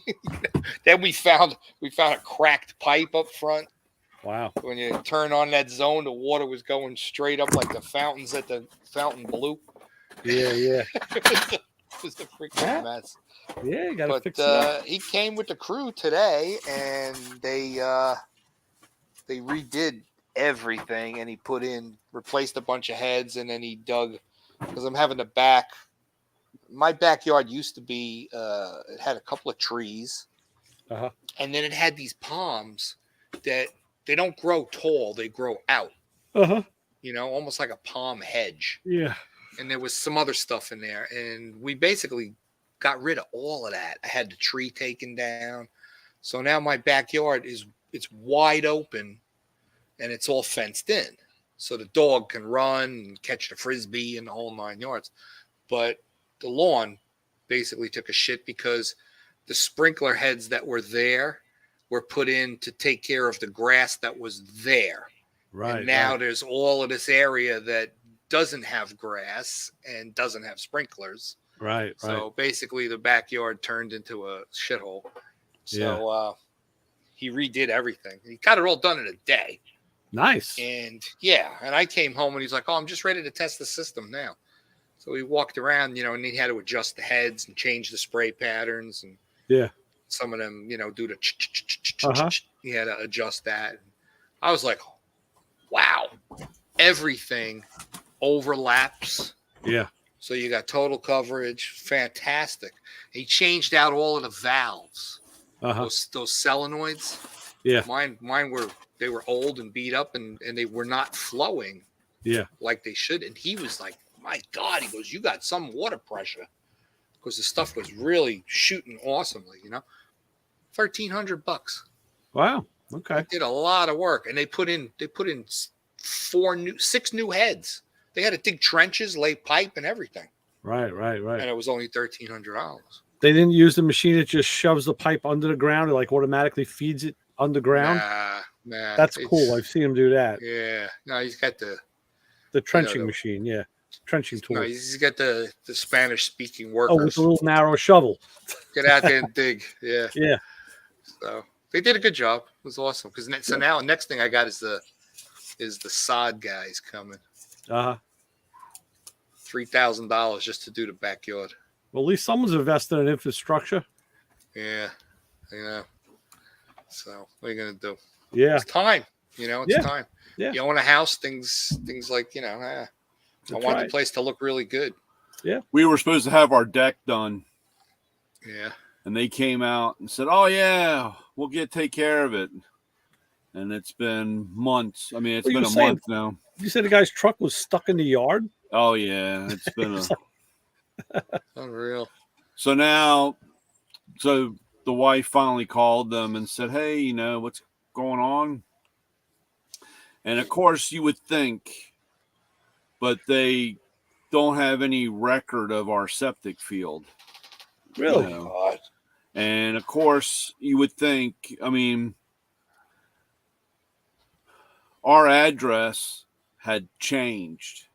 Then we found a cracked pipe up front. Wow. When you turn on that zone, the water was going straight up like the fountains at the Fountain Blue. Yeah, yeah. It was a freaking mess. Yeah, you gotta fix it up. He came with the crew today, and they redid everything, and he replaced a bunch of heads, and then he dug, because I'm having my backyard used to be it had a couple of trees, and then it had these palms that they don't grow tall, they grow out, almost like a palm hedge. Yeah. And there was some other stuff in there, and we basically got rid of all of that. I had the tree taken down, so now my backyard it's wide open, and it's all fenced in, so the dog can run and catch the frisbee and the whole 9 yards. But the lawn basically took a shit because the sprinkler heads that were there were put in to take care of the grass that was there. Right. And now there's all of this area that doesn't have grass and doesn't have sprinklers. Right. So basically the backyard turned into a shithole. So he redid everything. He got it all done in a day. Nice. And I came home and he's like, "Oh, I'm just ready to test the system now." So we walked around, and he had to adjust the heads and change the spray patterns, and some of them, do the he had to adjust that. I was like, wow, everything overlaps. Yeah. So you got total coverage. Fantastic. He changed out all of the valves. Those solenoids. Yeah. Mine were old and beat up and they were not flowing. Yeah. Like they should. And he was like, my God, he goes, you got some water pressure. Because the stuff was really shooting awesomely, $1,300. Wow. Okay. They did a lot of work. And they put in 6 new heads. They had to dig trenches, lay pipe and everything. Right. And it was only $1,300. They didn't use the machine that just shoves the pipe under the ground and like automatically feeds it underground. Nah. That's cool. I've seen him do that. Yeah. No, he's got the trenching machine. Yeah. Trenching tool. No, he's got the Spanish speaking Oh, workers. with a little narrow shovel. Get out there and dig. Yeah. Yeah. So they did a good job. It was awesome. So now next thing I got is the sod guys coming. $3,000 just to do the backyard. Well, at least someone's invested in infrastructure. Yeah. So what are you gonna do? Yeah. It's time. It's time. Yeah. You own a house, things like, I want the place to look really good. Yeah. We were supposed to have our deck done. Yeah. And they came out and said, "Oh yeah, we'll take care of it." And it's been months. I mean, it's been a month now. You said the guy's truck was stuck in the yard? Oh yeah, it's been unreal. So the wife finally called them and said, "Hey, what's going on?" And of course, you would think, but they don't have any record of our septic field. Really? God. And of course, you would think, I mean, our address had changed.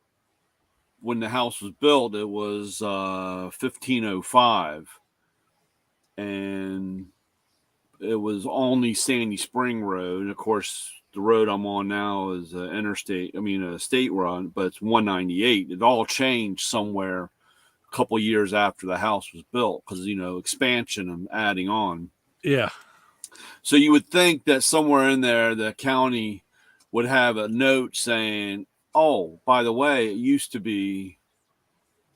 When the house was built, it was 1505. And it was only Sandy Spring Road. And of course, the road I'm on now is a state run, but it's 198. It all changed somewhere a couple years after the house was built because, expansion and adding on. Yeah. So you would think that somewhere in there, the county would have a note saying, "Oh, by the way, it used to be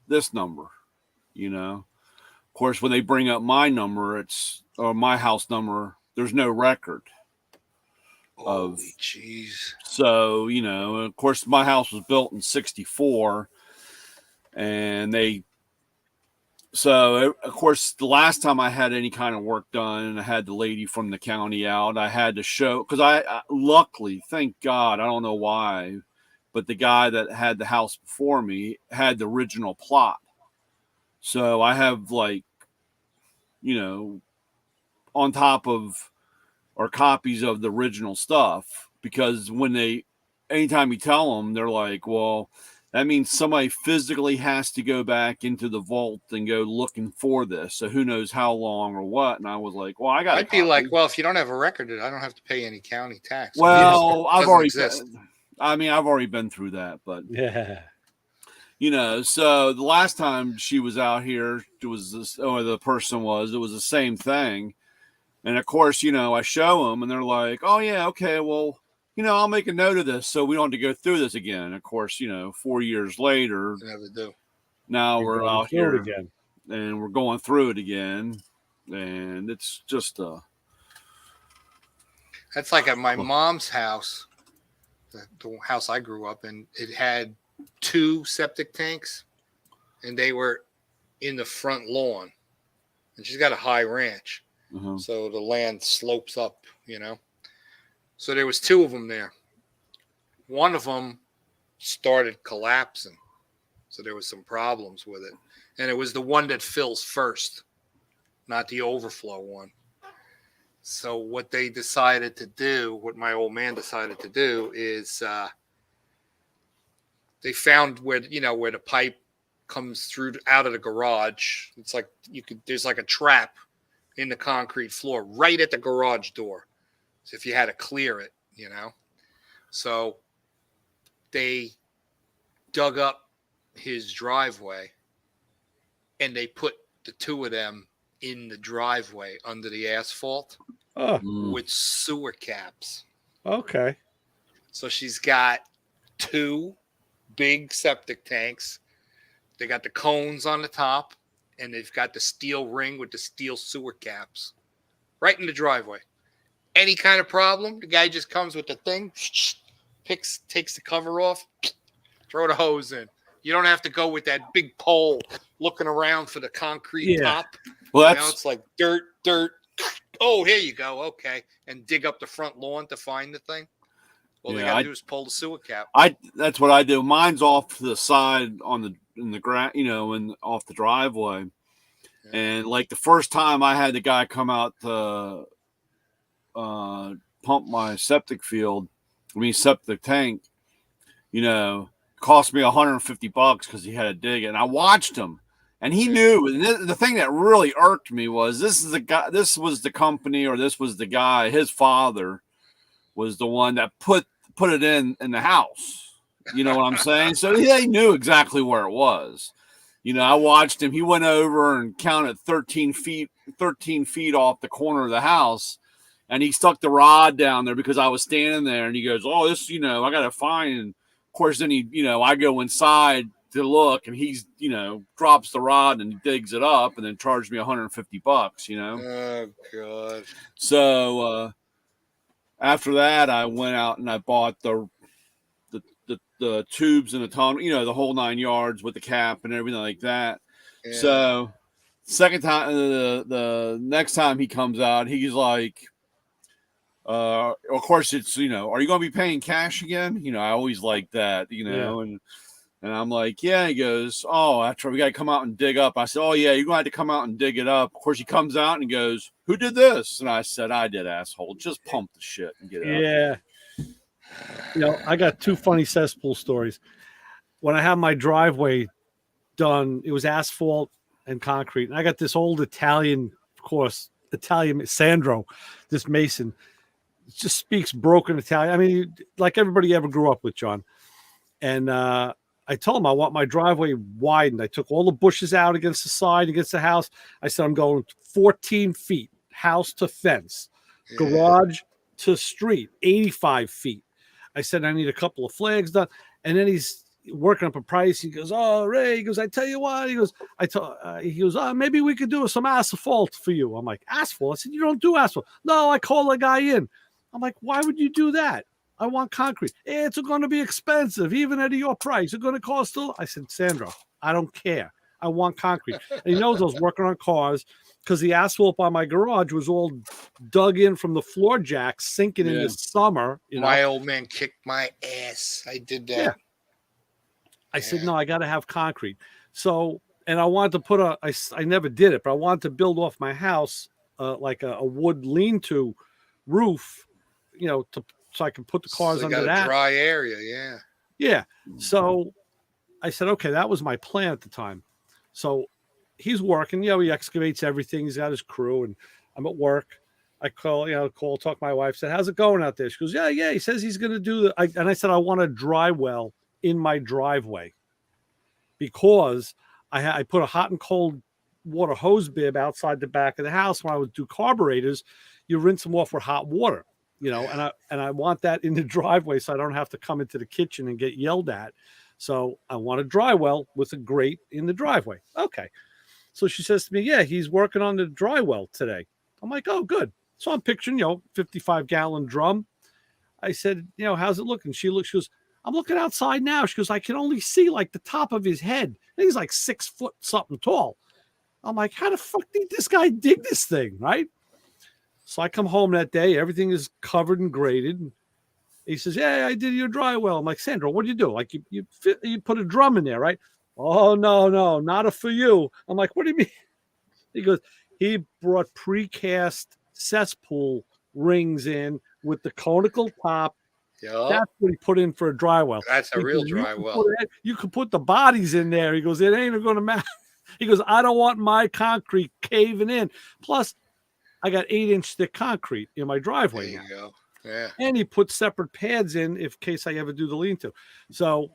this number," Of course, when they bring up my number, or my house number, there's no record. Holy jeez. So, of course, my house was built in 1964, and so of course, the last time I had any kind of work done, and I had the lady from the county out, I had to show, because I luckily, thank God, I don't know why, but the guy that had the house before me had the original plot. So I have on top of, or copies of the original stuff, because anytime you tell them, they're like, well, that means somebody physically has to go back into the vault and go looking for this. So who knows how long or what. And I was like, well, I got I'd be like, well, if you don't have a record, I don't have to pay any county tax. Well, I've already been through that, but yeah. So the last time she was out here, it was the same thing. And of course, I show them and they're like, "Oh yeah, okay, well, I'll make a note of this so we don't have to go through this again." And of course, 4 years later, never do. Now we're out here again, and we're going through it again, and it's just That's like at my mom's house, the house I grew up in. It had 2 septic tanks, and they were in the front lawn. And she's got a high ranch. So the land slopes up, So there was 2 of them there. One of them started collapsing. So there was some problems with it. And it was the one that fills first, not the overflow one. So what my old man decided to do is they found where the pipe comes through out of the garage. It's like there's like a trap in the concrete floor right at the garage door. So if you had to clear it, So they dug up his driveway and they put the 2 of them in the driveway under the asphalt with sewer caps. Okay. So she's got 2 big septic tanks. They got the cones on the top, and they've got the steel ring with the steel sewer caps right in the driveway. Any kind of problem, the guy just comes with the thing, takes the cover off, throw the hose in. You don't have to go with that big pole looking around for the concrete top. Well, it's like dirt. Oh, here you go. Okay. And dig up the front lawn to find the thing. All they got to do is pull the sewer cap. That's what I do. Mine's off to the side in the ground, and off the driveway. Yeah. And like the first time I had the guy come out to pump my septic tank, cost me $150 because he had to dig it. And I watched him, and he knew. And the thing that really irked me was this was the company, or this was the guy. His father was the one that put it in the house. You know what I'm saying? So they knew exactly where it was. I watched him. He went over and counted 13 feet off the corner of the house, and he stuck the rod down there because I was standing there. And he goes, "Oh, this, I got to find." And of course, then I go inside to look, and he's, drops the rod and digs it up, and then charged me $150. Oh God. So after that, I went out and I bought the tubes and the tunnel, the whole 9 yards with the cap and everything like that. Yeah. So second time, the next time he comes out, he's like, of course it's, are you going to be paying cash again? I always like that, and I'm like, yeah. He goes, oh, after we got to come out and dig up. I said, oh yeah, you're going to have to come out and dig it up. Of course he comes out and he goes, who did this? And I said, I did, asshole. Just pump the shit and get it up. I got 2 funny cesspool stories. When I had my driveway done, it was asphalt and concrete. And I got this old Italian Sandro, this mason, just speaks broken Italian. I mean, like everybody ever grew up with, John. And I told him I want my driveway widened. I took all the bushes out against the side, against the house. I said, I'm going 14 feet, house to fence, garage to street, 85 feet. I said, I need a couple of flags done. And then he's working up a price. He goes, oh, Ray, he goes, I tell you what, he goes, maybe we could do some asphalt for you. I'm like, asphalt? I said, you don't do asphalt. No, I call a guy in. I'm like, why would you do that? I want concrete. It's going to be expensive, even at your price. It's going to cost I said, Sandro, I don't care. I want concrete. And he knows I was working on cars because the asphalt by my garage was all dug in from the floor jacks, sinking in the summer. My old man kicked my ass. I did that. Yeah. I said, no, I got to have concrete. So, and I wanted to put I never did it, but I wanted to build off my house like a wood lean-to roof, so I can put the cars under that. Dry area, yeah. So I said, okay, that was my plan at the time. So he's working, he excavates everything. He's got his crew, and I'm at work. I call, talk to my wife, said, how's it going out there? She goes, yeah. He says he's going to do and I said, I want a dry well in my driveway because I put a hot and cold water hose bib outside the back of the house. When I would do carburetors, you rinse them off with hot water. And I want that in the driveway so I don't have to come into the kitchen and get yelled at. So I want a dry well with a grate in the driveway. Okay. So she says to me, yeah, he's working on the dry well today. I'm like, oh, good. So I'm picturing, 55-gallon drum. I said, how's it looking? She goes, I'm looking outside now. She goes, I can only see like the top of his head. And he's like 6 foot something tall. I'm like, how the fuck did this guy dig this thing? Right. So I come home that day, everything is covered and graded. He says, yeah, I did your dry well. I'm like, Sandra, what did you do? Like you put a drum in there, right? Oh, no, not for you. I'm like, what do you mean? He goes, he brought precast cesspool rings in with the conical top. Yep. That's what he put in for a dry well. That's a real dry well. You could put the bodies in there. He goes, it ain't going to matter. He goes, I don't want my concrete caving in. Plus, I got 8-inch thick concrete in my driveway. There you go. Yeah. And he put separate pads in case I ever do the lean-to. So,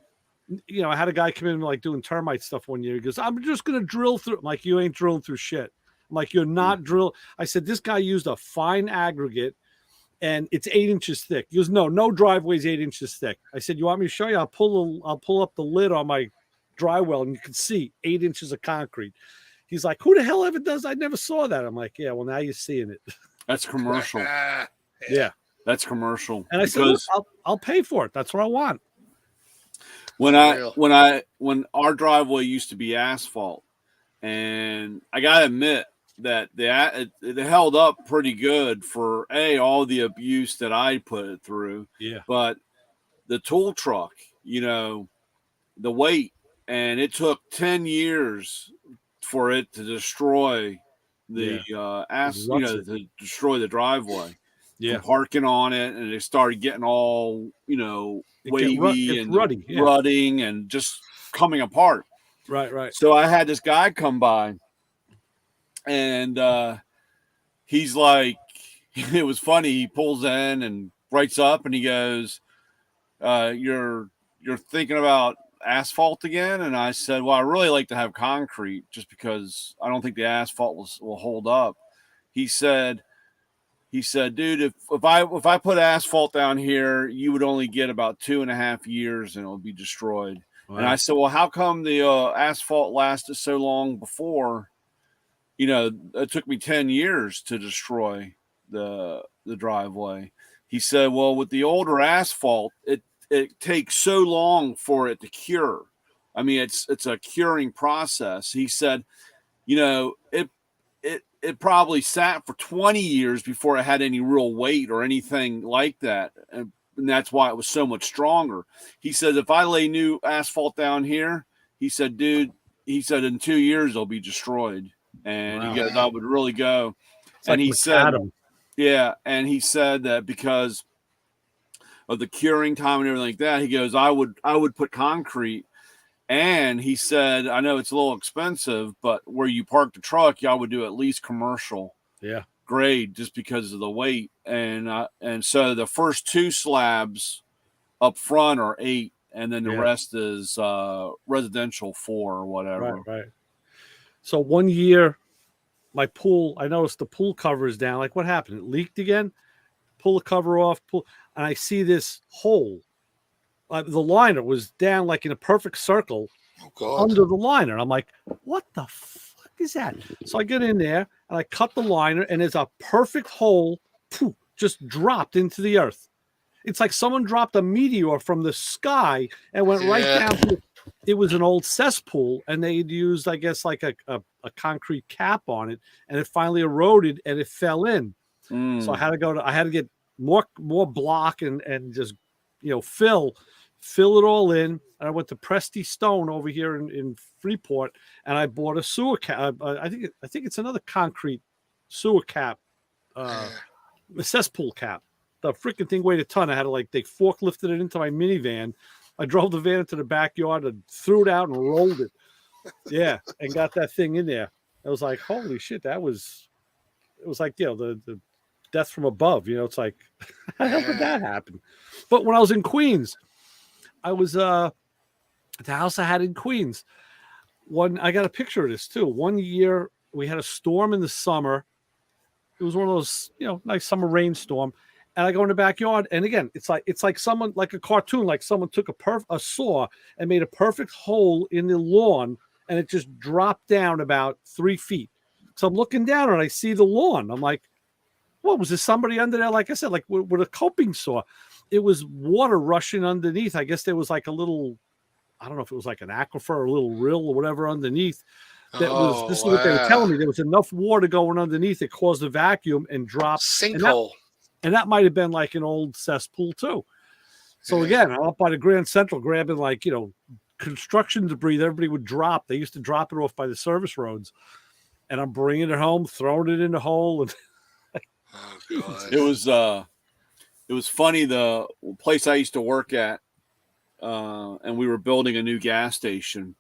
I had a guy come in like doing termite stuff one year. He goes, I'm just going to drill through. I'm like, you ain't drilling through shit. I'm like, you're not drill. I said, this guy used a fine aggregate, and it's 8 inches thick. He goes, no driveway's 8 inches thick. I said, you want me to show you? I'll pull up the lid on my dry well, and you can see 8 inches of concrete. He's like, who the hell ever does? I never saw that. I'm like, yeah, well, now you're seeing it. That's commercial. Yeah, that's commercial. And I said, look, I'll pay for it. That's what I want. When our driveway used to be asphalt, and I gotta admit that it held up pretty good for all the abuse that I put it through. Yeah. But the tool truck, the weight, and it took 10 years for it to destroy the to destroy the driveway. Yeah. Parking on it, and it started getting all wavy and ruddy, rutting and just coming apart. Right. So I had this guy come by, and he's like, it was funny. He pulls in and writes up, and he goes, "You're thinking about asphalt again?" And I said, "Well, I really like to have concrete, just because I don't think the asphalt will hold up." He said, dude, if I put asphalt down here, you would only get about 2.5 years and it'll be destroyed. Wow. And I said, well, how come the asphalt lasted so long before? It took me 10 years to destroy the driveway. He said, well, with the older asphalt, it takes so long for it to cure. I mean, it's a curing process. He said, it probably sat for 20 years before it had any real weight or anything like that. And that's why it was so much stronger. He said, if I lay new asphalt down here, he said, dude, in 2 years, it'll be destroyed. And He goes, I would really go. It's and like he said, yeah. And he said that because of the curing time and everything like that, he goes, I would put concrete. And he said, I know it's a little expensive, but where you park the truck, y'all would do at least commercial grade, just because of the weight. And so the first 2 slabs up front are 8, and then the rest is residential 4 or whatever. Right. So one year, my pool, I noticed the pool cover is down. Like, what happened? It leaked again. Pull the cover off, and I see this hole. The liner was down like in a perfect circle under the liner. And I'm like, what the fuck is that? So I get in there and I cut the liner, and there's a perfect hole just dropped into the earth. It's like someone dropped a meteor from the sky and went right down to it. Was an old cesspool, and they'd used, I guess, like a concrete cap on it, and it finally eroded and it fell in. So I had to get more block and just fill it all in. And I went to Presty Stone over here in Freeport, and I bought a sewer cap. I think it's another concrete sewer cap, a cesspool cap. The freaking thing weighed a ton. I had to they forklifted it into my minivan. I drove the van into the backyard and threw it out and rolled it. Yeah, and got that thing in there. I was like, holy shit, it was like, the death from above. It's like, how did that happen? But when I was in Queens, I was at the house I had in Queens. I got a picture of this too. One year we had a storm in the summer. It was one of those, nice summer rainstorm. And I go in the backyard, and again, it's like someone, like a cartoon, like someone took a saw and made a perfect hole in the lawn, and it just dropped down about 3 feet. So I'm looking down and I see the lawn. I'm like, what was there? Somebody under there? Like I said, like with a coping saw. It was water rushing underneath. I guess there was like a little, I don't know if it was like an aquifer or a little rill or whatever underneath. This is what they were telling me. There was enough water going underneath. It caused a vacuum and dropped. Sinkhole. And that might have been like an old cesspool too. So again, I'm up by the Grand Central grabbing construction debris that everybody would drop. They used to drop it off by the service roads. And I'm bringing it home, throwing it in the hole. And It was funny. The place I used to work at, and we were building a new gas station,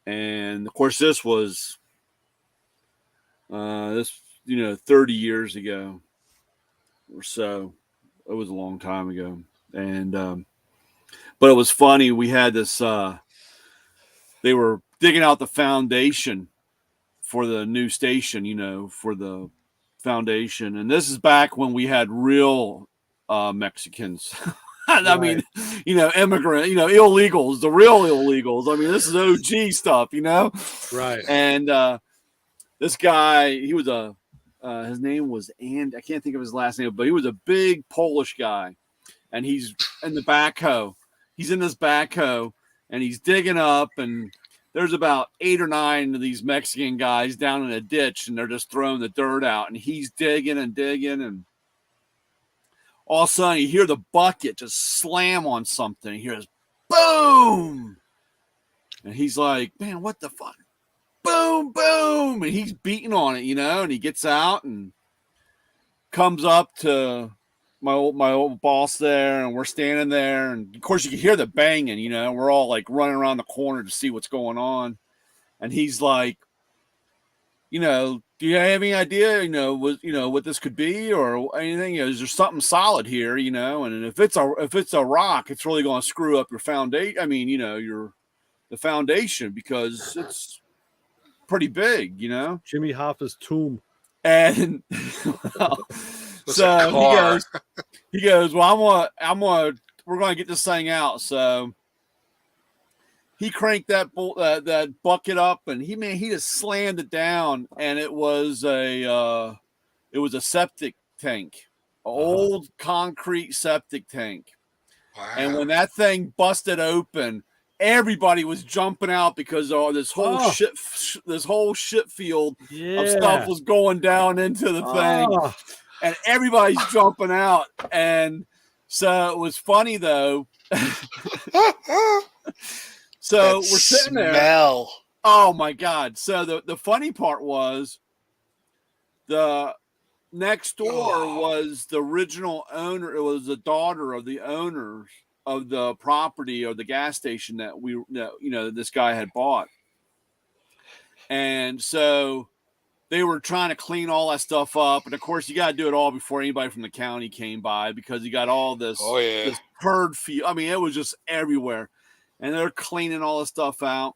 and of course this was 30 years ago or so. It was a long time ago, and but it was funny. We had this. They were digging out the foundation for the new station, for the foundation, and this is back when we had real Mexicans. I mean, immigrant, illegals, the real illegals. I mean, this is OG stuff, Right. And this guy, he was his name was I can't think of his last name, but he was a big Polish guy, and he's in the backhoe. He's in this backhoe, and he's digging up, and there's about 8 or 9 of these Mexican guys down in a ditch, and they're just throwing the dirt out, and he's digging, and all of a sudden you hear the bucket just slam on something. You hear this boom, and he's like, man, what the fuck? Boom, boom, and he's beating on it, and he gets out and comes up to my old boss there, and we're standing there, and of course you can hear the banging, we're all like running around the corner to see what's going on, and he's like, do you have any idea, what this could be or anything? Is there something solid here, and if it's a rock, it's really going to screw up your foundation. I mean, the foundation, because it's pretty big, Jimmy Hoffa's tomb. And so he goes, well, we're going to get this thing out. So he cranked that bucket up, and he just slammed it down, and it was a septic tank, old concrete septic tank. Wow. And when that thing busted open, everybody was jumping out because this whole shit field of stuff was going down into the thing, and everybody's jumping out. And so it was funny though. So we're sitting there. Oh my God. So the funny part was the next door was the original owner. It was the daughter of the owners of the property or the gas station that this guy had bought. And so they were trying to clean all that stuff up. And of course you got to do it all before anybody from the county came by, because you got all this, this herd field. I mean, it was just everywhere, and they're cleaning all the stuff out.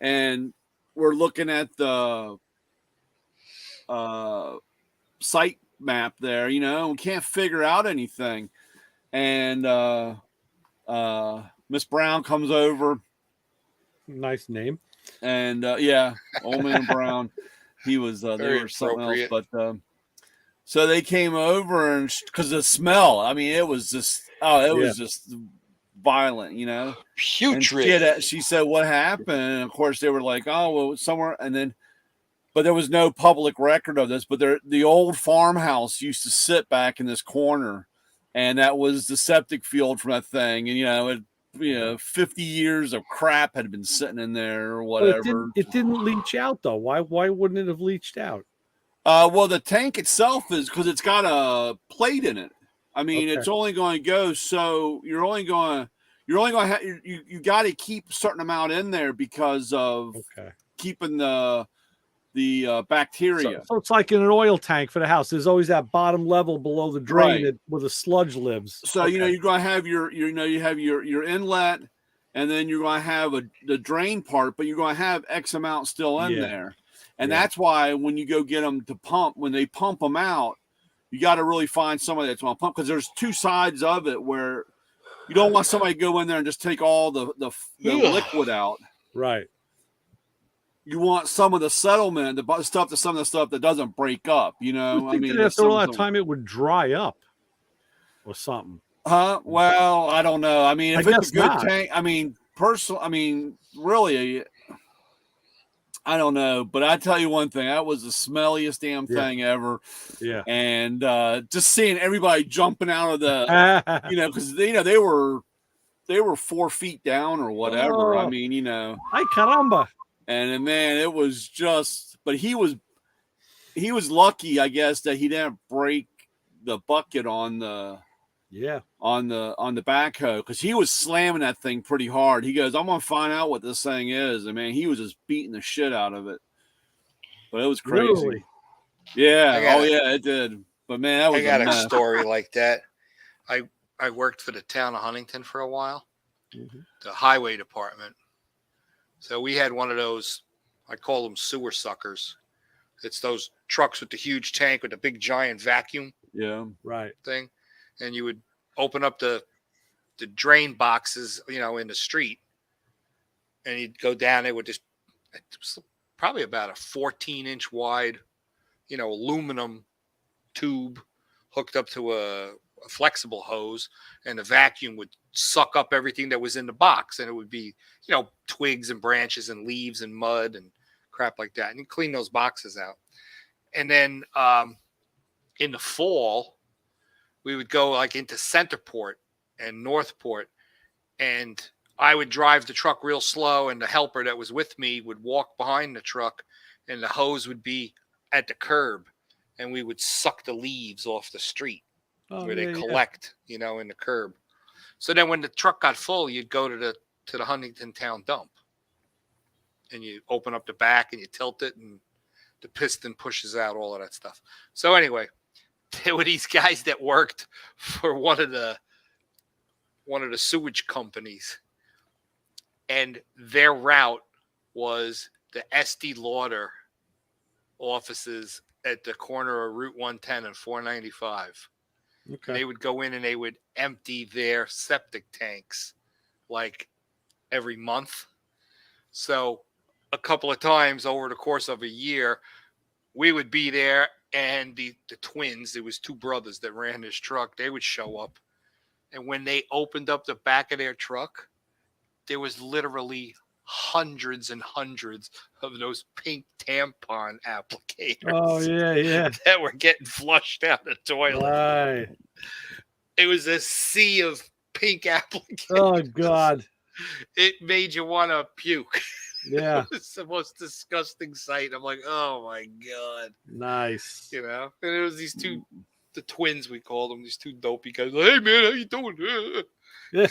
And we're looking at the site map there, we can't figure out anything. And Miss Brown comes over. Nice name. And Old Man Brown. He was they were something else, but so they came over, and because the smell, I mean, it was just was just violent, putrid. She said, what happened? And of course they were like, oh well, somewhere, and then but there was no public record of this, but the old farmhouse used to sit back in this corner, and that was the septic field from that thing. And 50 years of crap had been sitting in there or whatever. It didn't leach out though. Why wouldn't it have leached out? Well, the tank itself is, because it's got a plate in it. I mean, it's only going to go, so you're only going to have, you got to keep a certain amount in there because of keeping the bacteria. So it's like in an oil tank for the house. There's always that bottom level below the drain where the sludge lives. So you're going to have you have your inlet, and then you're going to have the drain part, but you're going to have X amount still in there. And that's why when you go get them to pump, when they pump them out, you got to really find somebody that's going to pump, because there's two sides of it where you don't want somebody to go in there and just take all the liquid out. Right. You want some of the settlement, some of the stuff that doesn't break up, I mean, after all that time, it would dry up or something. Well, I don't know. I mean, if it's a good tank, I mean, really, I don't know. But I tell you one thing, that was the smelliest damn thing ever. Yeah. And just seeing everybody jumping out of the, because they were 4 feet down or whatever. I mean, Ay caramba. And then, man, it was just, but he was lucky, I guess, that he didn't break the bucket on the backhoe, because he was slamming that thing pretty hard. He goes, I'm gonna find out what this thing is, and man, he was just beating the shit out of it. But it was crazy. Really? Yeah. It did. But man, that was a story like that. I worked for the town of Huntington for a while, the highway department. So we had one of those, I call them sewer suckers. It's those trucks with the huge tank with the big giant vacuum Right. thing. And you would open up the drain boxes, in the street, and you'd go down there with this. It was probably about a 14-inch wide, aluminum tube hooked up to a flexible hose, and the vacuum would suck up everything that was in the box, and it would be, twigs and branches and leaves and mud and crap like that, and you clean those boxes out. And then in the fall, we would go like into Centerport and Northport, and I would drive the truck real slow, and the helper that was with me would walk behind the truck, and the hose would be at the curb, and we would suck the leaves off the street where they collect, in the curb. So then when the truck got full, you'd go to the Huntington Town dump, and you open up the back and you tilt it, and the piston pushes out all of that stuff. So anyway, there were these guys that worked for one of the sewage companies, and their route was the Estee Lauder offices at the corner of Route 110 and 495. Okay. They would go in and they would empty their septic tanks like every month. So a couple of times over the course of a year, we would be there, and the twins, there was two brothers that ran this truck, they would show up. And when they opened up the back of their truck, there was literally hundreds and hundreds of those pink tampon applicators. Oh, yeah. That were getting flushed down the toilet. Right. It was a sea of pink applicators. Oh, God. It made you want to puke. Yeah. It's the most disgusting sight. I'm like, oh my God. Nice. And it was these two, the twins, we called them, these two dopey guys. Like, hey man, how you doing? They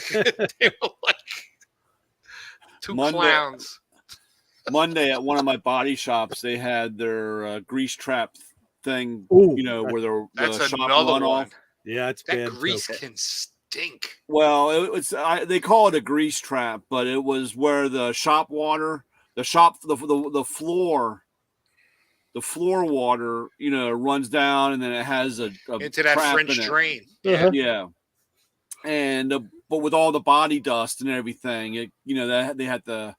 were like two clowns. Monday at one of my body shops, they had their grease trap thing. Ooh, where the That's shop another run one. off. Yeah, it's That bad. grease can stink. Well, they call it a grease trap, but it was where the shop water, the floor water, runs down, and then it has a into that trap French in it. drain. Yeah. And but with all the body dust and everything, that they had to.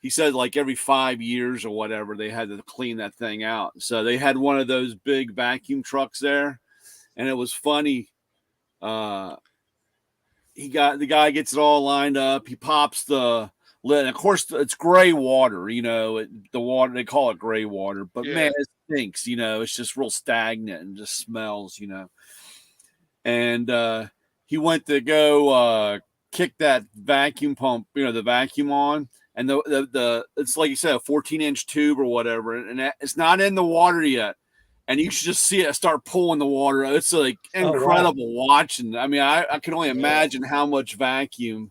He said like every 5 years or whatever, they had to clean that thing out. So they had one of those big vacuum trucks there, and it was funny. The guy gets it all lined up. He pops the lid. And of course, it's gray water. The water, they call it gray water, but man, it stinks. It's just real stagnant and just smells. And he went to go kick that vacuum pump, the vacuum on. And the it's like you said, a 14-inch tube or whatever, and it's not in the water yet. And you should just see it start pulling the water. It's like incredible watching. I mean, I can only imagine how much vacuum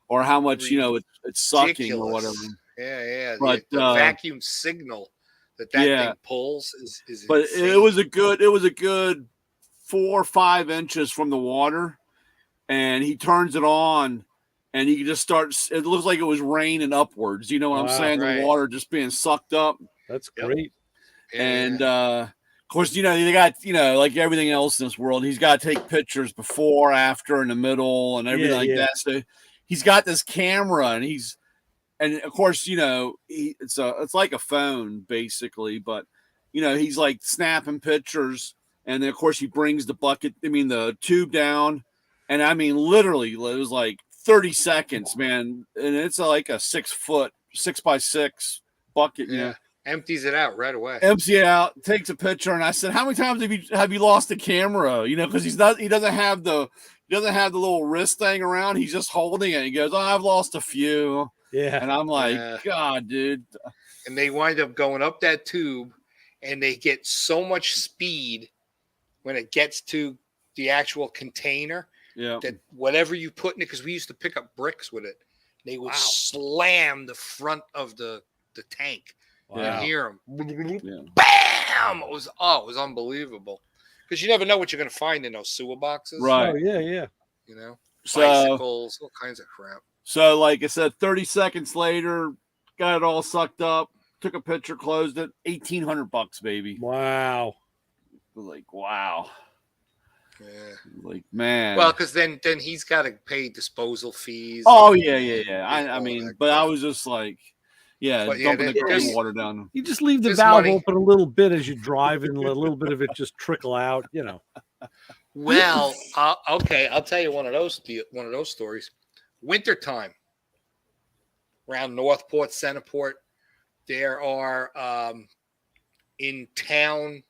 or how much it's sucking or whatever. Yeah. But the vacuum signal that thing pulls is But insane. it was a good 4 or 5 inches from the water, and he turns it on. And he just starts. It looks like it was raining upwards. You know what I'm saying? Right. The water just being sucked up. That's great. And of course, they got like everything else in this world. He's got to take pictures before, after, in the middle, and everything like that. So he's got this camera, and of course, it's like a phone basically, but he's like snapping pictures, and then of course he brings the tube down, and I mean literally it was like 30 seconds, man, and it's like a 6 by 6 bucket. Empties it out right away. Empties it out, takes a picture, and I said, "How many times have you lost the camera?" Because he doesn't have the little wrist thing around. He's just holding it. He goes, "Oh, I've lost a few." Yeah, and I'm like, God, dude. And they wind up going up that tube, and they get so much speed when it gets to the actual container. Yeah. That whatever you put in it, because we used to pick up bricks with it, they would slam the front of the tank. Wow. You hear them. Bam! It was unbelievable. Because you never know what you're going to find in those sewer boxes. Right. Oh, yeah. Bicycles, all kinds of crap. So, like I said, 30 seconds later, got it all sucked up. took a picture, closed it, $1,800, baby. Wow. Like, wow. Yeah. Like, man. Well, because then he's got to pay disposal fees. Oh yeah. I mean, but I was just like, dumping the there's- water down. You just leave the There's valve money. open a little bit as you drive, and a little bit of it just trickle out. You know. Well, okay, I'll tell you one of those stories. Wintertime, around Northport, Centerport, there are in town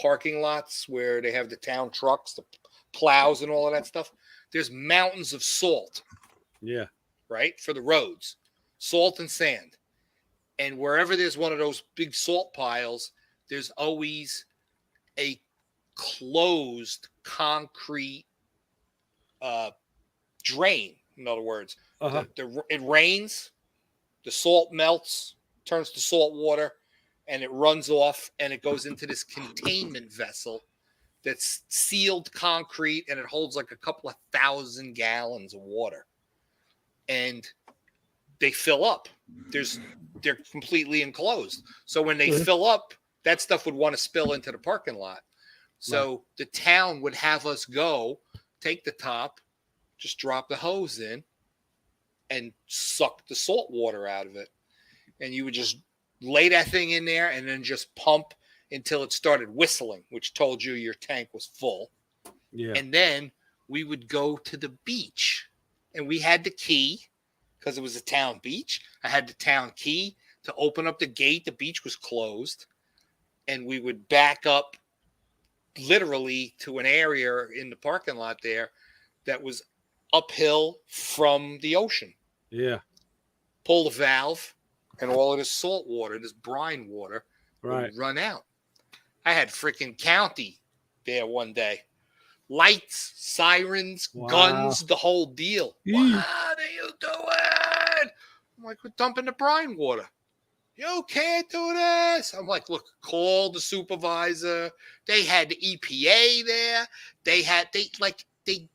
parking lots where they have the town trucks, the plows, and all of that stuff. There's mountains of salt. Yeah. Right, for the roads, salt and sand. And wherever there's one of those big salt piles, there's always a closed concrete drain. In other words, it rains, the salt melts, turns to salt water, and it runs off, and it goes into this containment vessel that's sealed concrete, and it holds like a couple of 1,000 gallons of water. And they fill up. They're completely enclosed. So when they fill up, that stuff would want to spill into the parking lot. So the town would have us go, take the top, just drop the hose in, and suck the salt water out of it. And you would just lay that thing in there and then just pump until it started whistling, which told you your tank was full. Yeah. And then we would go to the beach. And we had the key because it was a town beach. I had the town key to open up the gate. The beach was closed. And we would back up literally to an area in the parking lot there that was uphill from the ocean. Yeah. Pull the valve, and all of this salt water, this brine water, would run out. I had freaking county there one day. Lights, sirens, guns, the whole deal. What are you doing? I'm like, we're dumping the brine water. You can't do this. I'm like, look, call the supervisor. They had the EPA there. They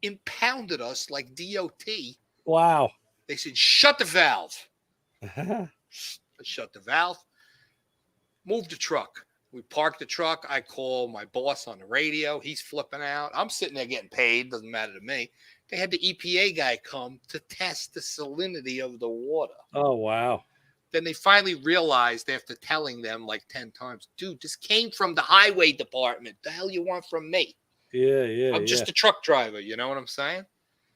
impounded us like DOT. Wow. They said, shut the valve. I shut the valve. Move the truck. We parked the truck. I call my boss on the radio. He's flipping out. I'm sitting there getting paid. Doesn't matter to me. They had the EPA guy come to test the salinity of the water. Oh, wow. Then they finally realized after telling them like 10 times, dude, this came from the highway department. The hell you want from me? Yeah. I'm just a truck driver. You know what I'm saying?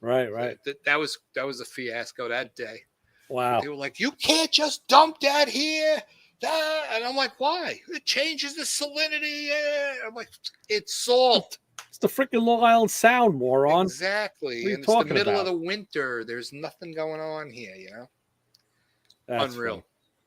Right. That was a fiasco that day. Wow. They were like, you can't just dump that here. And I'm like, why? It changes the salinity. I'm like, it's salt. It's the freaking Long Island Sound, moron. Exactly. And it's the middle of the winter. There's nothing going on here, you know? That's unreal.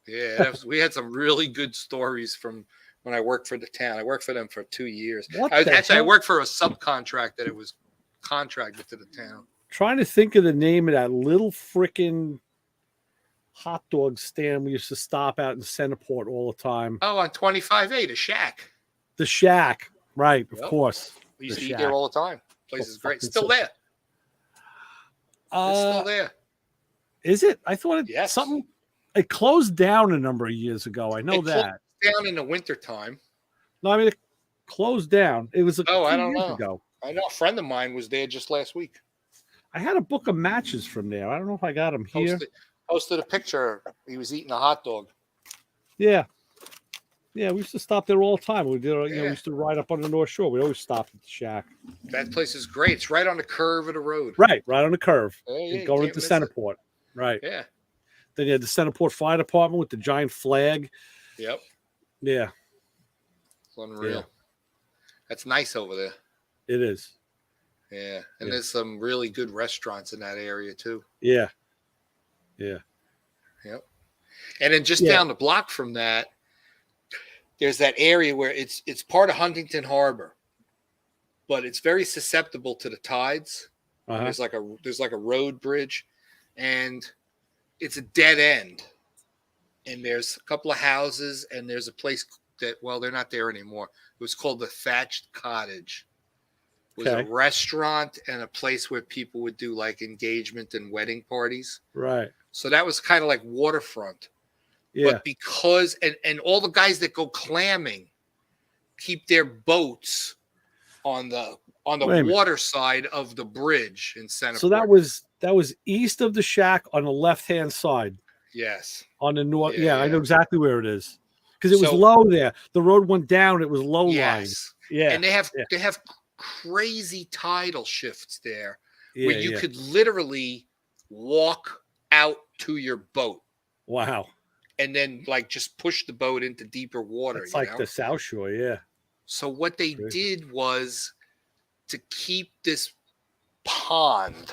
Funny. Yeah, we had some really good stories from when I worked for the town. I worked for them for 2 years. I worked for a subcontract that it was contracted to the town. Trying to think of the name of that little freaking hot dog stand we used to stop out in Centerport all the time. Oh, on 25A, the Shack. The Shack, right? Of course. We used to eat there all the time. Place is great. Still there. It's still there. Is it? I thought it closed down a number of years ago. I know that. Closed down in the wintertime. No, I mean it closed down. It was I don't know. Ago. I know a friend of mine was there just last week. I had a book of matches from there. I don't know if I got them here. Posted a picture. He was eating a hot dog. Yeah. Yeah, we used to stop there all the time. We did, we used to ride up on the North Shore. We always stopped at the Shack. That place is great. It's right on the curve of the road. Right on the curve. Yeah, going into Centerport. Right. Yeah. Then you had the Centerport Fire Department with the giant flag. Yep. Yeah. It's unreal. Yeah. That's nice over there. It is. Yeah. And there's some really good restaurants in that area too. Yeah. Yeah. Yep. And then just down the block from that, there's that area where it's part of Huntington Harbor, but it's very susceptible to the tides. Uh-huh. There's like a road bridge, and it's a dead end. And there's a couple of houses, and there's a place that, well, they're not there anymore. It was called the Thatched Cottage. It was a restaurant and a place where people would do like engagement and wedding parties. Right. So that was kind of like waterfront. Yeah. But because and all the guys that go clamming keep their boats on the Wait a minute. water side of the bridge in Centerport. So that was east of the shack on the left-hand side. Yes. On the north. Yeah, Yeah, I know yeah. exactly where it is. Because it was So- low there. The road went down. It was low lying. Yes. Yeah. And they have yeah. crazy tidal shifts there Yeah, where you could literally walk out to your boat Wow. and then like just push the boat into deeper water. It's like the South Shore, yeah. So what they Great. did was to keep this pond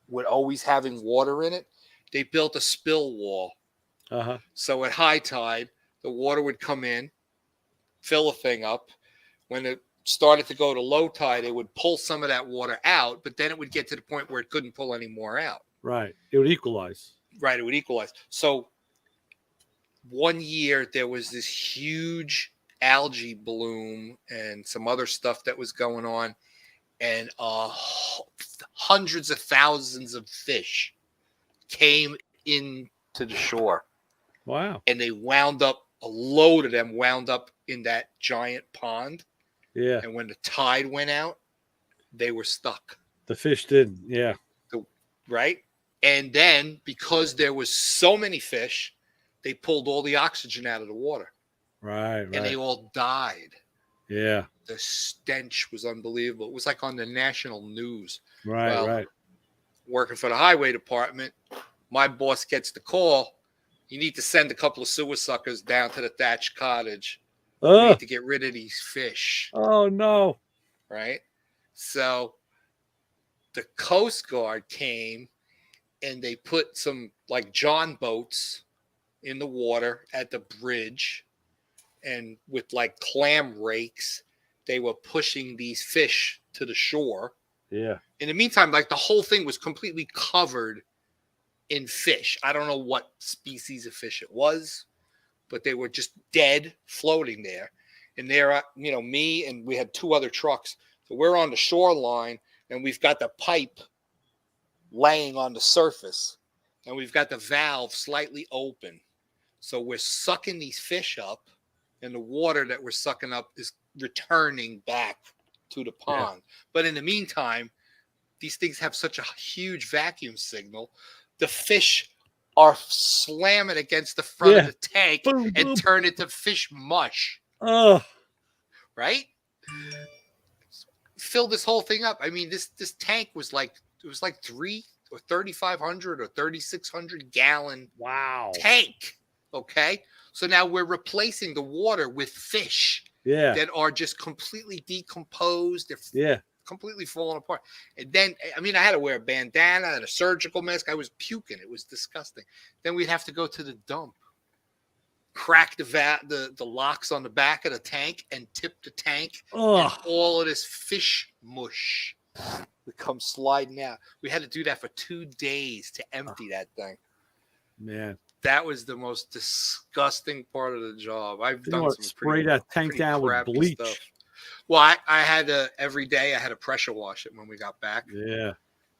with always having water in it, they built a spill wall. Uh-huh. So at high tide, the water would come in, fill a thing up. When it started to go to low tide, it would pull some of that water out, but then it would get to the point where it couldn't pull any more out. Right. It would equalize. Right. It would equalize. So one year there was this huge algae bloom and some other stuff that was going on, and hundreds of thousands of fish came into the shore. Wow. And they wound up, a load of them wound up in that giant pond. Yeah. And when the tide went out, they were stuck. The fish did. Yeah. Right. And then because there was so many fish, they pulled all the oxygen out of the water. Right. And they all died. Yeah. The stench was unbelievable. It was like on the national news. Right. Well, right. Working for the highway department, my boss gets the call. You need to send a couple of sewer suckers down to the thatched cottage. We Oh. need to get rid of these fish. Oh no. Right. So the Coast Guard came and they put some like John boats in the water at the bridge, and with like clam rakes, they were pushing these fish to the shore. Yeah. In the meantime, like the whole thing was completely covered in fish. I don't know what species of fish it was, but they were just dead floating there. And there, me and we had two other trucks. So we're on the shoreline and we've got the pipe laying on the surface and we've got the valve slightly open. So we're sucking these fish up and the water that we're sucking up is returning back to the pond. Yeah. But in the meantime, these things have such a huge vacuum signal. The fish are slamming against the front of the tank and turn it to fish mush. Oh. Right? Fill this whole thing up. I mean, this tank was like 3,500 or 3,600 gallon tank. Okay. So now we're replacing the water with fish that are just completely decomposed. They're completely falling apart. And then, I mean, I had to wear a bandana and a surgical mask. I was puking. It was disgusting. Then we'd have to go to the dump, crack the locks on the back of the tank and tip the tank. And all of this fish mush would come sliding out. We had to do that for 2 days to empty that thing. Man. That was the most disgusting part of the job. I've done some spray that tank down with bleach. Stuff. Well, I had every day I had to pressure wash it when we got back. Yeah.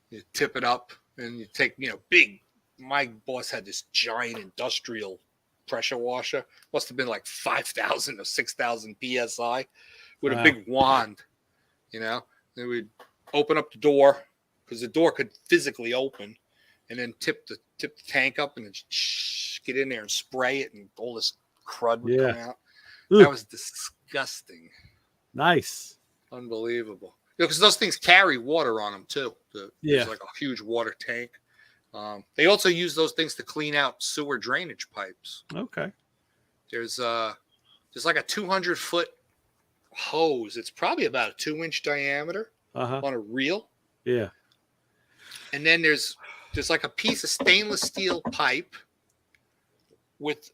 You tip it up and you take, big. My boss had this giant industrial pressure washer. Must have been like 5,000 or 6,000 PSI with a big wand, They would open up the door because the door could physically open and then tip the tank up and then get in there and spray it and all this crud would come out. Ooh. That was disgusting. Nice. Unbelievable. Because those things carry water on them too. There's like a huge water tank. They also use those things to clean out sewer drainage pipes. Okay. There's like a 200-foot hose. It's probably about a 2-inch diameter on a reel. Yeah. And then there's like a piece of stainless steel pipe with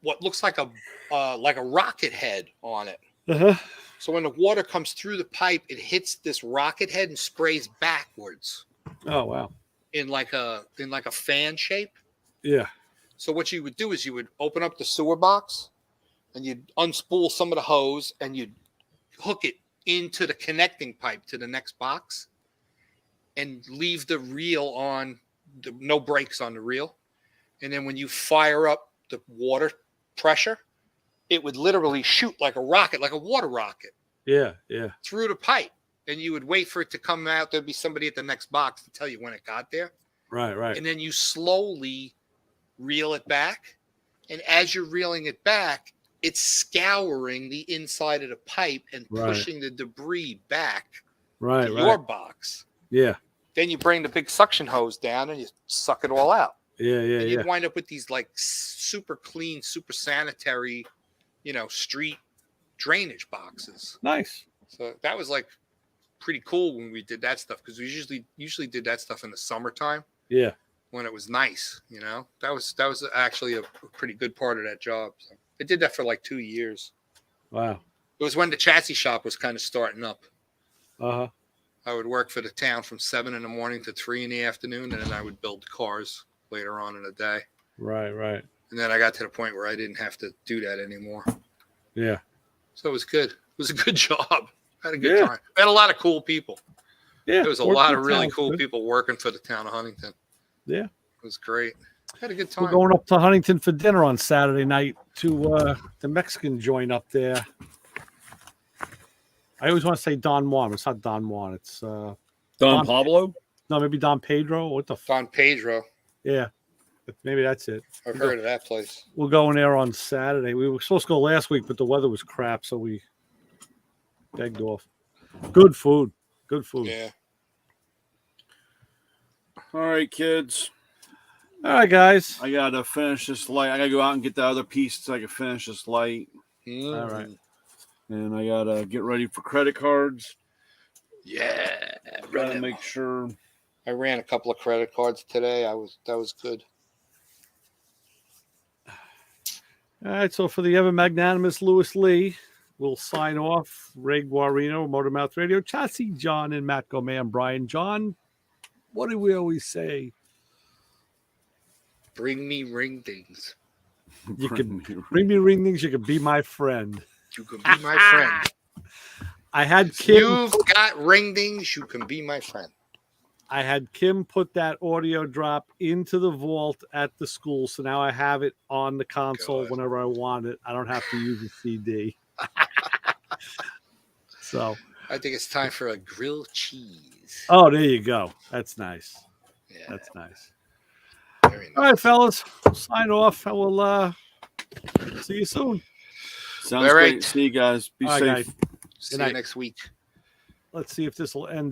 what looks like a rocket head on it. Uh-huh. So when the water comes through the pipe, it hits this rocket head and sprays backwards. Oh wow! In like a fan shape. Yeah. So what you would do is you would open up the sewer box, and you'd unspool some of the hose, and you'd hook it into the connecting pipe to the next box, and leave the reel on. No brakes on the reel, and then when you fire up the water pressure, it would literally shoot like a rocket, like a water rocket. Yeah, yeah. Through the pipe. And you would wait for it to come out. There'd be somebody at the next box to tell you when it got there. Right, right. And then you slowly reel it back. And as you're reeling it back, it's scouring the inside of the pipe and pushing the debris back to your box. Yeah. Then you bring the big suction hose down and you suck it all out. Yeah, yeah, and yeah. you'd wind up with these like super clean, super sanitary, street drainage boxes. Nice. So that was like pretty cool when we did that stuff, because we usually did that stuff in the summertime. Yeah. When it was nice, that was actually a pretty good part of that job. So I did that for like 2 years. Wow. It was when the chassis shop was kind of starting up. Uh-huh. I would work for the town from 7 in the morning to 3 in the afternoon, and then I would build cars later on in the day. Right, right. And then I got to the point where I didn't have to do that anymore. Yeah. So it was good. It was a good job. I had a good time. I had a lot of cool people. Yeah. There was a lot of really cool people working for the town of Huntington. Yeah. It was great. I had a good time. We're going up to Huntington for dinner on Saturday night to the Mexican joint up there. I always want to say Don Juan. It's not Don Juan. It's Don Pablo? No, maybe Don Pedro. What the Don Pedro. Yeah. Maybe that's it. I've heard of that place. We're going there on Saturday. We were supposed to go last week, but the weather was crap, so we begged off. Good food. Good food. Yeah. All right, kids. All right, guys. I got to finish this light. I got to go out and get the other piece so I can finish this light. All right. And I got to get ready for credit cards. Yeah. Got to make sure. I ran a couple of credit cards today. That was good. All right, so for the ever magnanimous Lewis Lee, we'll sign off. Ray Guarino, Motormouth Radio, Chassis John, and Matt Gomez, and Brian John. What do we always say? Bring me ring things. You can bring me ring things. You can be my friend. You can be my friend. I had Kim. You've got ring things. You can be my friend. I had Kim put that audio drop into the vault at the school, so now I have it on the console whenever I want it. I don't have to use a CD. So I think it's time for a grilled cheese. Oh, there you go. That's nice. Yeah, that's nice. Very nice. All right, fellas, we'll sign off. I will see you soon. Sounds great. See you guys. Be safe. See you next week. Let's see if this will end.